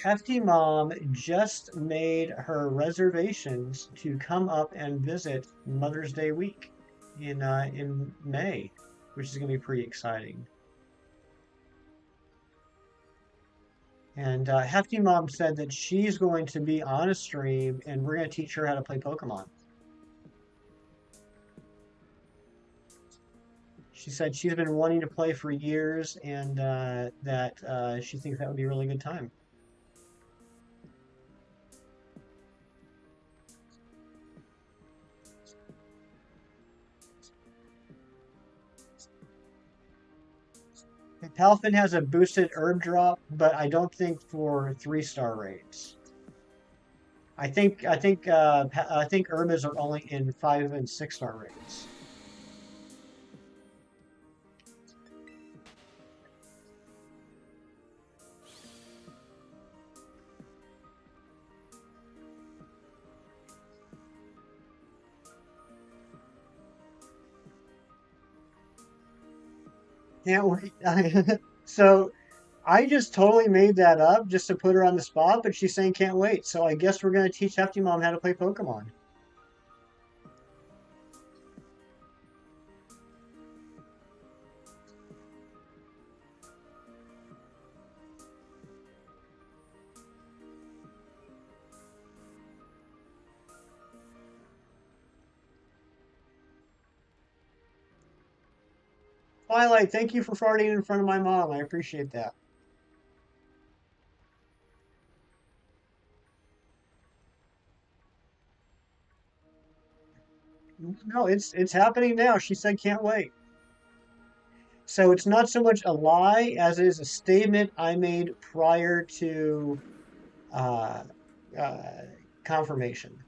Hefty Mom just made her reservations to come up and visit Mother's Day week in May, which is going to be pretty exciting. And Hefty Mom said that she's going to be on a stream, and we're going to teach her how to play Pokemon. She said she's been wanting to play for years, and that she thinks that would be a really good time. Palfin has a boosted herb drop, but I don't think for 3-star raids. I think herbs are only in 5 and 6-star raids. Can't wait. So I just totally made that up just to put her on the spot, but she's saying can't wait. So I guess we're gonna teach Hefty Mom how to play Pokemon. Twilight, thank you for farting in front of my mom. I appreciate that. No, it's happening now. She said can't wait. So it's not so much a lie as it is a statement I made prior to uh, uh, confirmation.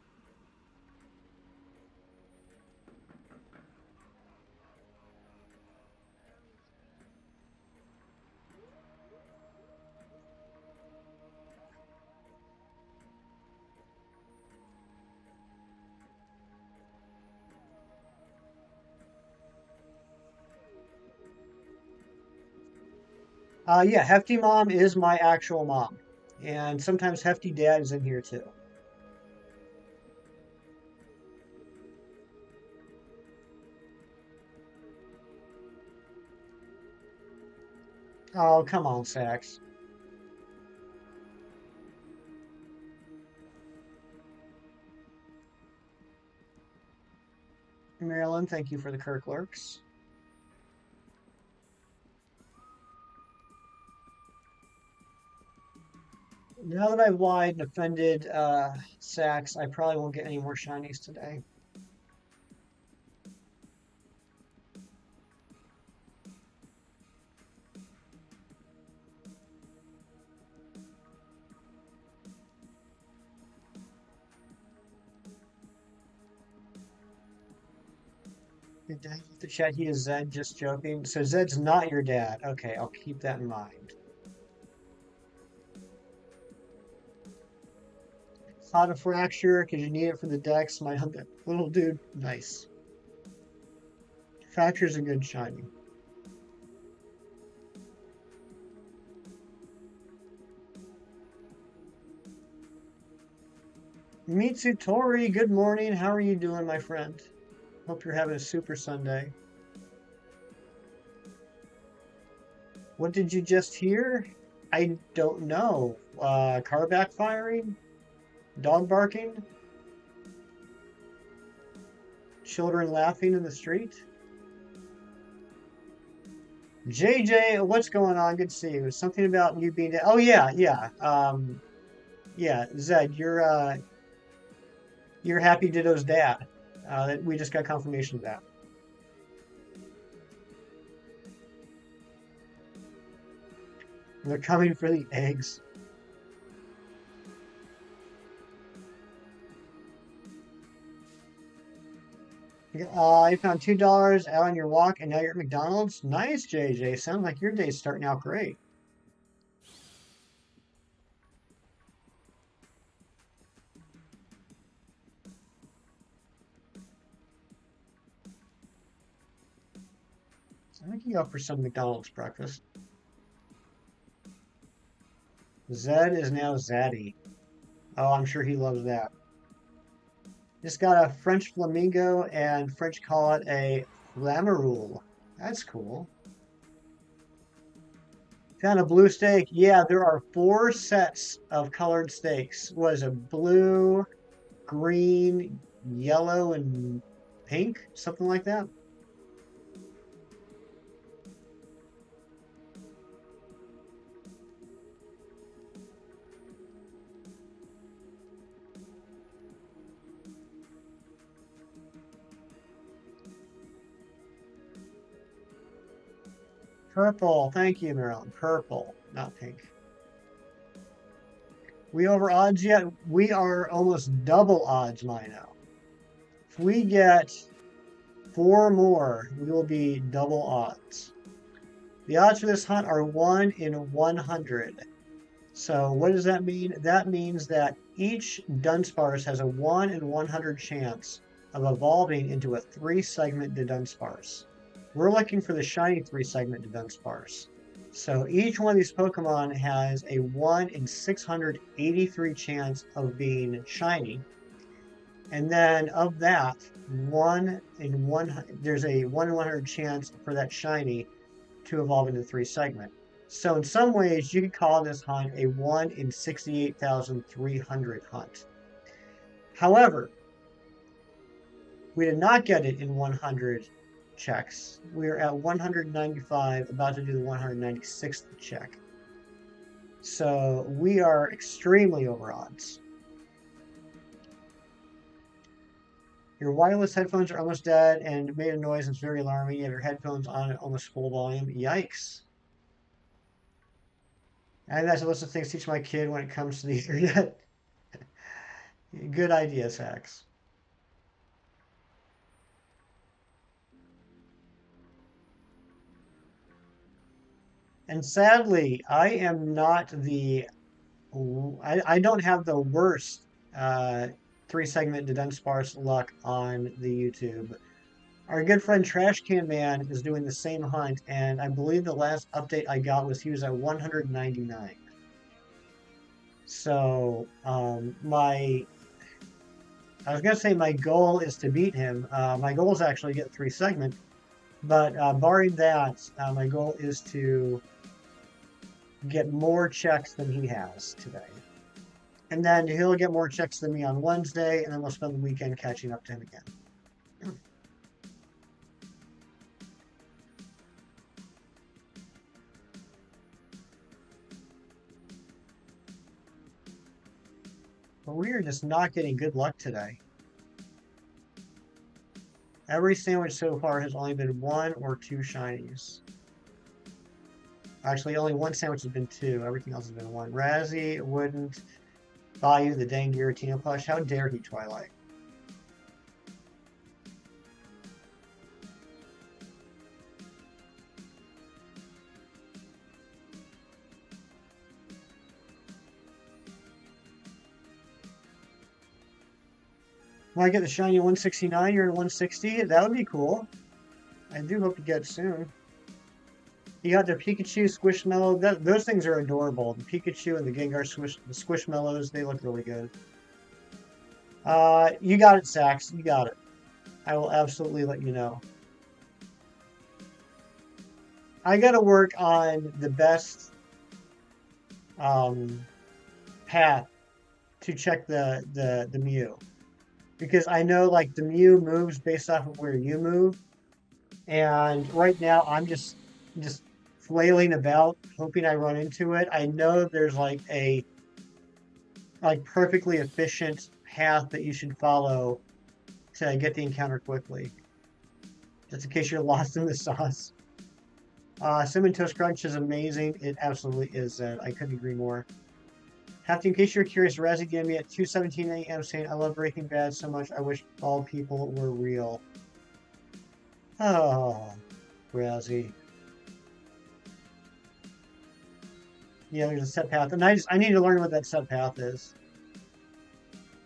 Yeah, Hefty Mom is my actual mom. And sometimes Hefty Dad is in here too. Oh, come on, Sax. Marilyn, thank you for the Kirk lurks. Now that I've lied and offended Sax, I probably won't get any more shinies today. Your dad with the chat, he is Zed, just joking. So Zed's not your dad. Okay, I'll keep that in mind. Caught a fracture because you need it for the decks. My little dude, nice. Fracture's a good shiny. Mitsutori, good morning. How are you doing, my friend? Hope you're having a super Sunday. What did you just hear? I don't know. Car backfiring? Dog barking? Children laughing in the street? JJ, what's going on? Good to see you. Something about you being dead. Oh yeah, yeah. Yeah, Zed, you're Happy Ditto's dad. We just got confirmation of that. They're coming for the eggs. You found $2 out on your walk, and now you're at McDonald's. Nice, JJ. Sounds like your day's starting out great. I think you go for some McDonald's breakfast. Zed is now Zaddy. Oh, I'm sure he loves that. Just got a French flamingo, and French call it a flamarole. That's cool. Found a blue steak. Yeah, there are 4 sets of colored steaks. What is it? Blue, green, yellow, and pink? Something like that. Purple. Thank you, Marilyn. Purple, not pink. We over odds yet? We are almost double odds, Mino. If we get 4 more, we will be double odds. The odds for this hunt are 1 in 100. So what does that mean? That means that each Dunsparce has a 1 in 100 chance of evolving into a 3-segment Dudunsparce. We're looking for the shiny 3-segment Dudunsparce. So each one of these Pokemon has a 1 in 683 chance of being shiny. And then of that, there's a 1 in 100 chance for that shiny to evolve into 3-segment. So in some ways, you could call this hunt a 1 in 68,300 hunt. However, we did not get it in 100 checks. We are at 195, about to do the 196th check. So we are extremely over odds. Your wireless headphones are almost dead and made a noise that's very alarming. You have your headphones on at almost full volume. Yikes. I think that's a list of things to teach my kid when it comes to the internet. Good idea, Sax. And sadly, I am not I don't have the worst 3-segment Dudunsparce luck on the YouTube. Our good friend Trash Can Man is doing the same hunt, and I believe the last update I got was he was at 199. So I was gonna say my goal is to beat him. My goal is actually to get 3-segment, but barring that, my goal is to get more checks than he has today. And then he'll get more checks than me on Wednesday, and then we'll spend the weekend catching up to him again. But we are just not getting good luck today. Every sandwich so far has only been 1 or 2 shinies. Actually, only 1 sandwich has been 2. Everything else has been 1. Razzie wouldn't buy you the dang Giratina plush. How dare he, Twilight? When I get the shiny 169, you're in 160. That would be cool. I do hope to get it soon. You got the Pikachu Squishmallow. Those things are adorable. The Pikachu and the Gengar the Squishmallows, they look really good. You got it, Sax. You got it. I will absolutely let you know. I got to work on the best path to check the Mew, because I know like the Mew moves based off of where you move, and right now I'm just flailing about hoping I run into it. I know there's like a perfectly efficient path that you should follow to get the encounter quickly, just in case you're lost in the sauce. Cinnamon Toast Crunch is amazing. It absolutely is. I couldn't agree more. Have in case you're curious, Razzie DM'd me at 2:17 a.m. saying, I love Breaking Bad so much, I wish all people were real. Oh, Razzie. Yeah, there's a set path. And I need to learn what that set path is.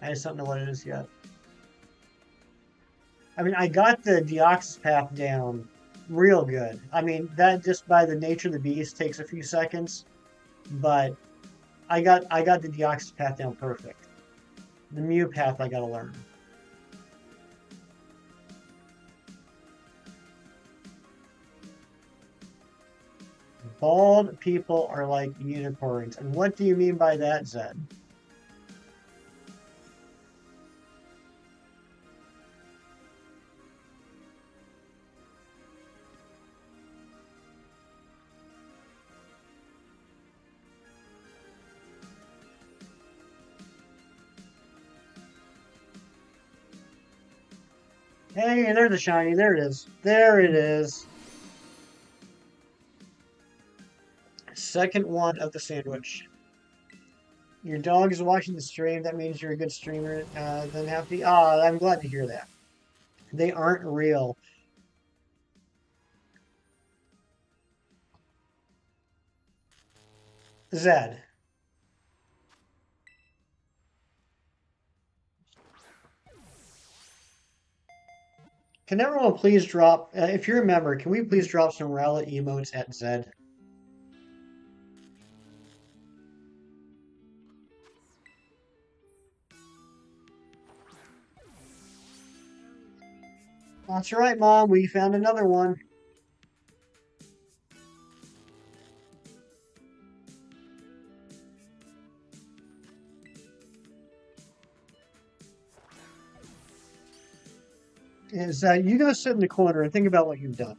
I just don't know what it is yet. I mean, I got the Deoxys path down real good. I mean, that just by the nature of the beast takes a few seconds, but I got the Deoxys path down perfect. The Mew path I gotta learn. Bald people are like unicorns. And what do you mean by that, Zed? Hey, there's a shiny. There it is. There it is. Second one of the sandwich. Your dog is watching the stream. That means you're a good streamer. Then happy. Ah, I'm glad to hear that. They aren't real. Zed. Can everyone please drop, if you're a member, can we please drop some Rowlet emotes at Zed? That's right, Mom. We found another one. Is you go sit in the corner and think about what you've done.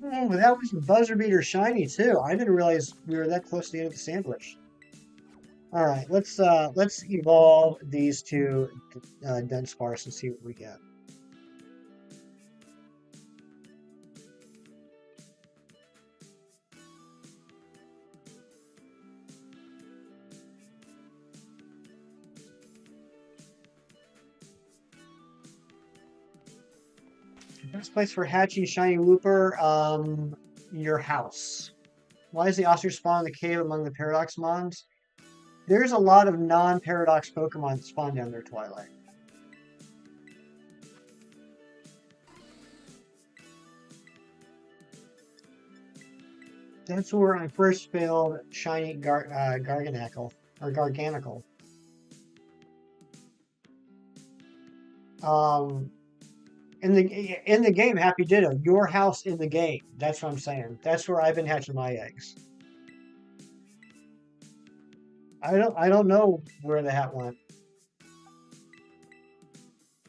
Oh, that was a buzzer beater shiny too. I didn't realize we were that close to the end of the sandwich. All right, let's evolve these two Dunsparce and see what we get. Best place for hatching shiny Looper, your house. Why is the ostrich spawn in the cave among the Paradox Mons? There's a lot of non-Paradox Pokemon that spawn down there, Twilight. That's where I first failed shiny Garganicle, or Garganicle. In the game, Happy Ditto, your house in the game. That's what I'm saying. That's where I've been hatching my eggs. I don't know where the hat went.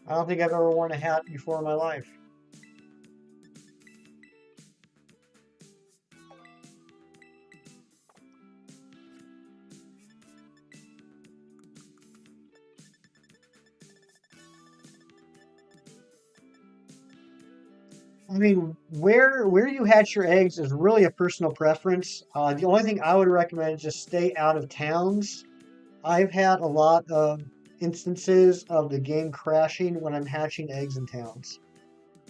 I don't think I've ever worn a hat before in my life. I mean, where you hatch your eggs is really a personal preference. The only thing I would recommend is just stay out of towns. I've had a lot of instances of the game crashing when I'm hatching eggs in towns.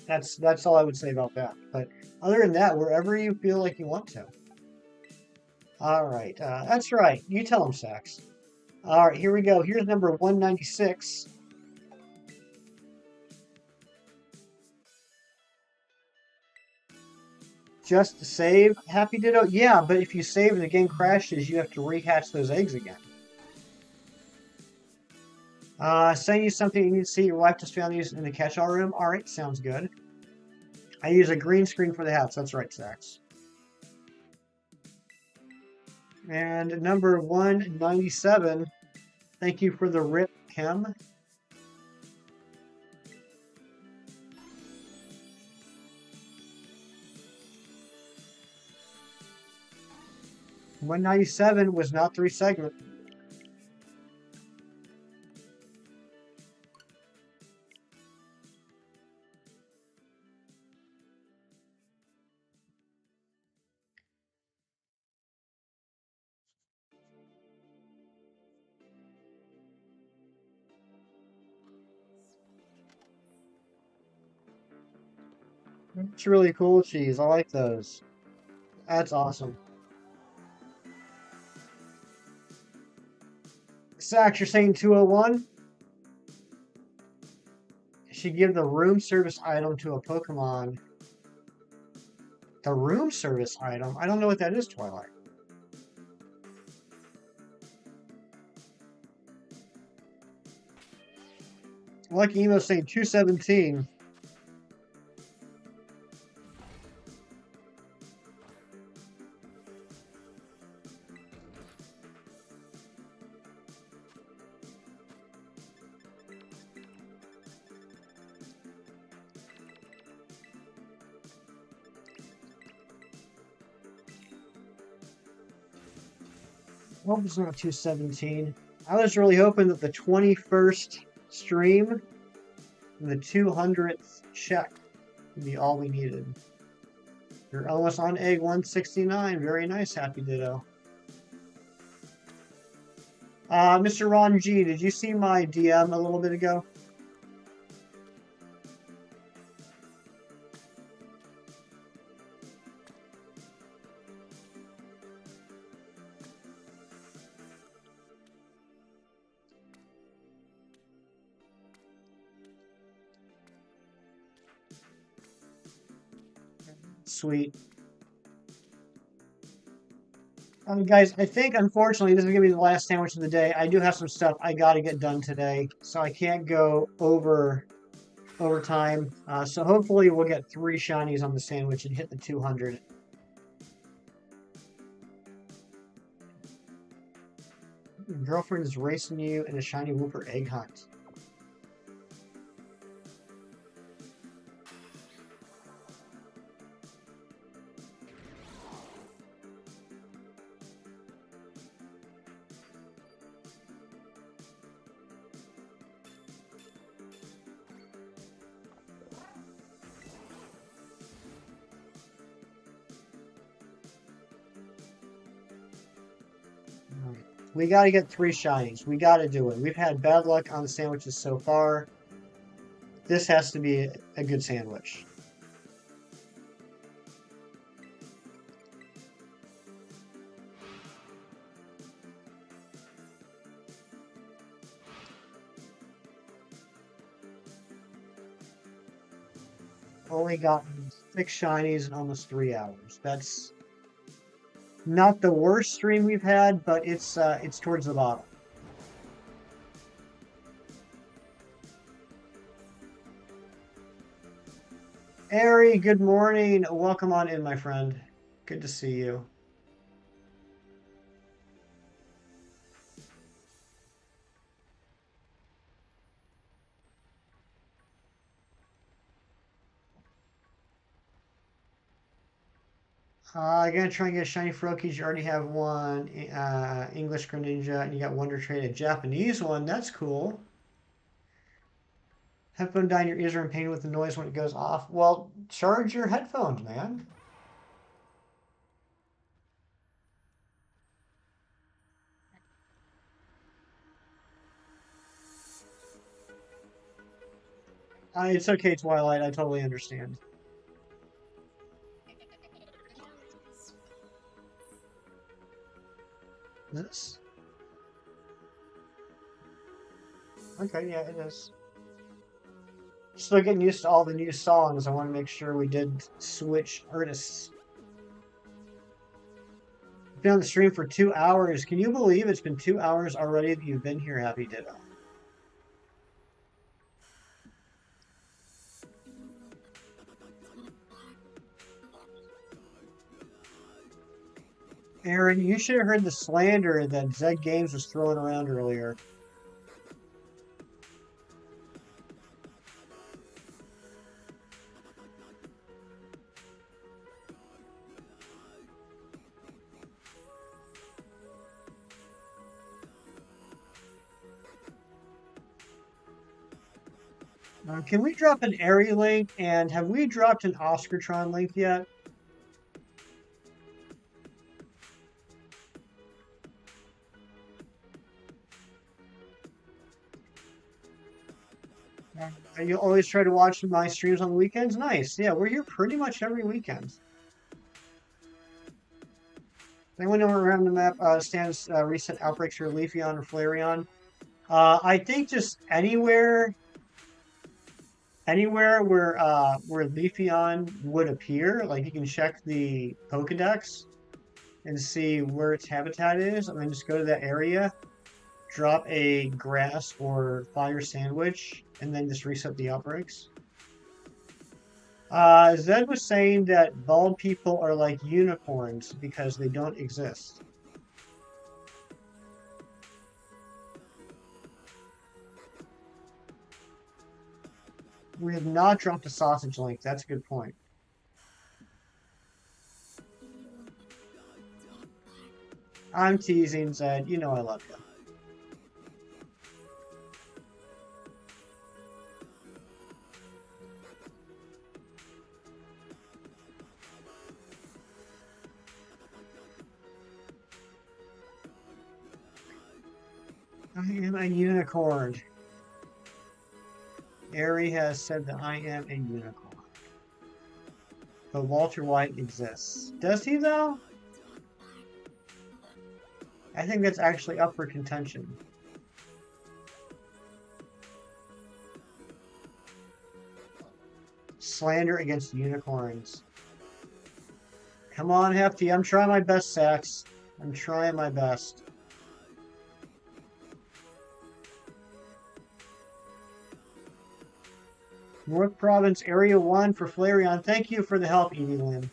That's all I would say about that. But other than that, wherever you feel like you want to. All right, that's right. You tell them, Sax. All right, here we go. Here's number 196. Just to save Happy Ditto? Yeah, but if you save and the game crashes, you have to rehatch those eggs again. Send you something you need to see your wife just found these in the catch-all room. All right, sounds good. I use a green screen for the hats. That's right, Sax. And number 197. Thank you for the rip, Kim. $197 was not 3 segment. It's really cool cheese. I like those. That's awesome. Sax, you're saying 201? Should give the room service item to a Pokemon. The room service item? I don't know what that is, Twilight. Lucky Emo saying 217. Hope it's not 217. I was really hoping that the 21st stream, the 200th check, would be all we needed. You're almost on egg 169. Very nice, Happy Ditto. Mr. Ron G, did you see my DM a little bit ago? Sweet. Guys, I think unfortunately this is gonna be the last sandwich of the day. I do have some stuff I gotta get done today, so I can't go over time. So hopefully we'll get 3 shinies on the sandwich and hit the 200. Your girlfriend is racing you in a shiny whooper egg hunt. We got to get 3 shinies. We got to do it. We've had bad luck on the sandwiches so far. This has to be a good sandwich. Only gotten 6 shinies in almost 3 hours. That's not the worst stream we've had, but it's towards the bottom. Ari, good morning. Welcome on in, my friend. Good to see you. I'm gonna try and get a shiny Froakies. You already have one. English Greninja, and you got Wonder Trade, a Japanese one. That's cool. Headphone die in your ears are in pain with the noise when it goes off. Well, charge your headphones, man. It's okay, Twilight. I totally understand. This? Okay, yeah, it is. Still getting used to all the new songs. I want to make sure we did switch artists. Been on the stream for 2 hours. Can you believe it's been 2 hours already that you've been here, Happy Ditto? Aaron, you should have heard the slander that Zed Games was throwing around earlier. Can we drop an area link? And have we dropped an Oscartron link yet? You always try to watch my streams on the weekends? Nice. Yeah, we're here pretty much every weekend. Anyone know around the map stands recent outbreaks for Leafeon or Flareon? I think just anywhere where Leafeon would appear, like you can check the Pokedex and see where its habitat is, and then just go to that area, drop a grass or fire sandwich, and then just reset the outbreaks. Zed was saying that bald people are like unicorns because they don't exist. We have not dropped a sausage link. That's a good point. I'm teasing, Zed. You know I love you. I am a unicorn. Ari has said that I am a unicorn. But Walter White exists. Does he, though? I think that's actually up for contention. Slander against unicorns. Come on, Hefty. I'm trying my best, Sax. I'm trying my best. North Province, Area 1 for Flareon. Thank you for the help, Evie Lynn.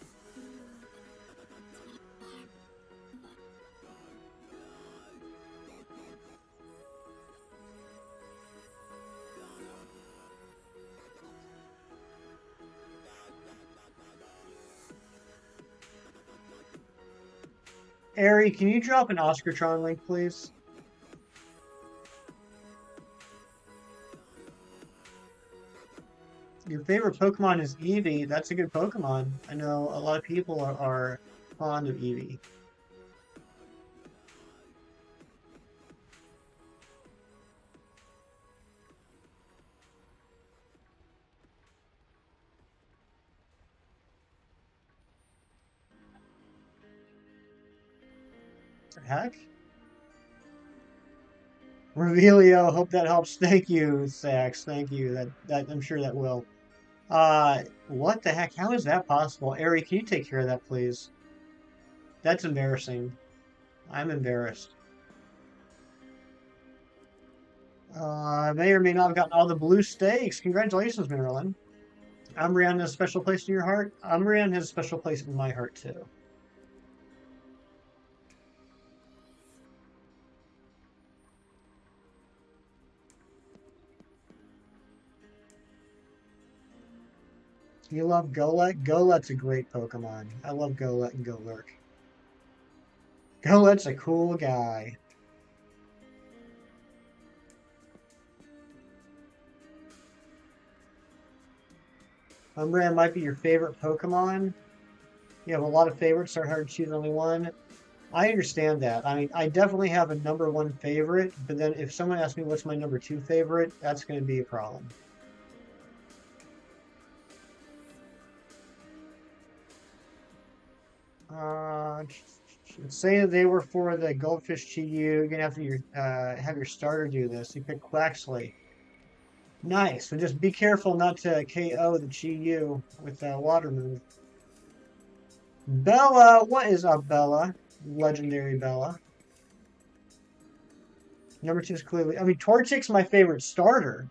Ari, can you drop an Oscartron link, please? Your favorite Pokemon is Eevee. That's a good Pokemon. I know a lot of people are fond of Eevee. What the heck? Revelio, hope that helps. Thank you, Sax. Thank you. That I'm sure that will. What the heck? How is that possible? Ari, can you take care of that, please? That's embarrassing. I'm embarrassed. May or may not have gotten all the blue stakes. Congratulations, Marilyn. Umbreon has a special place in your heart. Umbreon has a special place in my heart, too. You love Golett? Golett's a great Pokemon. I love Golett and Golurk. Golett's a cool guy. Umbreon might be your favorite Pokemon. You have a lot of favorites, so hard to choose only one. I understand that. I mean, I definitely have a number one favorite, but then if someone asks me what's my number two favorite, that's going to be a problem. Uh, Say that they were for the Goldfish Chi Yu. You're gonna have your starter do this. You pick Quaxley. Nice. So just be careful not to KO the Chi Yu with the water move. Bella, what is up, Bella? Legendary Bella. Number two is clearly. I mean, Torchic's my favorite starter.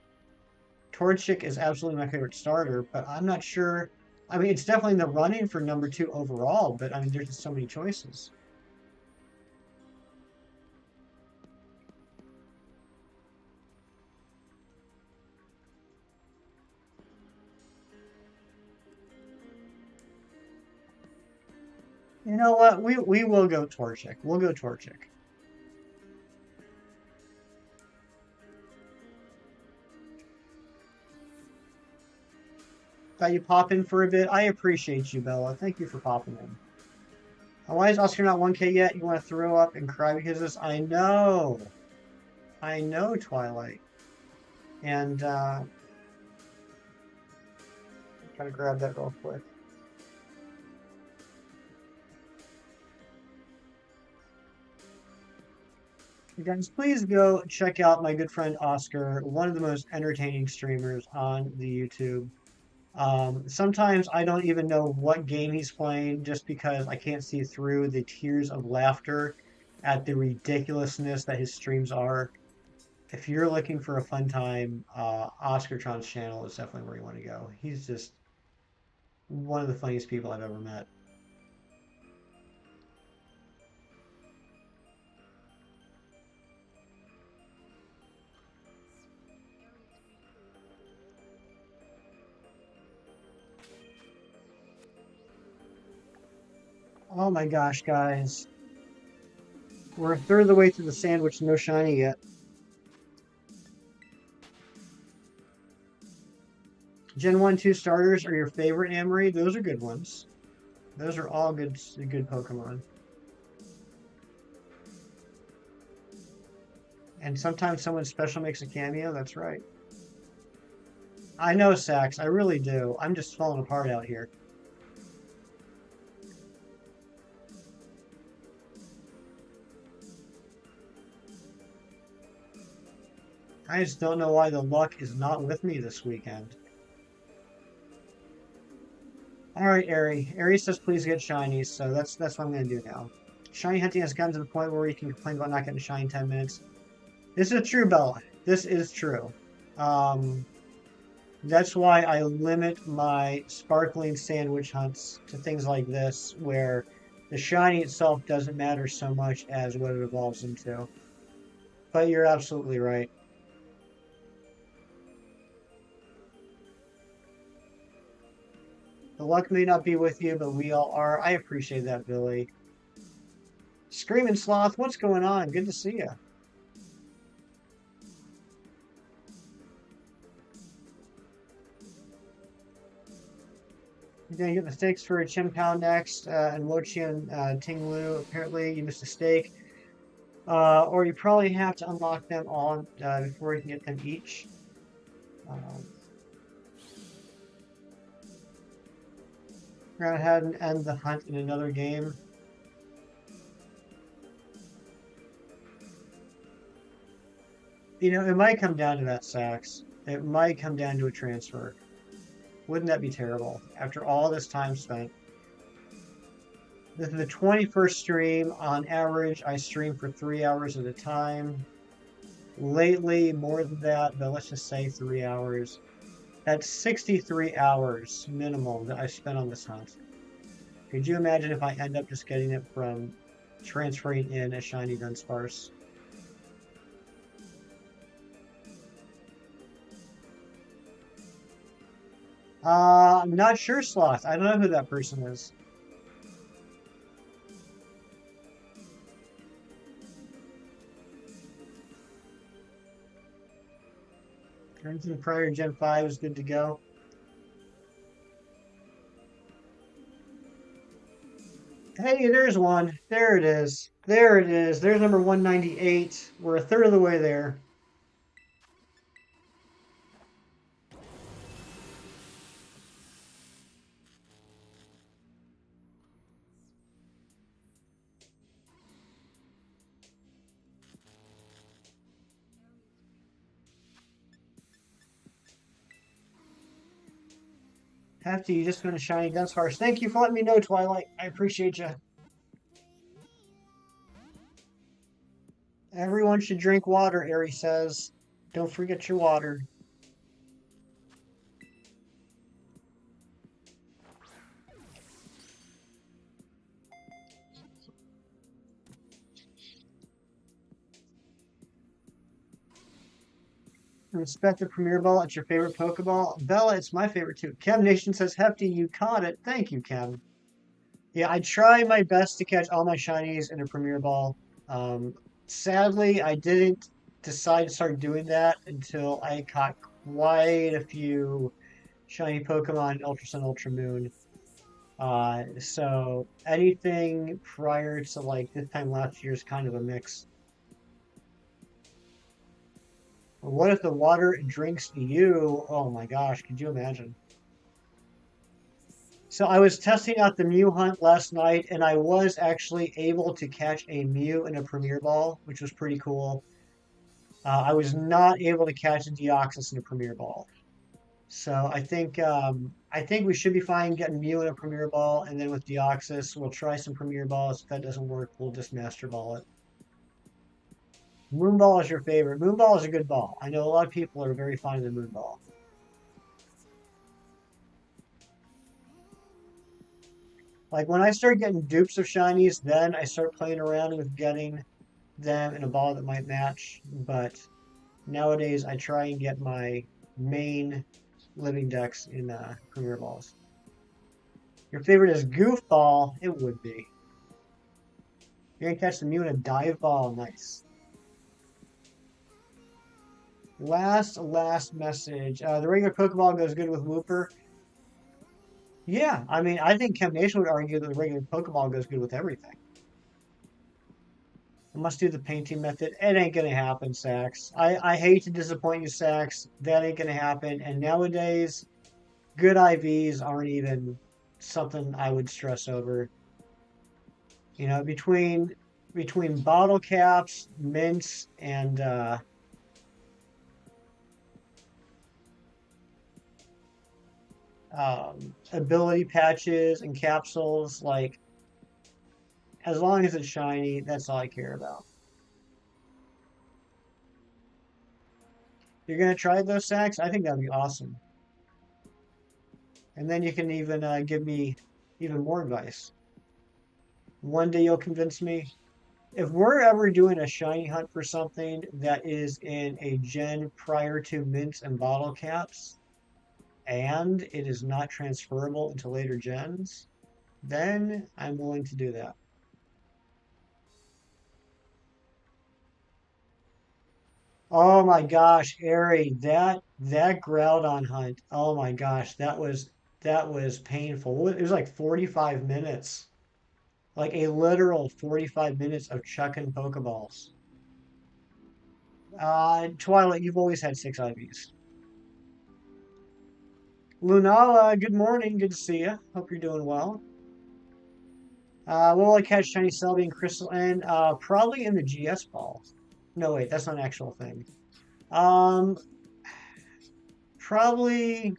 Torchic is absolutely my favorite starter, but I'm not sure. I mean, it's definitely in the running for number two overall, but I mean, there's just so many choices. You know what? We will go Torchic. We'll go Torchic. Thought you pop in for a bit. I appreciate you, Bella. Thank you for popping in. Why is Oscar not 1K yet? You want to throw up and cry because of this? I know. I know, Twilight. And try to grab that real quick. You guys, please go check out my good friend Oscar, one of the most entertaining streamers on the YouTube. Sometimes I don't even know what game he's playing just because I can't see through the tears of laughter at the ridiculousness that his streams are. If you're looking for a fun time, OscarTron's channel is definitely where you want to go. He's just one of the funniest people I've ever met. Oh my gosh, guys. We're a third of the way through the sandwich, no shiny yet. Gen 1, 2 starters are your favorite, Amory? Those are good ones. Those are all good Pokemon. And sometimes someone special makes a cameo, that's right. I know, Sax, I really do. I'm just falling apart out here. I just don't know why the luck is not with me this weekend. Alright, Ari. Ari says please get shinies, so that's what I'm going to do now. Shiny hunting has gotten to the point where you can complain about not getting a shiny in 10 minutes. This is true, Bella. This is true. That's why I limit my sparkling sandwich hunts to things like this, where the shiny itself doesn't matter so much as what it evolves into. But you're absolutely right. The luck may not be with you, but we all are. I appreciate that, Billy. Screaming Sloth, what's going on? Good to see you. You're going to get the stakes for Chimpow next, and Mochi and Tinglu. Apparently, you missed a stake. Or you probably have to unlock them all before you can get them each. We're going to head and end the hunt in another game. You know, it might come down to that, Sax. It might come down to a transfer. Wouldn't that be terrible? After all this time spent. This is the 21st stream. On average, I stream for 3 hours at a time. Lately, more than that, but let's just say 3 hours. That's 63 hours minimum that I spent on this hunt. Could you imagine if I end up just getting it from transferring in a shiny Dudunsparce? I'm not sure, Sloth. I don't know who that person is. Crimson Prior Gen 5 is good to go. Hey, there's one. There it is. There it is. There's number 198. We're a third of the way there. Hefty, you just been a shiny Dunsparce. Thank you for letting me know, Twilight. I appreciate you. Everyone should drink water, Ari says. Don't forget your water. Respect the Premier Ball. It's your favorite Pokeball. Bella, it's my favorite too. Chem Nation says, Hefty, you caught it. Thank you, Chem. Yeah, I try my best to catch all my shinies in a Premier Ball. Um, Sadly, I didn't decide to start doing that until I caught quite a few shiny Pokemon in Ultra Sun, Ultra Moon. So anything prior to like this time last year is kind of a mix. What if the water drinks you? Oh my gosh, could you imagine? So I was testing out the Mew hunt last night, and I was actually able to catch a Mew in a Premier Ball, which was pretty cool. I was not able to catch a Deoxys in a Premier Ball. So I think we should be fine getting Mew in a Premier Ball, and then with Deoxys, we'll try some Premier Balls. If that doesn't work, we'll just Master Ball it. Moonball is your favorite. Moonball is a good ball. I know a lot of people are very fond of the Moonball. Like when I start getting dupes of shinies, then I start playing around with getting them in a ball that might match. But nowadays, I try and get my main living decks in Premier Balls. Your favorite is Goofball? It would be. You're gonna catch the Mew in a dive ball. Nice. Last message. The regular Pokeball goes good with Wooper. Yeah, I mean, I think Chem Nation would argue that the regular Pokeball goes good with everything. I must do the painting method. It ain't gonna happen, Sax. I hate to disappoint you, Sax. That ain't gonna happen. And nowadays, good IVs aren't even something I would stress over. You know, between bottle caps, mints, and ability patches and capsules, like as long as it's shiny, that's all I care about. You're gonna try those Sacks? I think that'd be awesome. And then you can even give me even more advice. One day you'll convince me. If we're ever doing a shiny hunt for something that is in a gen prior to mints and bottle caps, and it is not transferable into later gens, then I'm willing to do that. Oh my gosh, Ari, that Groudon hunt. Oh my gosh, that was painful. It was like 45 minutes. Like a literal 45 minutes of chucking Pokeballs. Twilight, you've always had 6 IVs. Lunala, good morning. Good to see you. Hope you're doing well. Will I catch Shiny Celebi and Crystal N? Probably in the GS ball. No, wait, that's not an actual thing. Um, Probably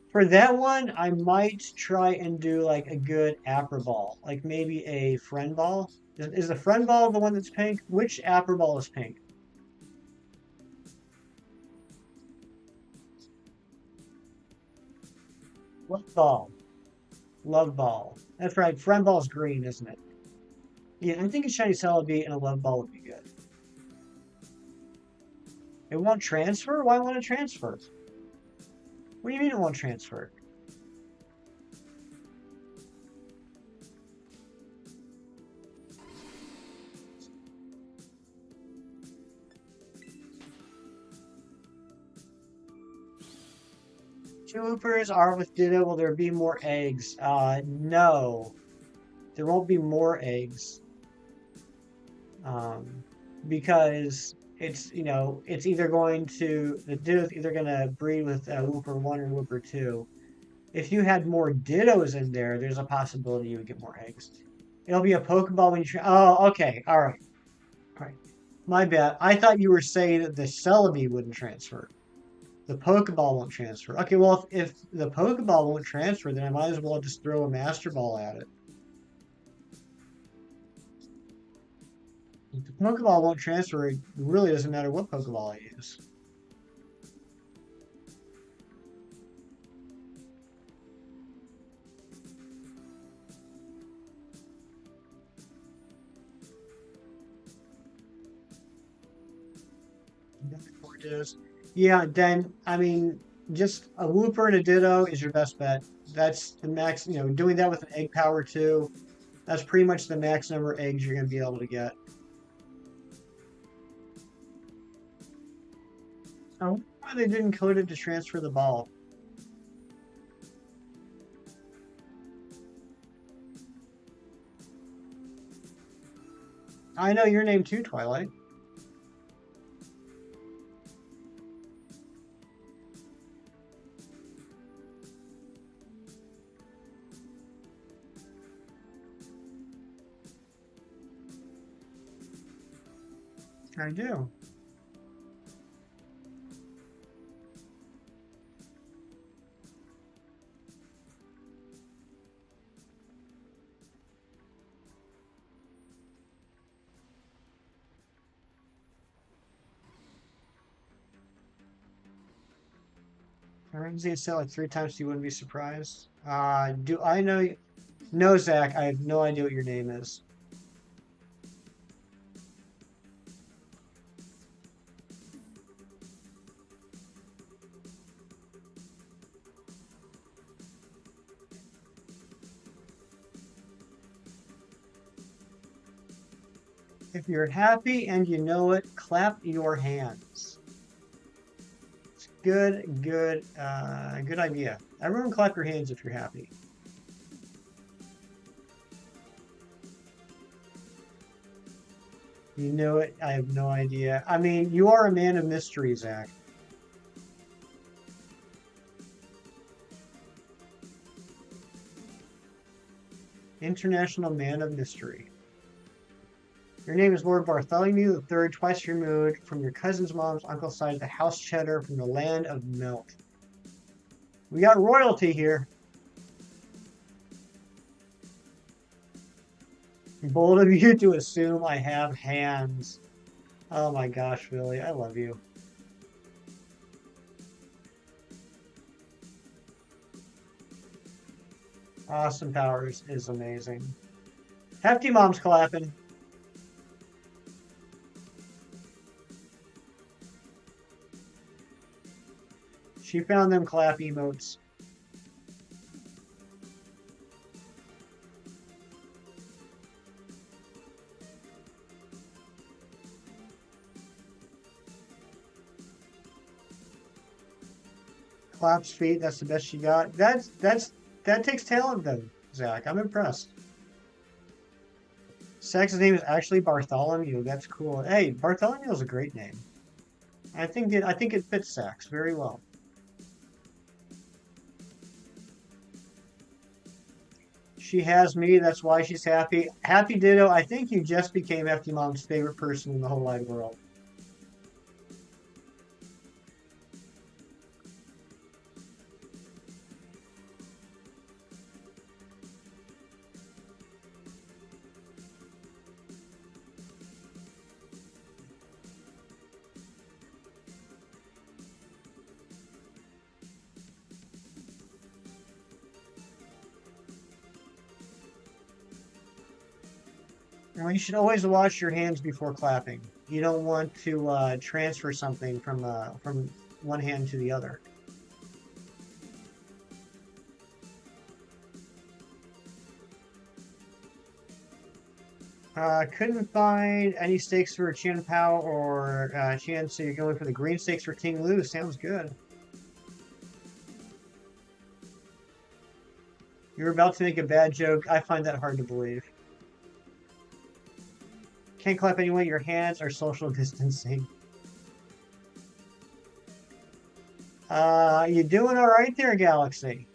for that one, I might try and do like a good Apra ball, like maybe a friend ball. Is the friend ball the one that's pink? Which Apra ball is pink? Love ball. Love ball. That's right. Friend ball's green, isn't it? Yeah, I think a shiny Celebi and a love ball would be good. It won't transfer? Why won't it transfer? What do you mean it won't transfer? Two Hoopers are with Ditto. Will there be more eggs? No. There won't be more eggs. Um, because it's, it's either going to, the Ditto's either going to breed with Whooper 1 or Whooper 2. If you had more Dittos in there, there's a possibility you would get more eggs. It'll be a Pokeball when you oh, okay. All right. All right. My bad. I thought you were saying that the Celebi wouldn't transfer. The Pokeball won't transfer. Okay, well, if the Pokeball won't transfer, then I might as well just throw a Master Ball at it. If the Pokeball won't transfer, it really doesn't matter what Pokeball I use. Yeah, then, I mean, just a Wooper and a Ditto is your best bet. That's the max, doing that with an Egg Power too. That's pretty much the max number of eggs you're going to be able to get. Oh, why they didn't code it to transfer the ball. I know your name too, Twilight. I do. Ramsey said like 3 times, so you wouldn't be surprised. Do I know? No, Zach, I have no idea what your name is. If you're happy and you know it, clap your hands. It's good idea. Everyone clap your hands if you're happy. You know it? I have no idea. I mean, you are a man of mystery, Zach. International man of mystery. Your name is Lord Bartholomew III, twice removed from your cousin's mom's uncle's side of the House Cheddar from the land of Melt. We got royalty here. Bold of you to assume I have hands. Oh my gosh, Billy, I love you. Austin Powers is amazing. Hefty Mom's clapping. She found them clap emotes. Claps feet, that's the best she got. That takes talent though, Zach. I'm impressed. Sax's name is actually Bartholomew. That's cool. Hey, Bartholomew is a great name. I think it fits Sax very well. She has me. That's why she's happy. Happy Ditto. I think you just became Hefty Mom's favorite person in the whole wide world. Well, you should always wash your hands before clapping. You don't want to transfer something from one hand to the other. Couldn't find any stakes for Chan Pao or Chan, so you're going for the green stakes for King Lu. Sounds good. You're about to make a bad joke. I find that hard to believe. Can't clap anyway. Your hands are social distancing. You doing all right there, Galaxy?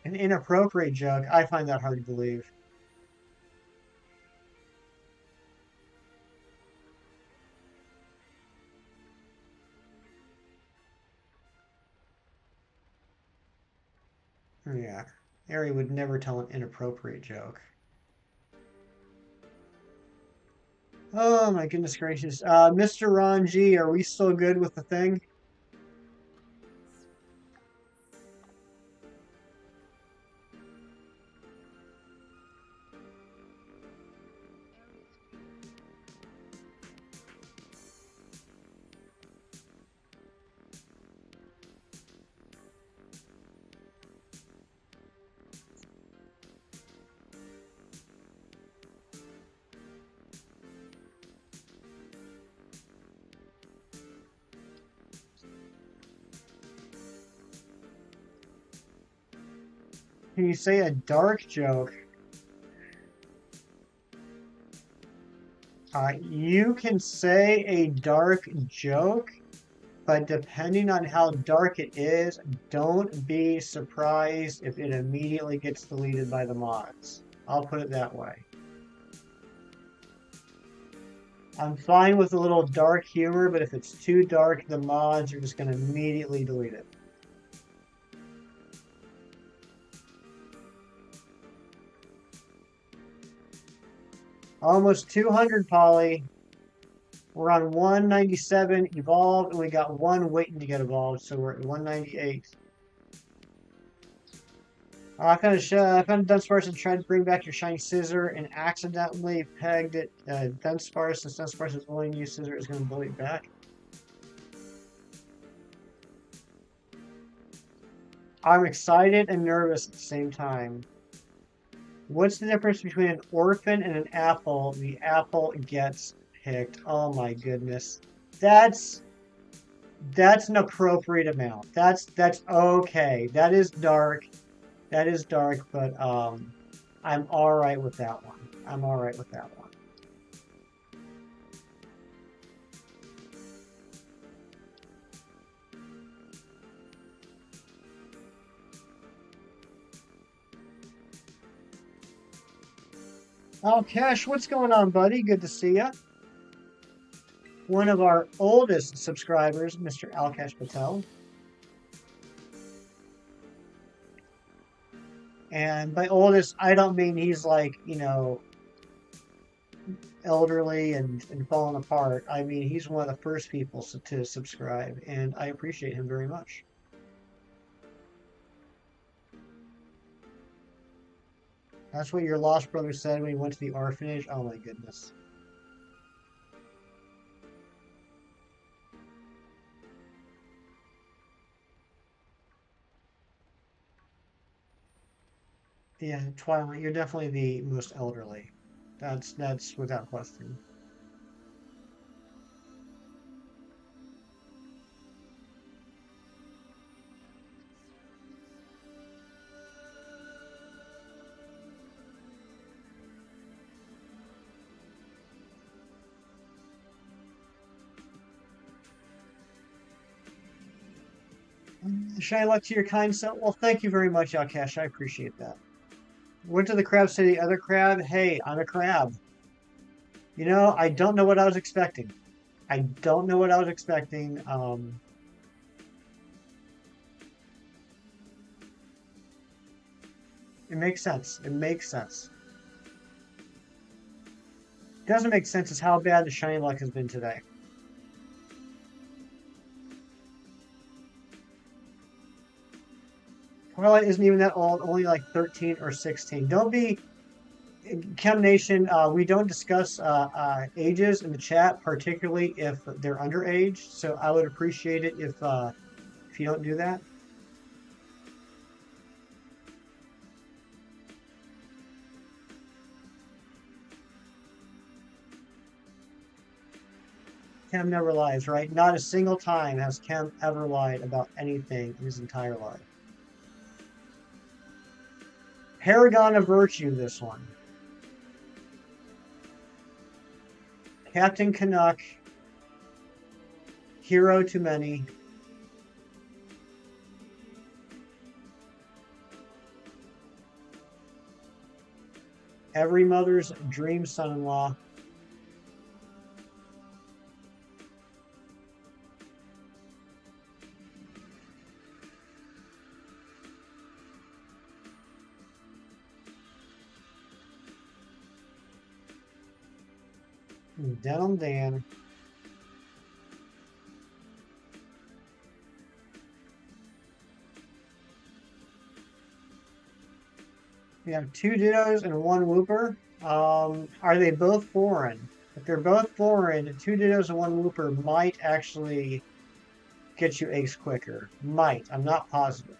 An inappropriate joke. I find that hard to believe. Yeah. Ari would never tell an inappropriate joke. Oh my goodness gracious. Mr. Ron G, are we still good with the thing? Can you say a dark joke? You can say a dark joke, but depending on how dark it is, don't be surprised if it immediately gets deleted by the mods. I'll put it that way. I'm fine with a little dark humor, but if it's too dark, the mods are just going to immediately delete it. Almost 200, Polly. We're on 197 evolved, and we got one waiting to get evolved, so we're at 198. I found a Dudunsparce and tried to bring back your shiny scissor and accidentally pegged it. Dudunsparce, since Dudunsparce is willing to use scissor, is going to bully it back. I'm excited and nervous at the same time. What's the difference between an orphan and an apple? The apple gets picked. Oh my goodness. That's an appropriate amount. That's okay. That is dark. That is dark, but I'm all right with that one. I'm all right with that one. Cash, what's going on, buddy? Good to see you. One of our oldest subscribers, Mr. Alkash Patel. And by oldest, I don't mean he's like, elderly and falling apart. I mean, he's one of the first people to subscribe, and I appreciate him very much. That's what your lost brother said when he went to the orphanage. Oh my goodness. Yeah, Twilight, you're definitely the most elderly. That's without question. Shiny luck to your kind self. Well, thank you very much, Alkash. I appreciate that. What did the crab say to the other crab? Hey, I'm a crab. I don't know what I was expecting. I don't know what I was expecting. It makes sense. It makes sense. Doesn't make sense is how bad the shiny luck has been today. Twilight isn't even that old, only like 13 or 16. Don't be Chem Nation, we don't discuss ages in the chat, particularly if they're underage. So I would appreciate it if you don't do that. Kem never lies, right? Not a single time has Kem ever lied about anything in his entire life. Paragon of Virtue, this one. Captain Canuck. Hero to many. Every mother's dream son-in-law. Denim Dan. We have 2 Dittos and 1 Whooper. Are they both foreign? If they're both foreign, 2 Dittos and 1 Whooper might actually get you eggs quicker. Might. I'm not positive.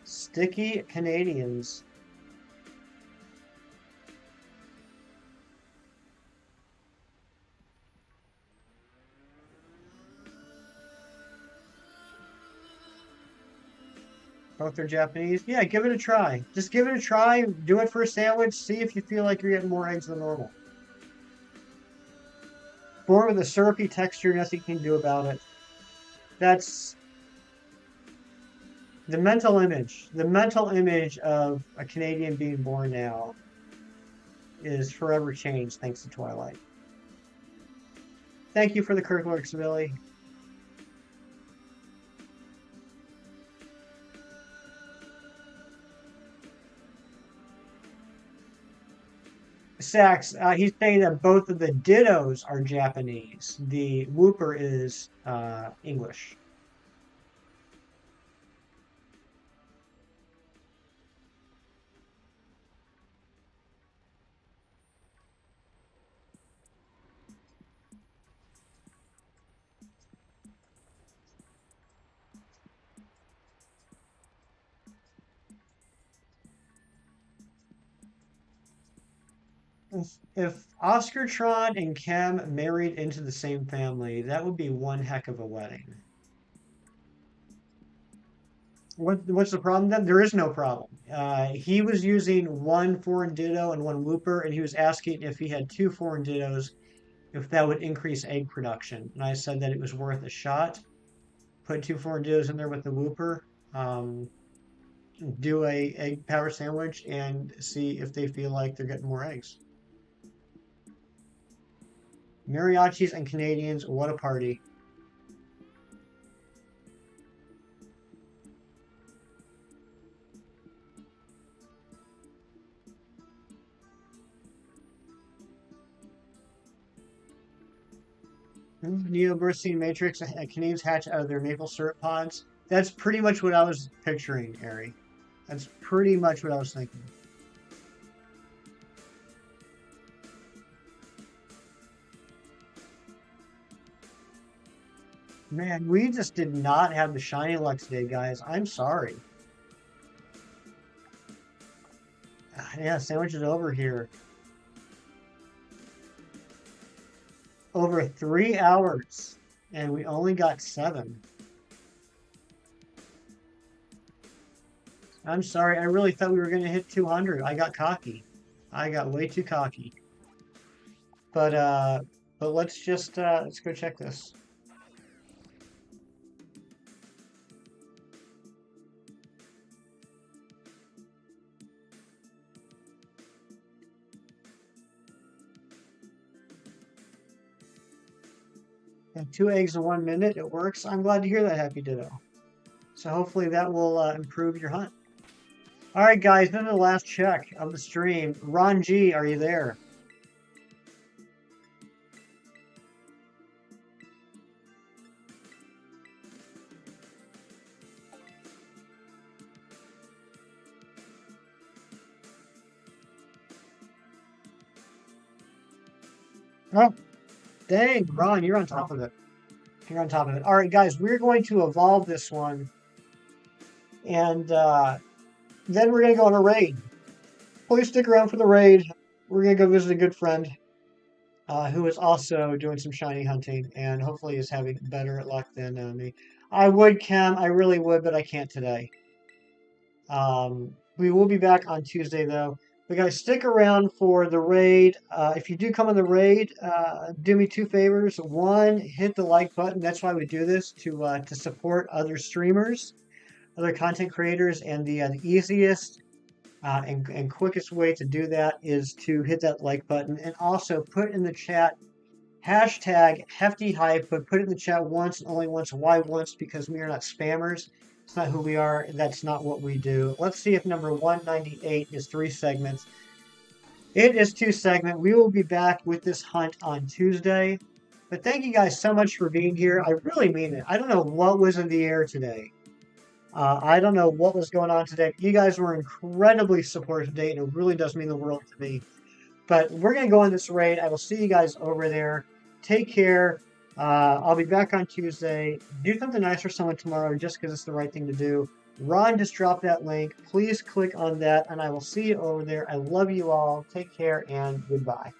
Sticky Canadians. Both are Japanese. Yeah, give it a try. Just give it a try. Do it for a sandwich. See if you feel like you're getting more eggs than normal. Born with a syrupy texture, nothing you can do about it. That's the mental image. The mental image of a Canadian being born now is forever changed thanks to Twilight. Thank you for the Kirkworks, Billy. Sax, he's saying that both of the Dittos are Japanese. The Whooper is English. If Oscartron and Kem married into the same family, that would be one heck of a wedding. What's the problem then? There is no problem. He was using 1 foreign Ditto and 1 Whooper, and he was asking if he had 2 foreign Dittos, if that would increase egg production. And I said that it was worth a shot. Put 2 foreign Dittos in there with the Whooper. Do a egg power sandwich and see if they feel like they're getting more eggs. Mariachis and Canadians, what a party. Neo-bursting matrix, Canadians hatch out of their maple syrup pods. That's pretty much what I was picturing, Ari. That's pretty much what I was thinking. Man, we just did not have the shiny luck today, guys. I'm sorry. Yeah, sandwich is over here. Over 3 hours, and we only got 7. I'm sorry, I really thought we were going to hit 200. I got cocky. I got way too cocky. But let's just let's go check this. And 2 eggs in 1 minute, it works. I'm glad to hear that, Happy Ditto. So hopefully that will improve your hunt. All right, guys, then the last check of the stream. Ron G, are you there? Oh, dang, Ron, you're on top of it. You're on top of it. All right, guys, we're going to evolve this one. And then we're going to go on a raid. Please stick around for the raid. We're going to go visit a good friend. who is also doing some shiny hunting and hopefully is having better luck than me. I would, Cam, I really would, but I can't today. We will be back on Tuesday, though. But guys, stick around for the raid. If you do come on the raid, do me two favors. One, hit the like button. That's why we do this to support other streamers, other content creators, and the easiest and quickest way to do that is to hit that like button and also put in the chat hashtag hefty hype, but put it in the chat once and only once. Why once? Because we are not spammers. It's not who we are. That's not what we do. Let's see if number 198 is 3 segments. It is 2 segments. We will be back with this hunt on Tuesday. But thank you guys so much for being here. I really mean it. I don't know what was in the air today. I don't know what was going on today. You guys were incredibly supportive today, and it really does mean the world to me. But we're going to go on this raid. I will see you guys over there. Take care. I'll be back on Tuesday. Do something nice for someone tomorrow just because it's the right thing to do. Ron just dropped that link. Please click on that, and I will see you over there. I love you all. Take care, and goodbye.